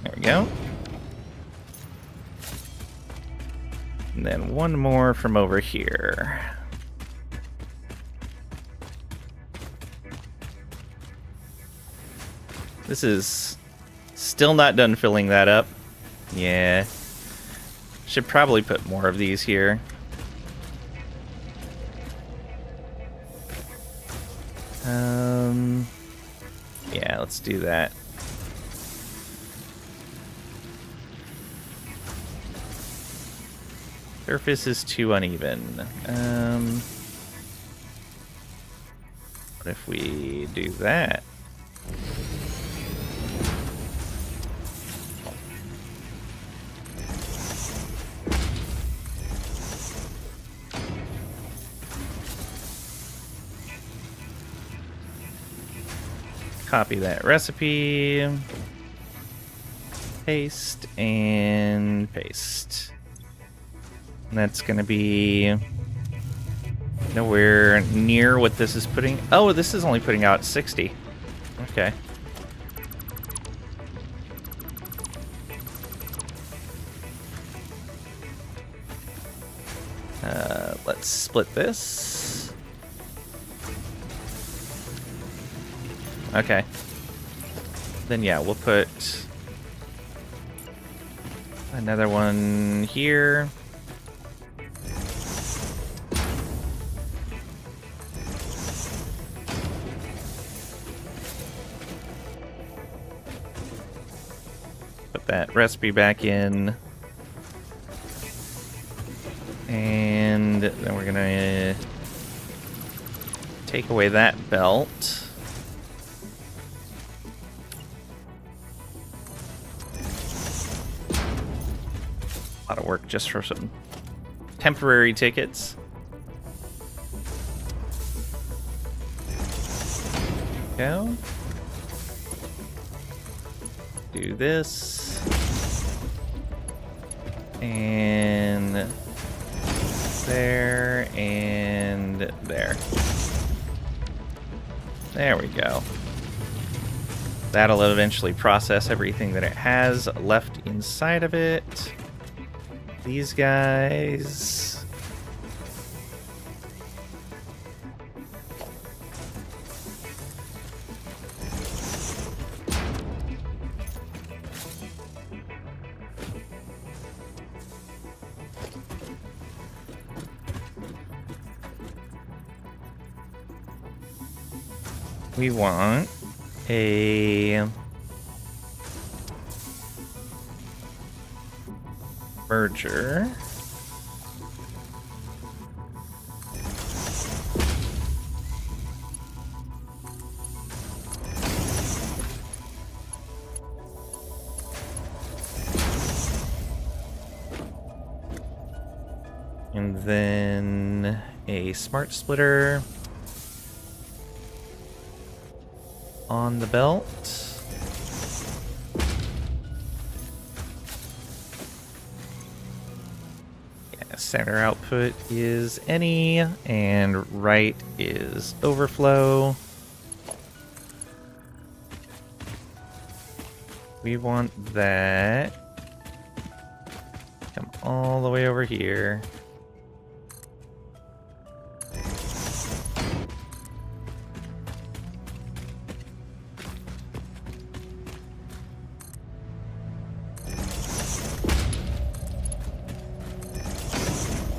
There we go. And then one more from over here. This is still not done filling that up. Yeah. Should probably put more of these here. Yeah, let's do that. Surface is too uneven. What if we do that? Copy that recipe, paste, and paste. And that's going to be nowhere near what this is putting. Oh, this is only putting out 60. Okay. Let's split this. Okay. Then yeah, we'll put another one here. Put that recipe back in. And then we're gonna take away that belt. A lot of work just for some temporary tickets. Go. Do this. And there and there. There we go. That'll eventually process everything that it has left inside of it. These guys. We want a merger. then a smart splitter on the belt. Yeah, center output is any, and right is overflow. We want that. Come all the way over here.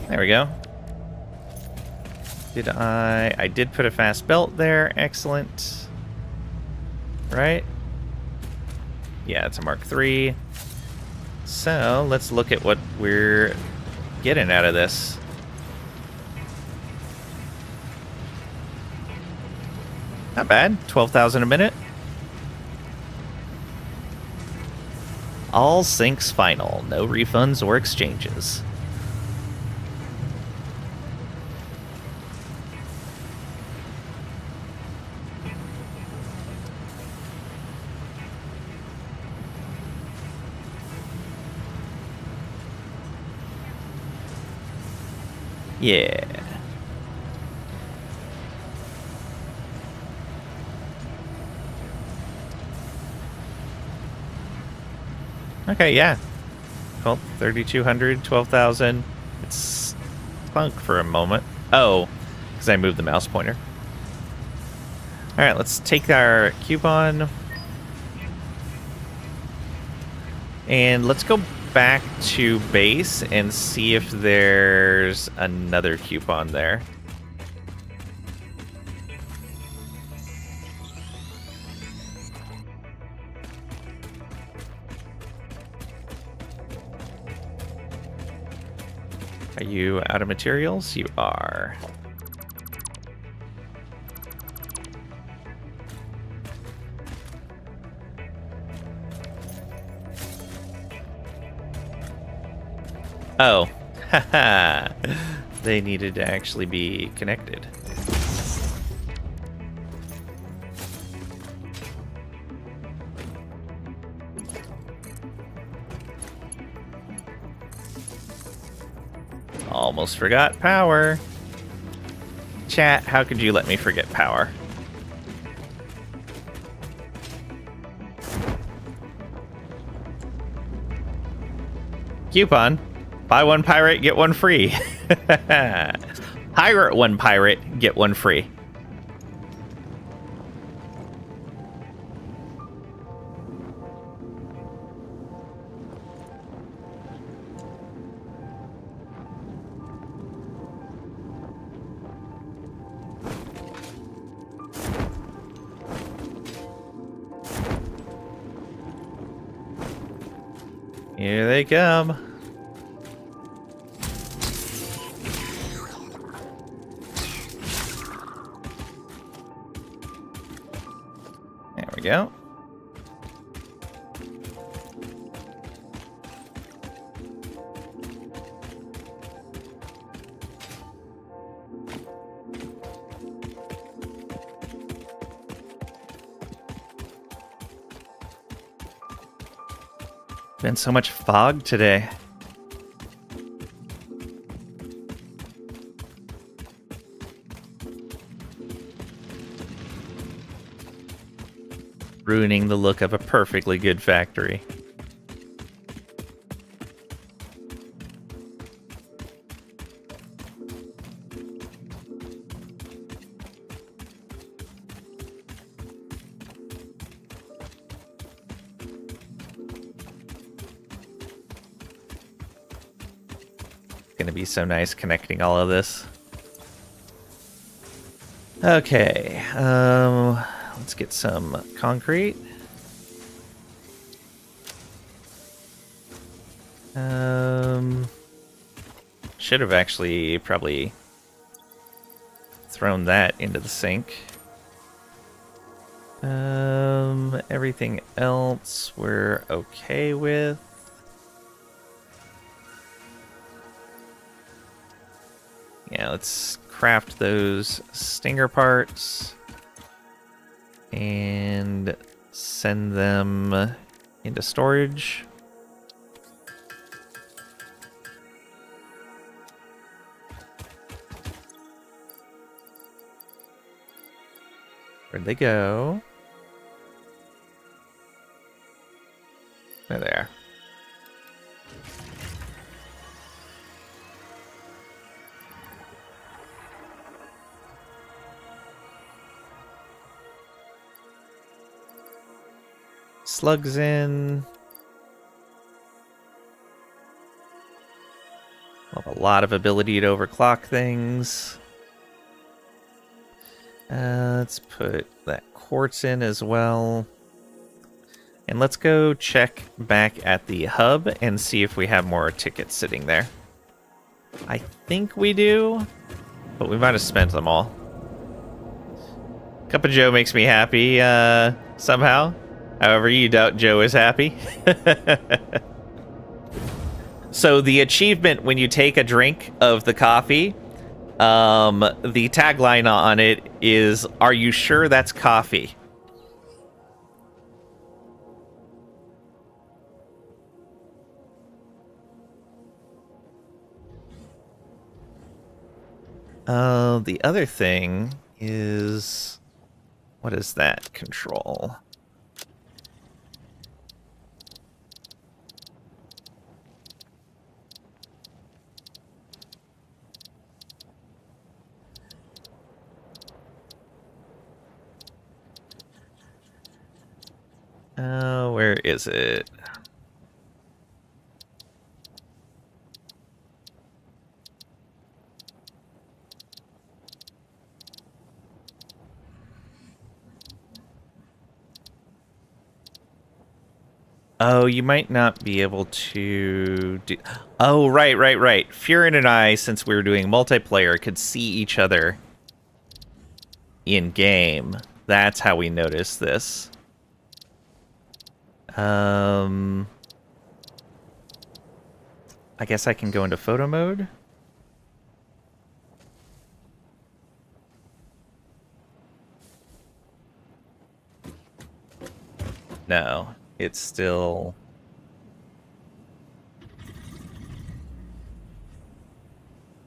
There we go. I did put a fast belt there. Excellent. Right? Yeah, it's a Mark III. So, let's look at what we're getting out of this. Not bad. 12,000 a minute. All syncs final. No refunds or exchanges. Yeah. Okay, yeah. Well, 3,200, 12,000. It's sunk for a moment. Oh, because I moved the mouse pointer. Alright, let's take our coupon. And let's go back to base and see if there's another coupon there. Are you out of materials? You are. Oh, haha. They needed to actually be connected. Almost forgot power. Chat, how could you let me forget power? Coupon. Buy one pirate, get one free. Pirate one pirate, get one free. Here they come. There we go. Been so much fog today. Ruining the look of a perfectly good factory. Gonna be so nice connecting all of this. Okay, let's get some concrete. Should have actually probably thrown that into the sink. Everything else we're okay with. Yeah, let's craft those stinger parts and send them into storage. Where'd they go? They're there. Slugs in. We'll have a lot of ability to overclock things. Let's put that quartz in as well. And let's go check back at the hub and see if we have more tickets sitting there. I think we do, but we might have spent them all. Cup of Joe makes me happy, somehow. However, you doubt Joe is happy. So the achievement when you take a drink of the coffee, the tagline on it is, "Are you sure that's coffee?" The other thing is, what is that control? Where is it? Oh, you might not be able to do... Oh, right. Furin and I, since we were doing multiplayer, could see each other in-game. That's how we noticed this. I guess I can go into photo mode. No, it's still...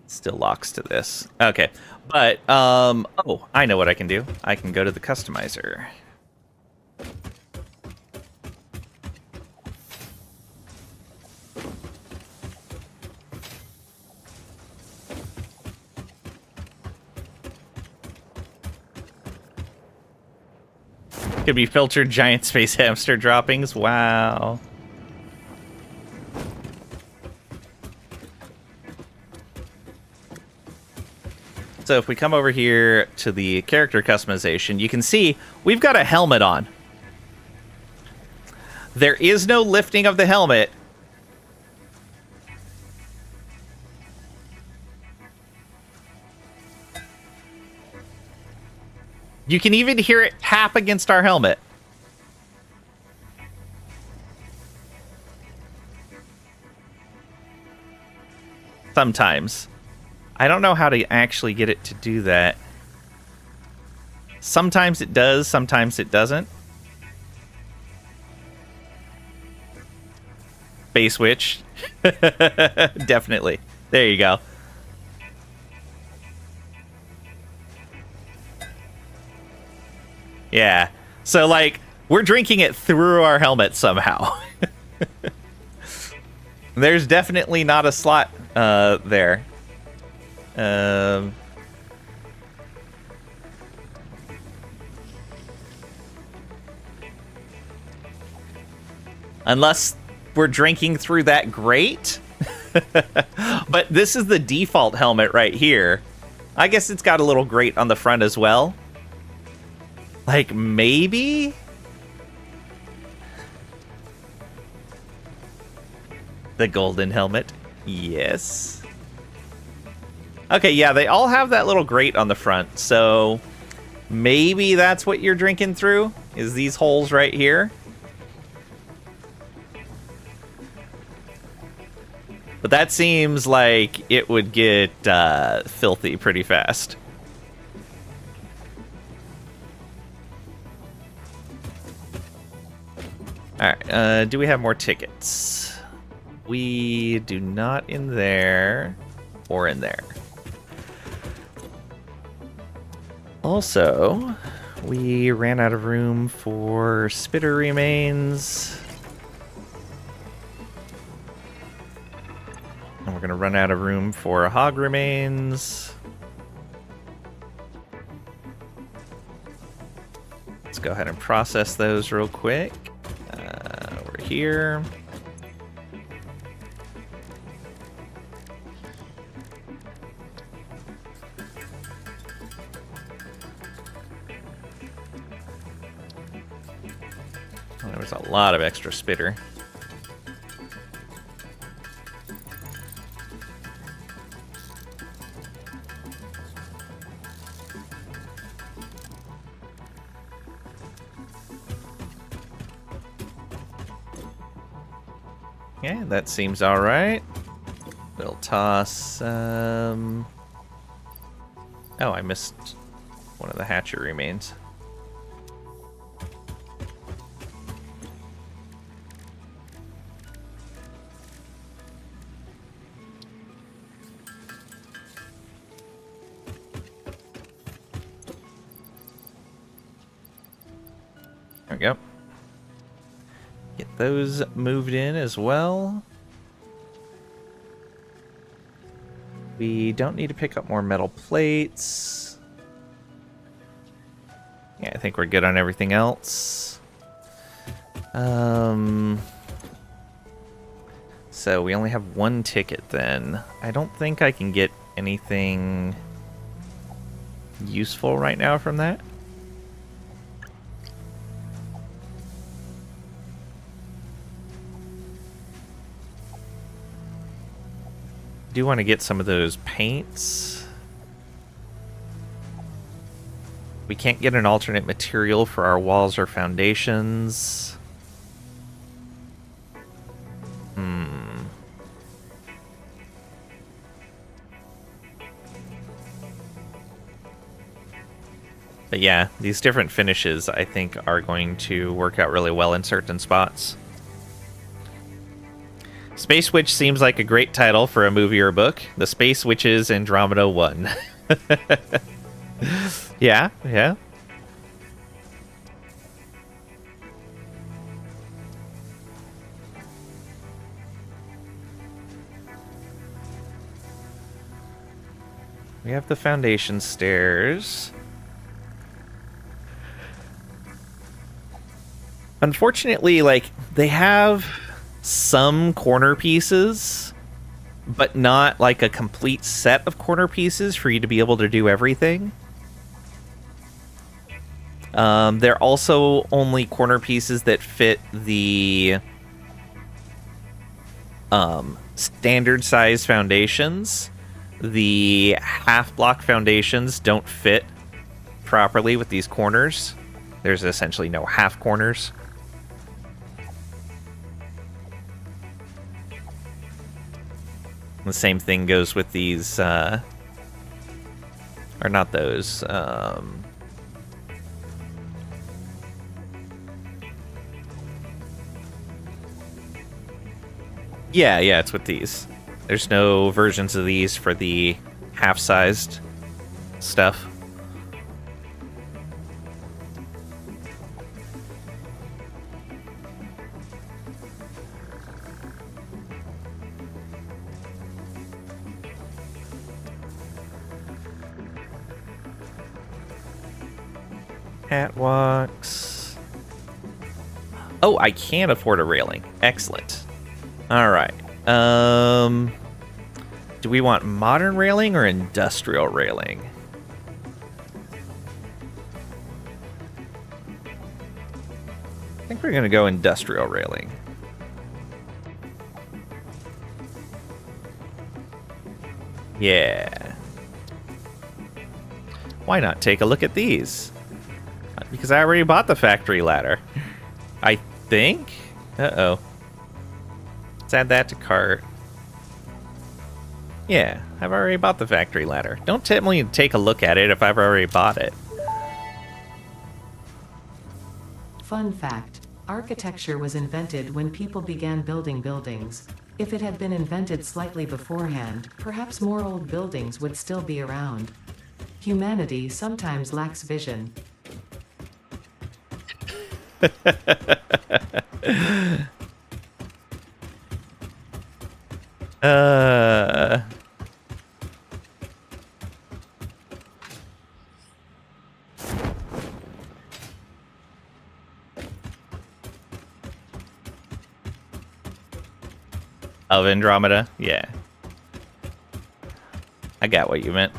Still locks to this. Okay, but, oh, I know what I can do. I can go to the customizer. Could be filtered giant space hamster droppings. Wow. So if we come over here to the character customization, you can see we've got a helmet on. There is no lifting of the helmet. You can even hear it tap against our helmet. Sometimes. I don't know how to actually get it to do that. Sometimes it does, sometimes it doesn't. Base switch. Definitely. There you go. Yeah. So, like, we're drinking it through our helmet somehow. There's definitely not a slot there. Unless we're drinking through that grate. But this is the default helmet right here. I guess it's got a little grate on the front as well. Like, maybe? The golden helmet. Yes. Okay, yeah, they all have that little grate on the front, so maybe that's what you're drinking through, is these holes right here. But that seems like it would get filthy pretty fast. Alright, do we have more tickets? We do not in there or in there. Also, we ran out of room for spitter remains. And we're going to run out of room for hog remains. Let's go ahead and process those real quick. Over here. Oh, there was a lot of extra spitter. Yeah, that seems alright. We'll toss, Oh, I missed one of the hatchet remains. There we go. Get those moved in as well. We don't need to pick up more metal plates. Yeah, I think we're good on everything else. So we only have one ticket then. I don't think I can get anything useful right now from that. Do want to get some of those paints. We can't get an alternate material for our walls or foundations. But yeah, these different finishes I think are going to work out really well in certain spots. Space Witch seems like a great title for a movie or book. The Space Witches Andromeda 1. Yeah, yeah. We have the foundation stairs. Unfortunately, like, they have some corner pieces, but not like a complete set of corner pieces for you to be able to do everything. They're also only corner pieces that fit the standard size foundations. The half block foundations don't fit properly with these corners. There's essentially no half corners. The same thing goes with these, or not those, yeah, it's with these. There's no versions of these for the half-sized stuff. Catwalks. Oh, I can afford a railing. Excellent. All right. Do we want modern railing or industrial railing? I think we're going to go industrial railing. Yeah. Why not take a look at these? Because I already bought the factory ladder. I think? Uh-oh. Let's add that to cart. Yeah, I've already bought the factory ladder. Don't tell me to take a look at it if I've already bought it. Fun fact: architecture was invented when people began building buildings. If it had been invented slightly beforehand, perhaps more old buildings would still be around. Humanity sometimes lacks vision. Of Andromeda? Yeah. I got what you meant.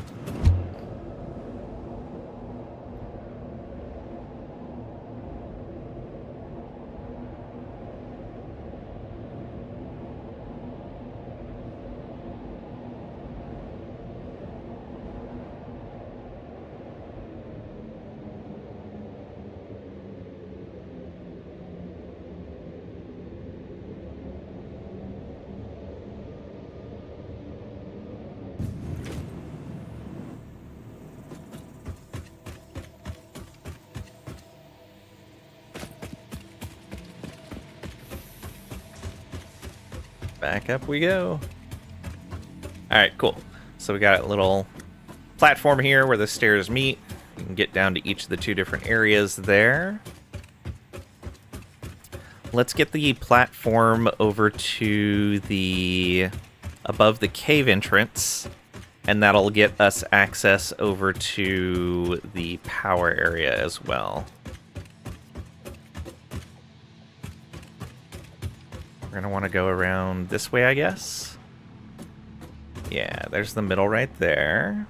Back up we go. Alright, cool. So we got a little platform here where the stairs meet. You can get down to each of the two different areas there. Let's get the platform over to the above the cave entrance, and that'll get us access over to the power area as well. We're gonna want to go around this way, I guess. Yeah, there's the middle right there.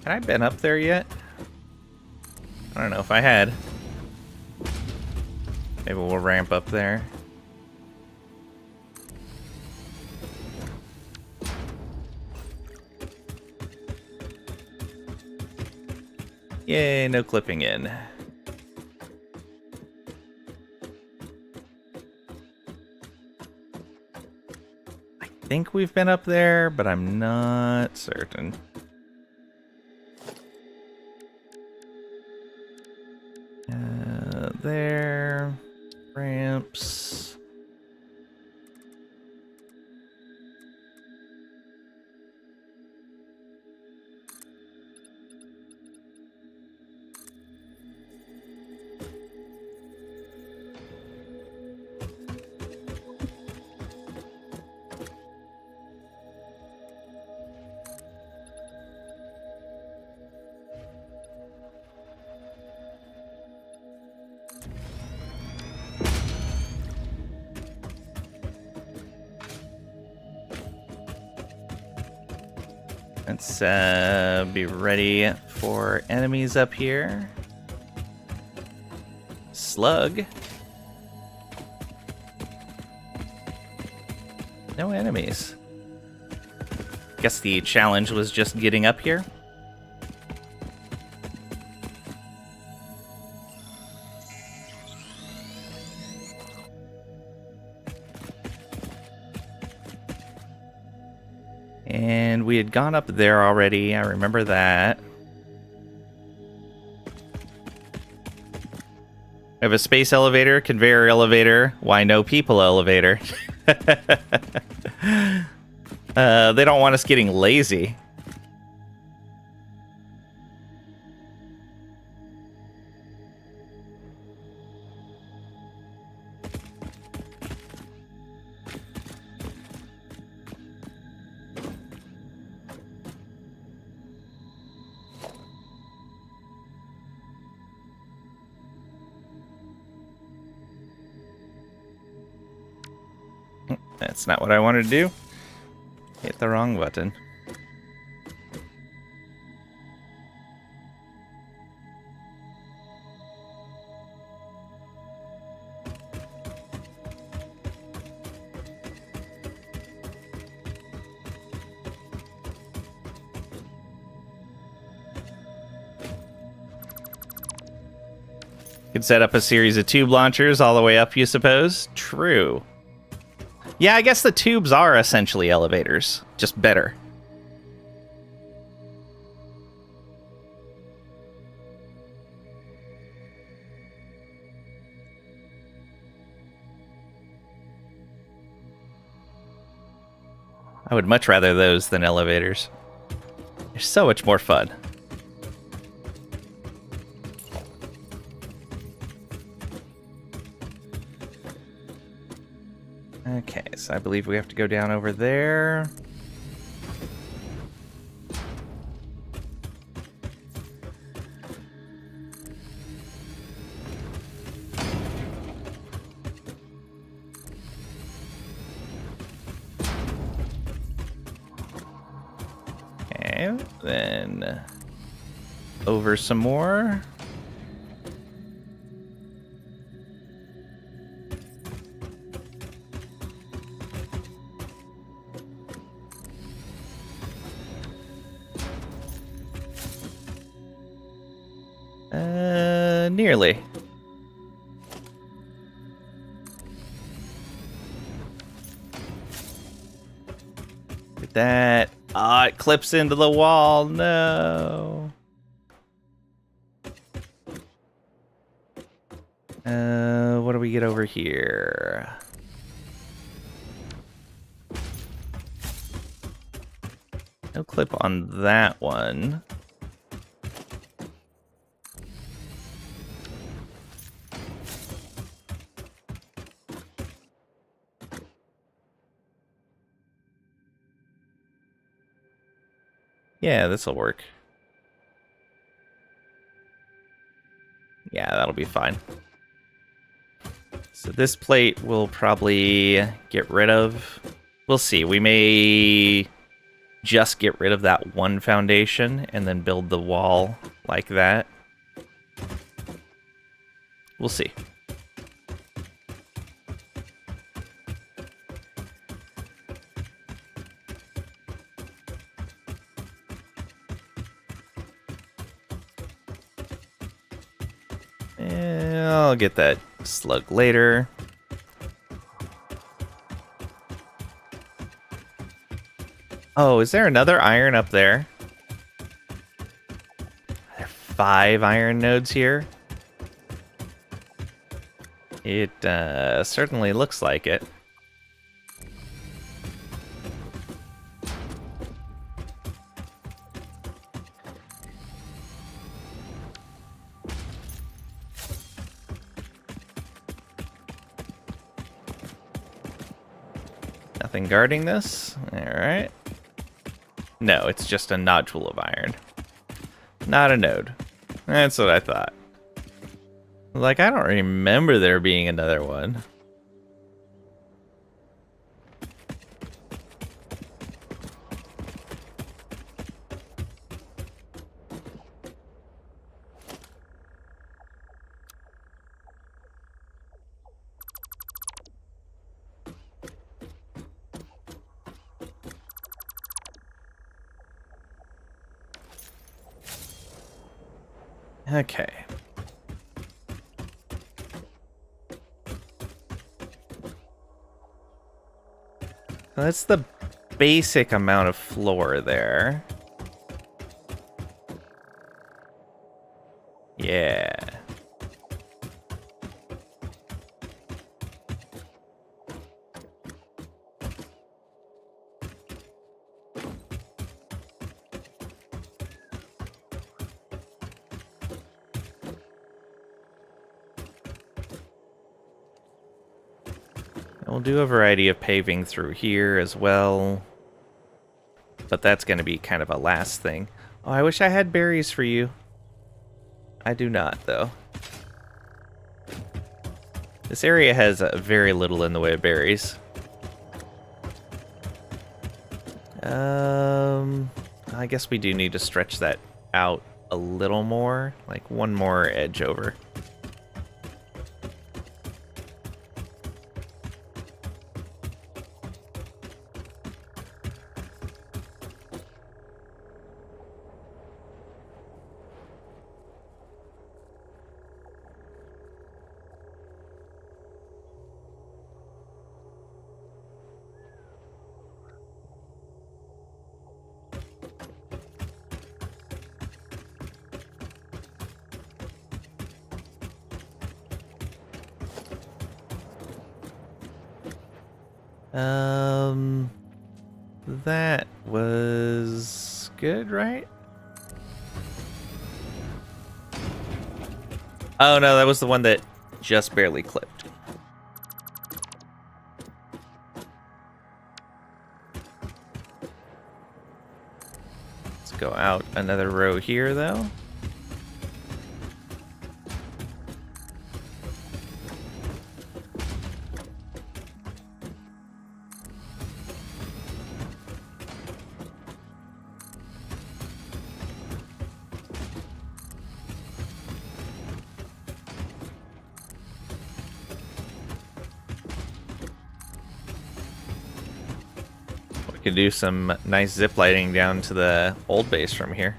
Had I been up there yet? I don't know if I had. Maybe we'll ramp up there. Yay, no clipping in. I think we've been up there, but I'm not certain. There, ramps. Let's be ready for enemies up here. Slug. No enemies. Guess the challenge was just getting up here. And we had gone up there already, I remember that. We have a space elevator, conveyor elevator, why no people elevator. They don't want us getting lazy. That's not what I wanted to do. Hit the wrong button. Could set up a series of tube launchers all the way up, you suppose? True. Yeah, I guess the tubes are essentially elevators, just better. I would much rather those than elevators. They're so much more fun. Okay, so I believe we have to go down over there. Okay, then over some more. Nearly. Look at that. Ah, it clips into the wall. No. What do we get over here? No clip on that one. Yeah, this'll work. Yeah, that'll be fine. So this plate we'll probably get rid of. We'll see. We may just get rid of that one foundation and then build the wall like that. We'll see. I'll get that slug later. Oh, is there another iron up there? Are there 5 iron nodes here? It certainly looks like it. Nothing guarding this? Alright. No, it's just a nodule of iron. Not a node. That's what I thought. Like, I don't remember there being another one. Okay. That's the basic amount of floor there. Yeah. We'll do a variety of paving through here as well. But that's going to be kind of a last thing. Oh, I wish I had berries for you. I do not, though. This area has very little in the way of berries. I guess we do need to stretch that out a little more. Like one more edge over. That was good, right? Oh no, that was the one that just barely clipped. Let's go out another row here, though. Could do some nice zip lighting down to the old base from here.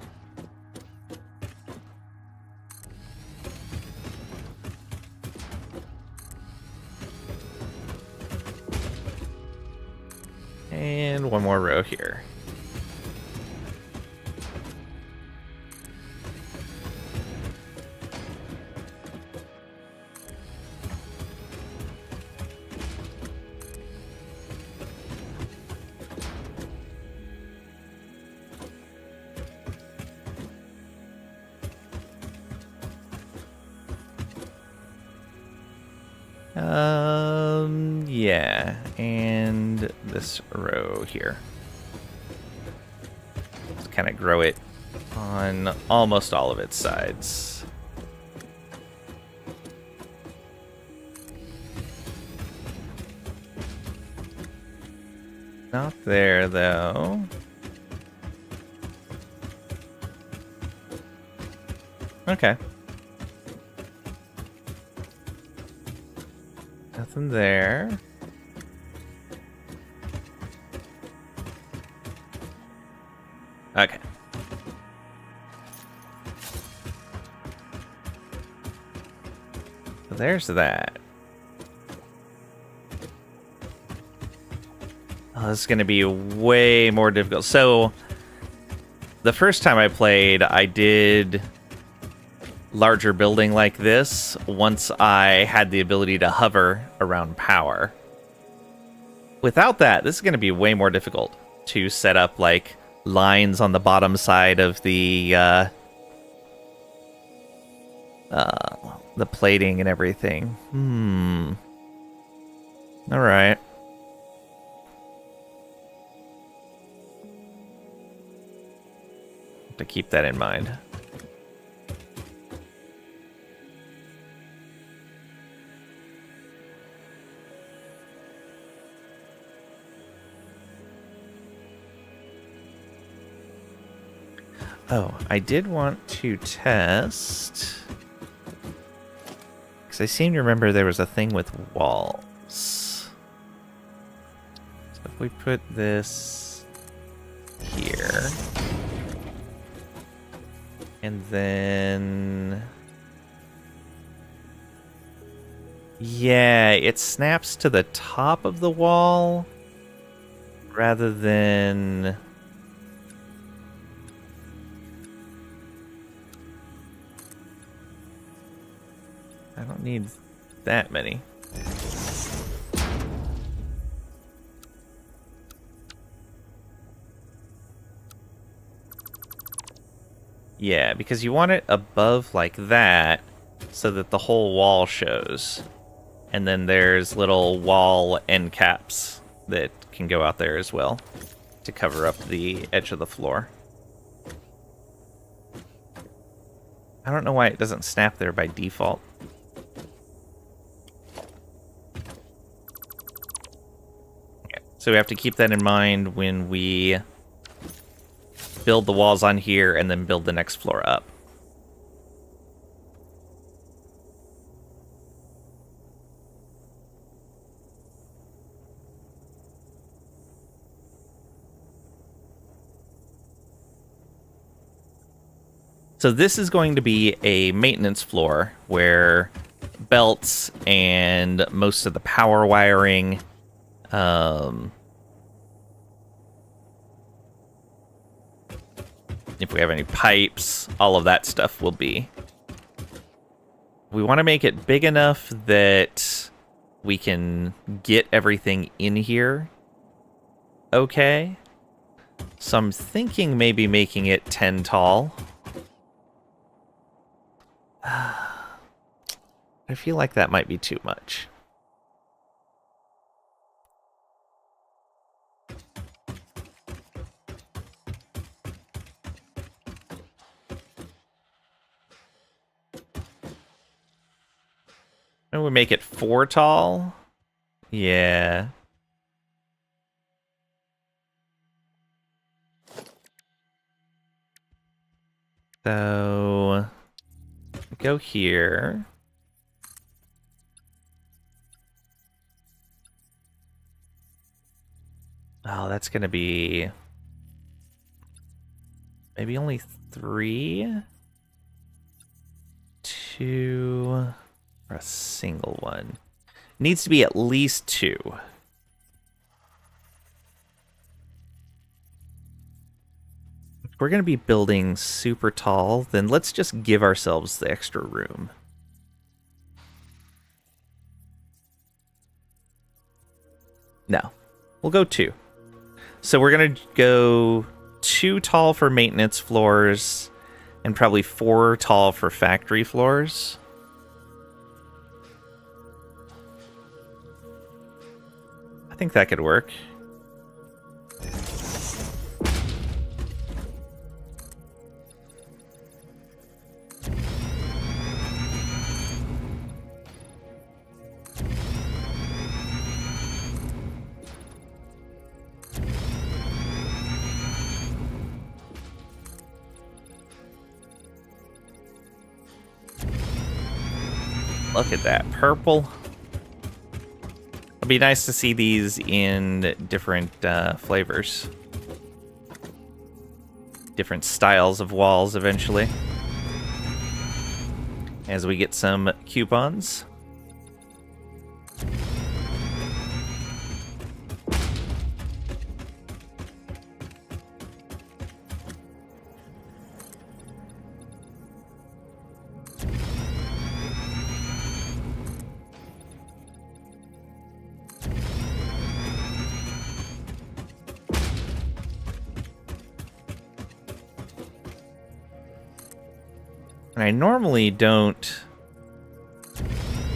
And one more row here. Yeah, and this row here. Let's kind of grow it on almost all of its sides. Not there, though. Okay. Nothing there. Okay. So there's that. Oh, this is going to be way more difficult. So, the first time I played, I did larger building like this once I had the ability to hover around power. Without that, this is going to be way more difficult to set up like lines on the bottom side of the plating and everything. All right. Have to keep that in mind. Oh, I did want to test, because I seem to remember there was a thing with walls. So if we put this here, and then, yeah, it snaps to the top of the wall rather than... I don't need that many. Yeah, because you want it above like that so that the whole wall shows. And then there's little wall end caps that can go out there as well to cover up the edge of the floor. I don't know why it doesn't snap there by default. So we have to keep that in mind when we build the walls on here and then build the next floor up. So this is going to be a maintenance floor where belts and most of the power wiring, if we have any pipes, all of that stuff will be. We want to make it big enough that we can get everything in here okay. So I'm thinking maybe making it 10 tall. I feel like that might be too much. And we make it 4 tall. Yeah. So go here. Oh, that's gonna be maybe only 3, 2, or a single one. Needs to be at least 2. If we're gonna be building super tall, then let's just give ourselves the extra room. No, we'll go 2. So we're gonna go 2 tall for maintenance floors and probably 4 tall for factory floors. I think that could work. Look at that purple. It'll be nice to see these in different flavors. Different styles of walls eventually. As we get some coupons. And I normally don't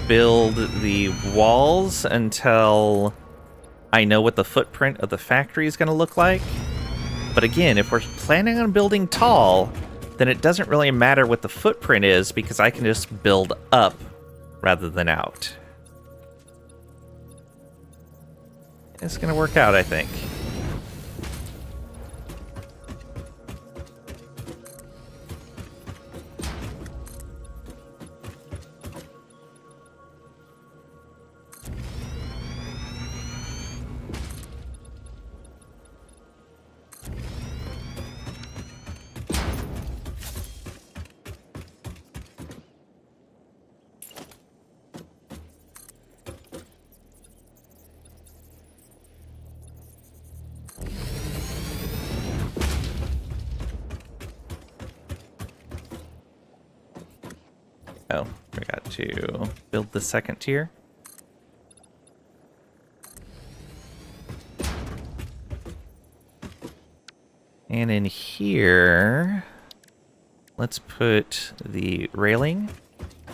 build the walls until I know what the footprint of the factory is going to look like. But again, if we're planning on building tall, then it doesn't really matter what the footprint is because I can just build up rather than out. It's going to work out, I think. Oh, forgot to build the second tier. And in here, let's put the railing,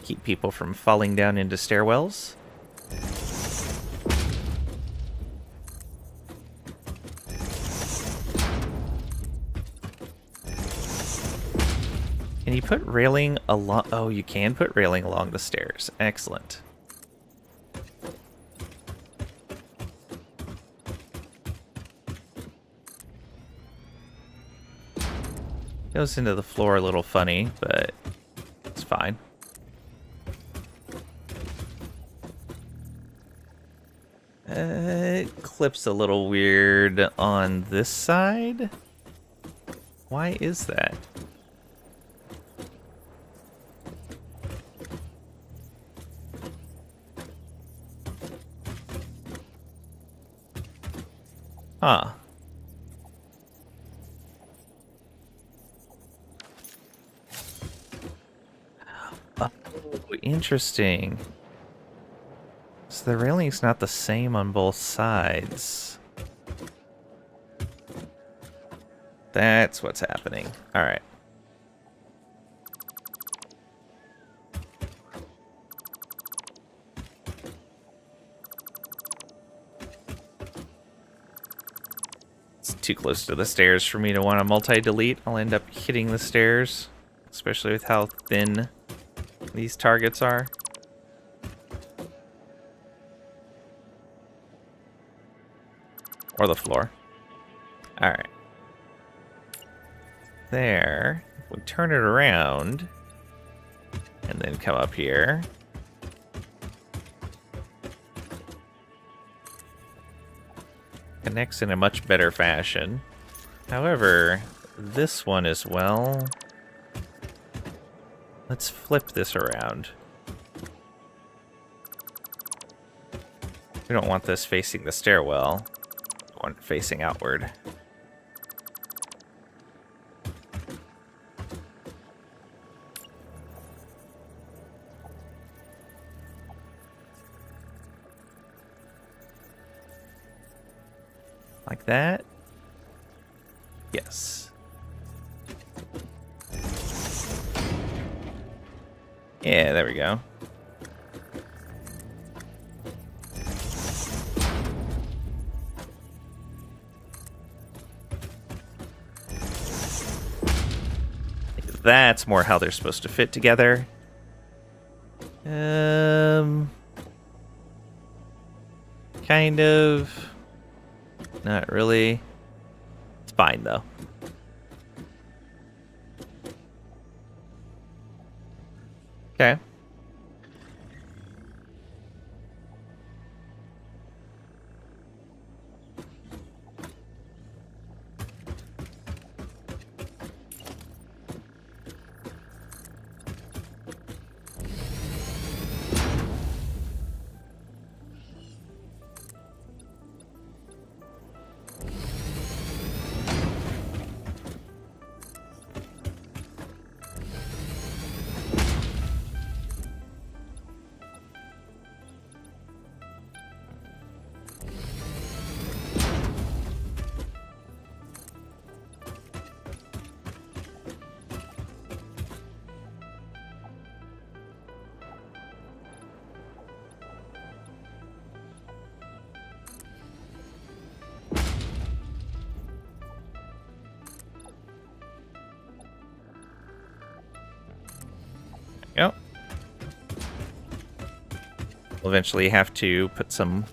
keep people from falling down into stairwells. Can you put railing along? Oh, you can put railing along the stairs. Excellent. Goes into the floor a little funny, but it's fine. It clips a little weird on this side. Why is that? Huh. Oh, interesting. So the railing's not the same on both sides. That's what's happening. Alright. It's too close to the stairs for me to want to multi-delete. I'll end up hitting the stairs, especially with how thin these targets are. Or the floor. Alright. There. We turn it around. And then come up here. Connects in a much better fashion. However, this one as well. Let's flip this around. We don't want this facing the stairwell. We want it facing outward. Like that? Yes. Yeah, there we go. That's more how they're supposed to fit together. Kind of. Not really. It's fine, though. Okay. Yep. We'll eventually have to put some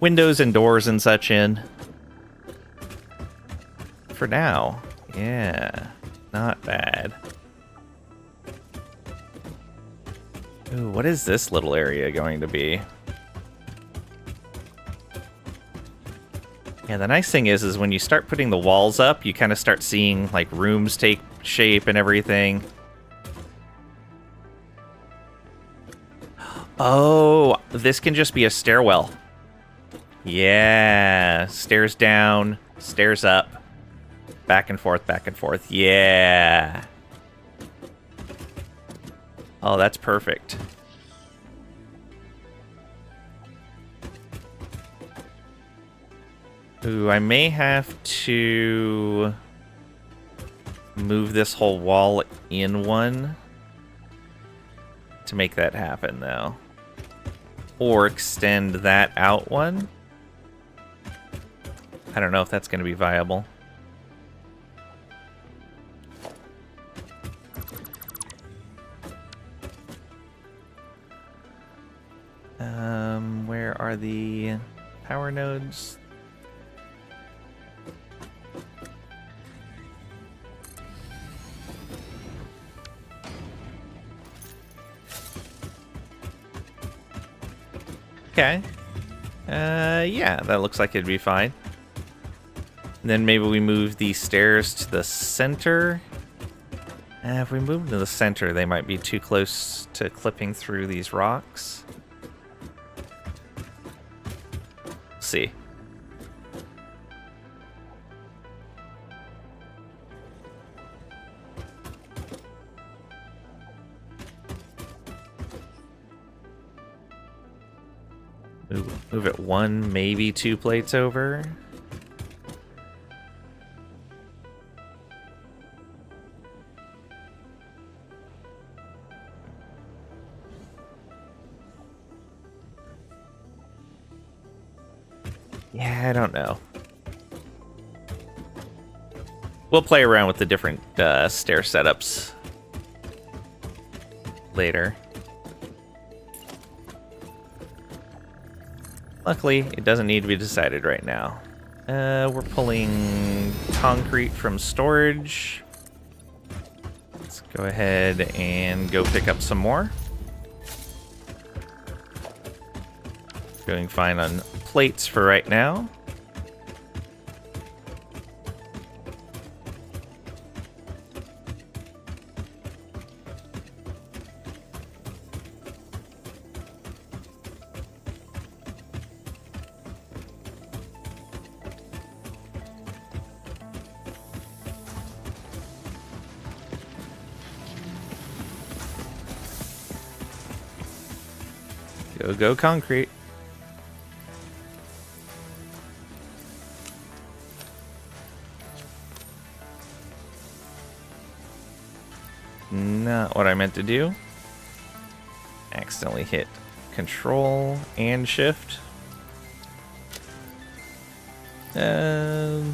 windows and doors and such in. For now. Yeah. Not bad. Ooh, what is this little area going to be? Yeah, the nice thing is when you start putting the walls up, you kind of start seeing, like, rooms take shape and everything. Oh, this can just be a stairwell. Yeah. Stairs down, stairs up. Back and forth, back and forth. Yeah. Oh, that's perfect. Ooh, I may have to move this whole wall in one to make that happen, though. Or extend that out one. I don't know if that's going to be viable. Where are the power nodes? Okay. Yeah, that looks like it'd be fine. And then maybe we move the stairs to the center. If we move to the center, they might be too close to clipping through these rocks. Let's see. Move it 1, maybe 2 plates over. Yeah, I don't know. We'll play around with the different stair setups later. Luckily, it doesn't need to be decided right now. We're pulling concrete from storage. Let's go ahead and go pick up some more. Doing fine on plates for right now. Go concrete. Not what I meant to do. Accidentally hit Control and Shift. Yeah.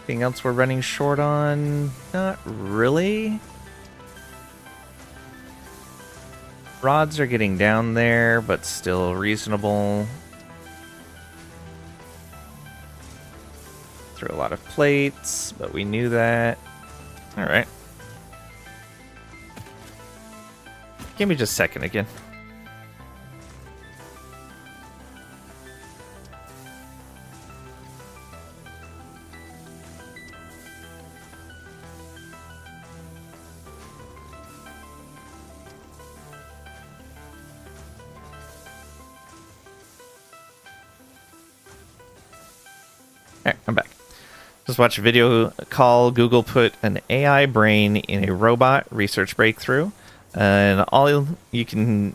Anything else we're running short on? Not really. Rods are getting down there, but still reasonable. Threw a lot of plates, but we knew that. Alright. Give me just a second again. Alright, I'm back. Just watched a video call. Google put an AI brain in a robot research breakthrough. And all you can...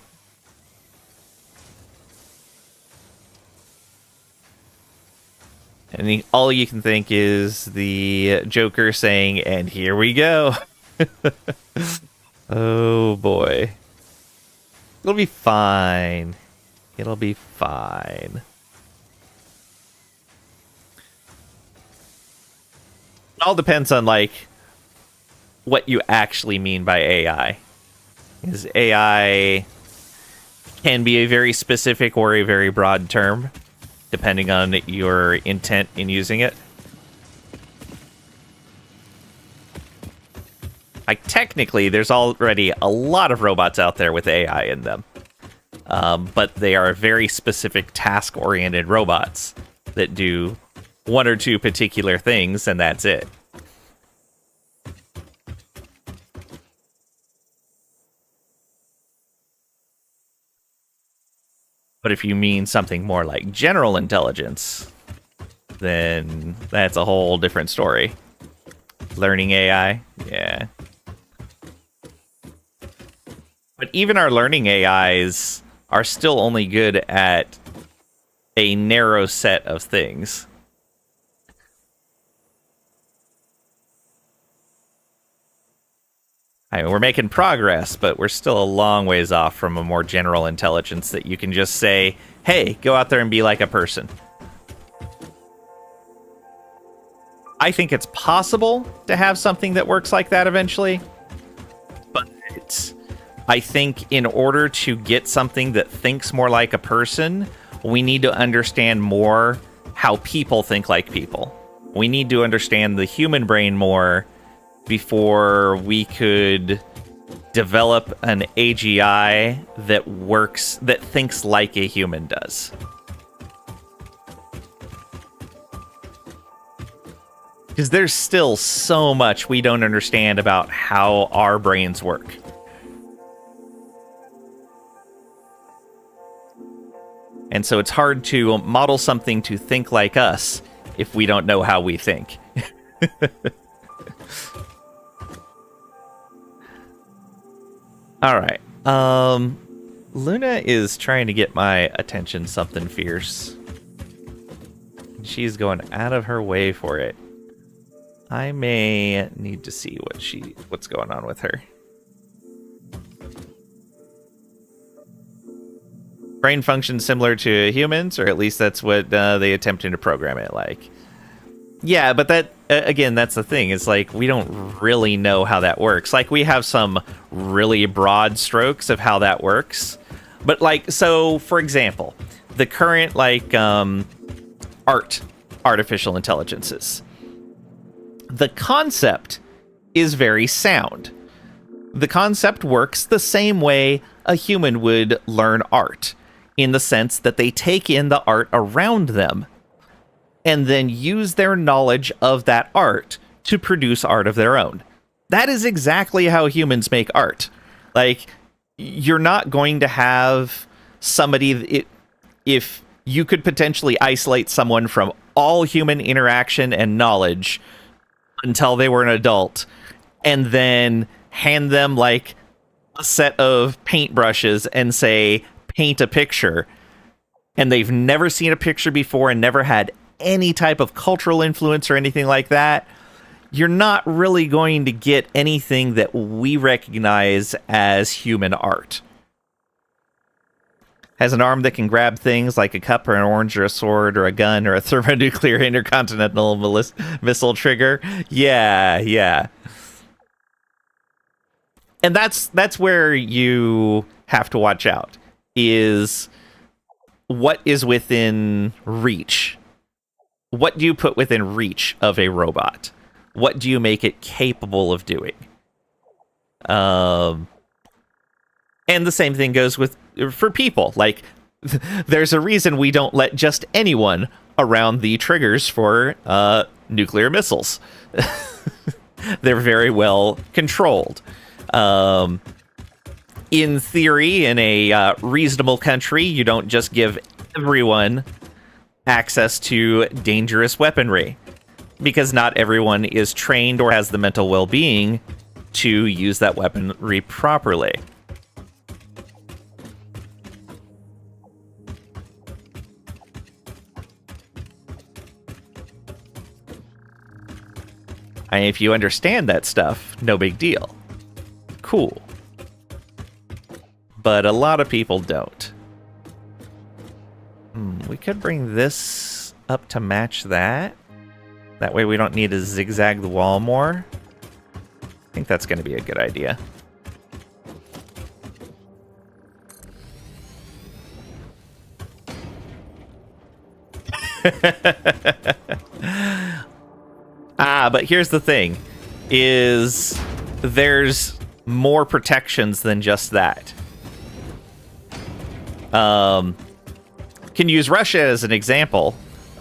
all you can think is the Joker saying, "And here we go." Oh boy. It'll be fine. It'll be fine. It all depends on, like, what you actually mean by AI. Because AI can be a very specific or a very broad term, depending on your intent in using it. Like, technically, there's already a lot of robots out there with AI in them. But they are very specific task-oriented robots that do one or two particular things, and that's it. But if you mean something more like general intelligence, then that's a whole different story. Learning AI, yeah. But even our learning AIs are still only good at a narrow set of things. I mean, we're making progress, but we're still a long ways off from a more general intelligence that you can just say, "Hey, go out there and be like a person." I think it's possible to have something that works like that eventually, but I think in order to get something that thinks more like a person, we need to understand more how people think like people. We need to understand the human brain more before we could develop an AGI that works, that thinks like a human does. Because there's still so much we don't understand about how our brains work. And so it's hard to model something to think like us if we don't know how we think. All right. Luna is trying to get my attention something fierce. She's going out of her way for it. I may need to see what's going on with her. Brain functions similar to humans, or at least that's what they attempting to program it like. Yeah, but that again, that's the thing. It's like we don't really know how that works. Like we have some really broad strokes of how that works, but like so, for example, the current like artificial intelligences. The concept is very sound. The concept works the same way a human would learn art, in the sense that they take in the art around them and then use their knowledge of that art to produce art of their own. That is exactly how humans make art. Like, you're not going to have somebody... If you could potentially isolate someone from all human interaction and knowledge until they were an adult, and then hand them, like, a set of paintbrushes and say, paint a picture, and they've never seen a picture before and never had any type of cultural influence or anything like that, you're not really going to get anything that we recognize as human art. Has an arm that can grab things like a cup or an orange or a sword or a gun or a thermonuclear intercontinental missile trigger. Yeah. And that's where you have to watch out, is what is within reach. What do you put within reach of a robot? What do you make it capable of doing? And the same thing goes for people. Like, there's a reason we don't let just anyone around the triggers for nuclear missiles. They're very well controlled. In theory, in a reasonable country, you don't just give everyone access to dangerous weaponry, because not everyone is trained or has the mental well-being to use that weaponry properly. And if you understand that stuff, no big deal. Cool. But a lot of people don't. We could bring this up to match that. That way we don't need to zigzag the wall more. I think that's going to be a good idea. But here's the thing, is there's more protections than just that. Can use Russia as an example,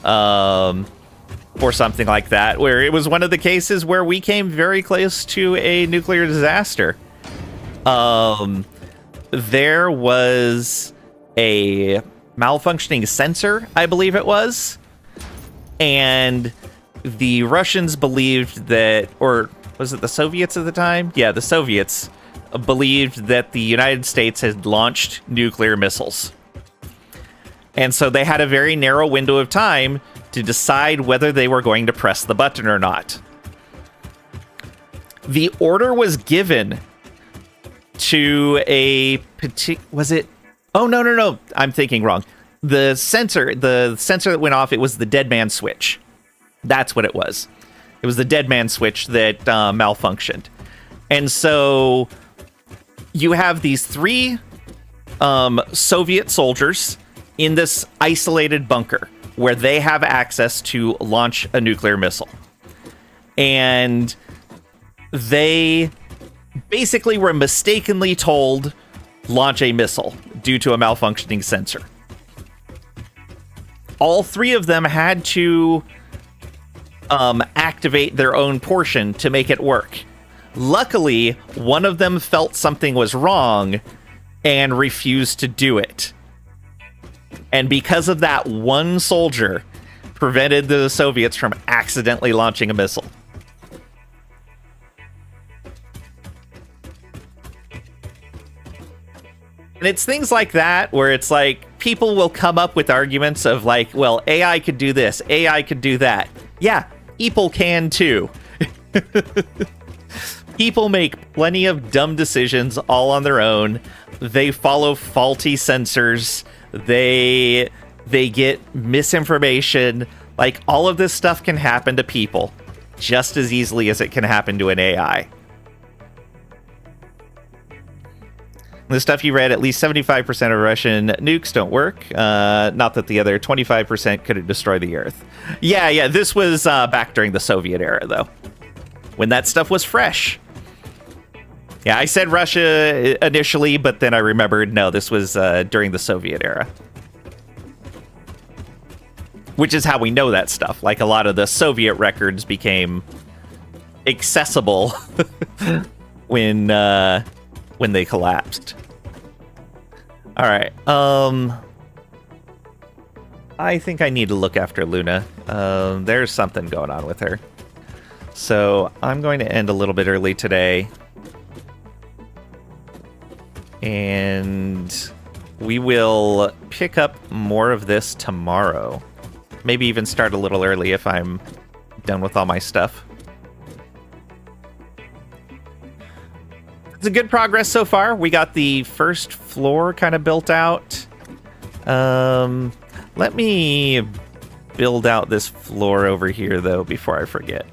or something like that, where it was one of the cases where we came very close to a nuclear disaster. There was a malfunctioning sensor, I believe it was, and the Russians believed that, or was it the Soviets at the time? Yeah, the Soviets believed that the United States had launched nuclear missiles. And so they had a very narrow window of time to decide whether they were going to press the button or not. The order was given to a particular... Was it... Oh, no. I'm thinking wrong. The sensor that went off, it was the dead man switch. That's what it was. It was the dead man switch that malfunctioned. And so you have these three Soviet soldiers in this isolated bunker where they have access to launch a nuclear missile. And they basically were mistakenly told, launch a missile due to a malfunctioning sensor. All three of them had to activate their own portion to make it work. Luckily, one of them felt something was wrong and refused to do it. And because of that, one soldier prevented the Soviets from accidentally launching a missile. And it's things like that where it's like people will come up with arguments of like, well, AI could do this, AI could do that. Yeah, people can too. People make plenty of dumb decisions all on their own. They follow faulty sensors. They get misinformation. Like, all of this stuff can happen to people just as easily as it can happen to an AI. The stuff you read, at least 75% of Russian nukes don't work. Not that the other 25% couldn't destroy the Earth. Yeah, this was back during the Soviet era, though, when that stuff was fresh. Yeah, I said Russia initially, but then I remembered, no, this was during the Soviet era. Which is how we know that stuff. Like, a lot of the Soviet records became accessible when they collapsed. All right. I think I need to look after Luna. There's something going on with her. So I'm going to end a little bit early today. And we will pick up more of this tomorrow. Maybe even start a little early if I'm done with all my stuff. It's a good progress so far. We got the first floor kind of built out. Let me build out this floor over here, though, before I forget.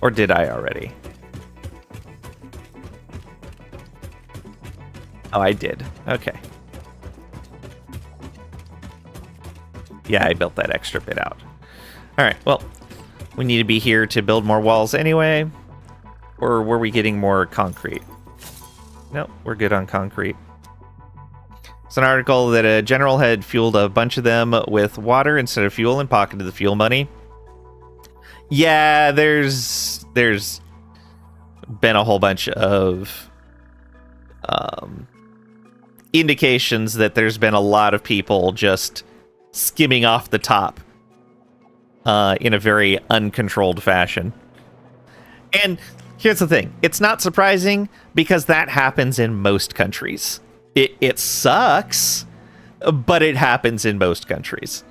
Or did I already? Oh, I did. Okay. Yeah, I built that extra bit out. All right, well, we need to be here to build more walls anyway. Or were we getting more concrete? Nope, we're good on concrete. It's an article that a general had fueled a bunch of them with water instead of fuel and pocketed the fuel money. Yeah, there's been a whole bunch of indications that there's been a lot of people just skimming off the top in a very uncontrolled fashion. And here's the thing. It's not surprising because that happens in most countries. It sucks, but it happens in most countries.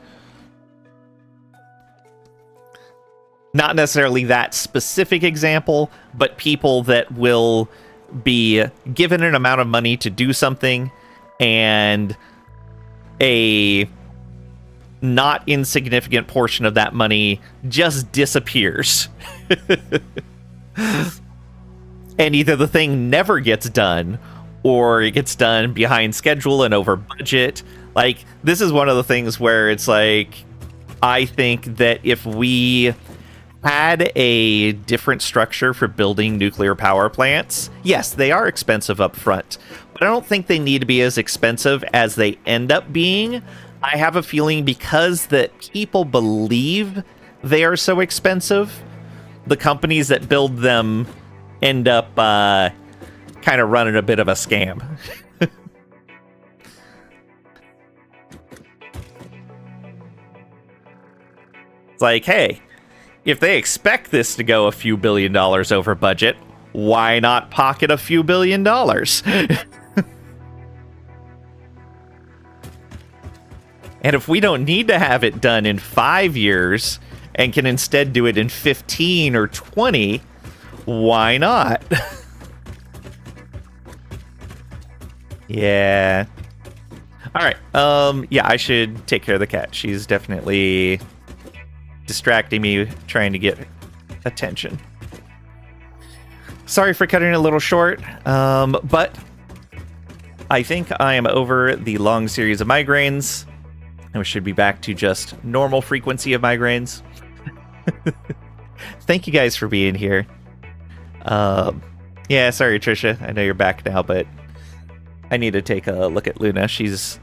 Not necessarily that specific example, but people that will be given an amount of money to do something and a not insignificant portion of that money just disappears. And either the thing never gets done or it gets done behind schedule and over budget. Like, this is one of the things where it's like, I think that if we had a different structure for building nuclear power plants, yes, they are expensive up front, but I don't think they need to be as expensive as they end up being. I have a feeling because that people believe they are so expensive, the companies that build them end up kind of running a bit of a scam. It's like, hey, if they expect this to go a few $1 billion over budget, why not pocket a few $1 billion? And if we don't need to have it done in 5 years and can instead do it in 15 or 20, why not? Yeah. All right. Yeah, I should take care of the cat. She's definitely distracting me, trying to get attention. Sorry for cutting it a little short, but I think I am over the long series of migraines, and we should be back to just normal frequency of migraines. Thank you guys for being here. Yeah, sorry, Trisha. I know you're back now, but I need to take a look at Luna. She's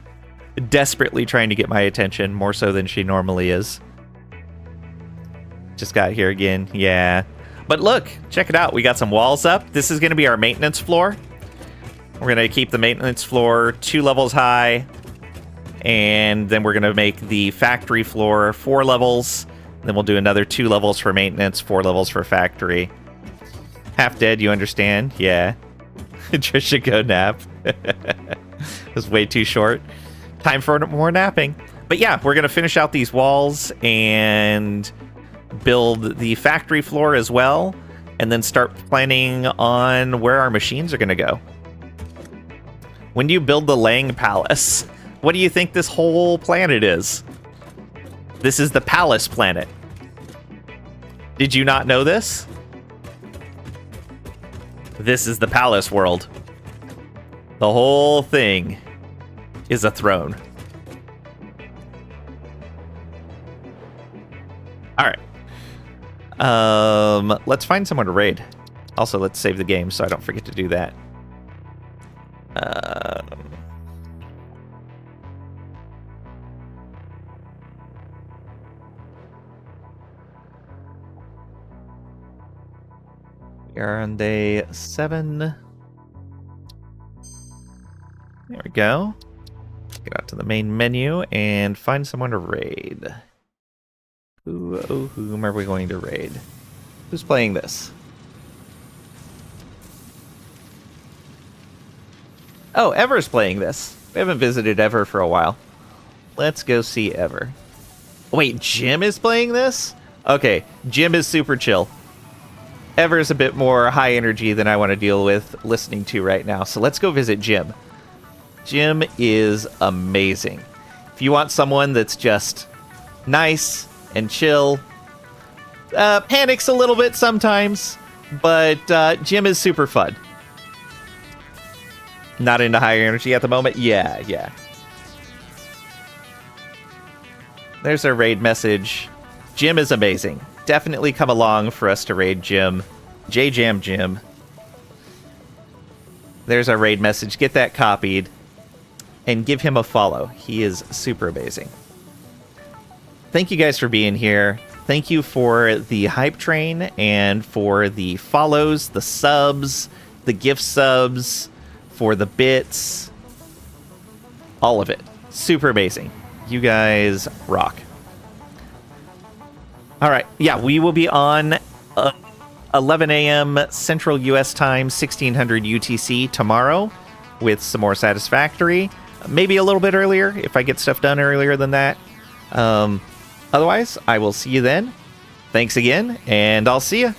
desperately trying to get my attention, more so than she normally is. Just got here again. Yeah. But look, check it out. We got some walls up. This is going to be our maintenance floor. We're going to keep the maintenance floor 2 levels high. And then we're going to make the factory floor 4 levels. Then we'll do another 2 levels for maintenance, 4 levels for factory. Half dead, you understand? Yeah. Trisha, go nap. It was way too short. Time for more napping. But yeah, we're going to finish out these walls and build the factory floor as well. And then start planning on where our machines are going to go. When do you build the Lang Palace? What do you think this whole planet is? This is the Palace planet. Did you not know this? This is the Palace world. The whole thing is a throne. All right. Let's find someone to raid. Also, let's save the game so I don't forget to do that. We are on day 7. There we go. Get out to the main menu and find someone to raid. Whom are we going to raid? Who's playing this? Oh, Ever's playing this. We haven't visited Ever for a while. Let's go see Ever. Wait, Jim is playing this? Okay, Jim is super chill. Ever is a bit more high energy than I want to deal with listening to right now. So let's go visit Jim. Jim is amazing. If you want someone that's just nice and chill, panics a little bit sometimes, but Jim is super fun. Not into higher energy at the moment? Yeah. There's our raid message. Jim is amazing. Definitely come along for us to raid Jim. J-Jam Jim. There's our raid message. Get that copied. And give him a follow. He is super amazing. Thank you guys for being here. Thank you for the hype train and for the follows, the subs, the gift subs, for the bits. All of it. Super amazing. You guys rock. All right. Yeah, we will be on 11 a.m. Central U.S. time, 1600 UTC tomorrow with some more Satisfactory. Maybe a little bit earlier if I get stuff done earlier than that. Otherwise, I will see you then. Thanks again, and I'll see you.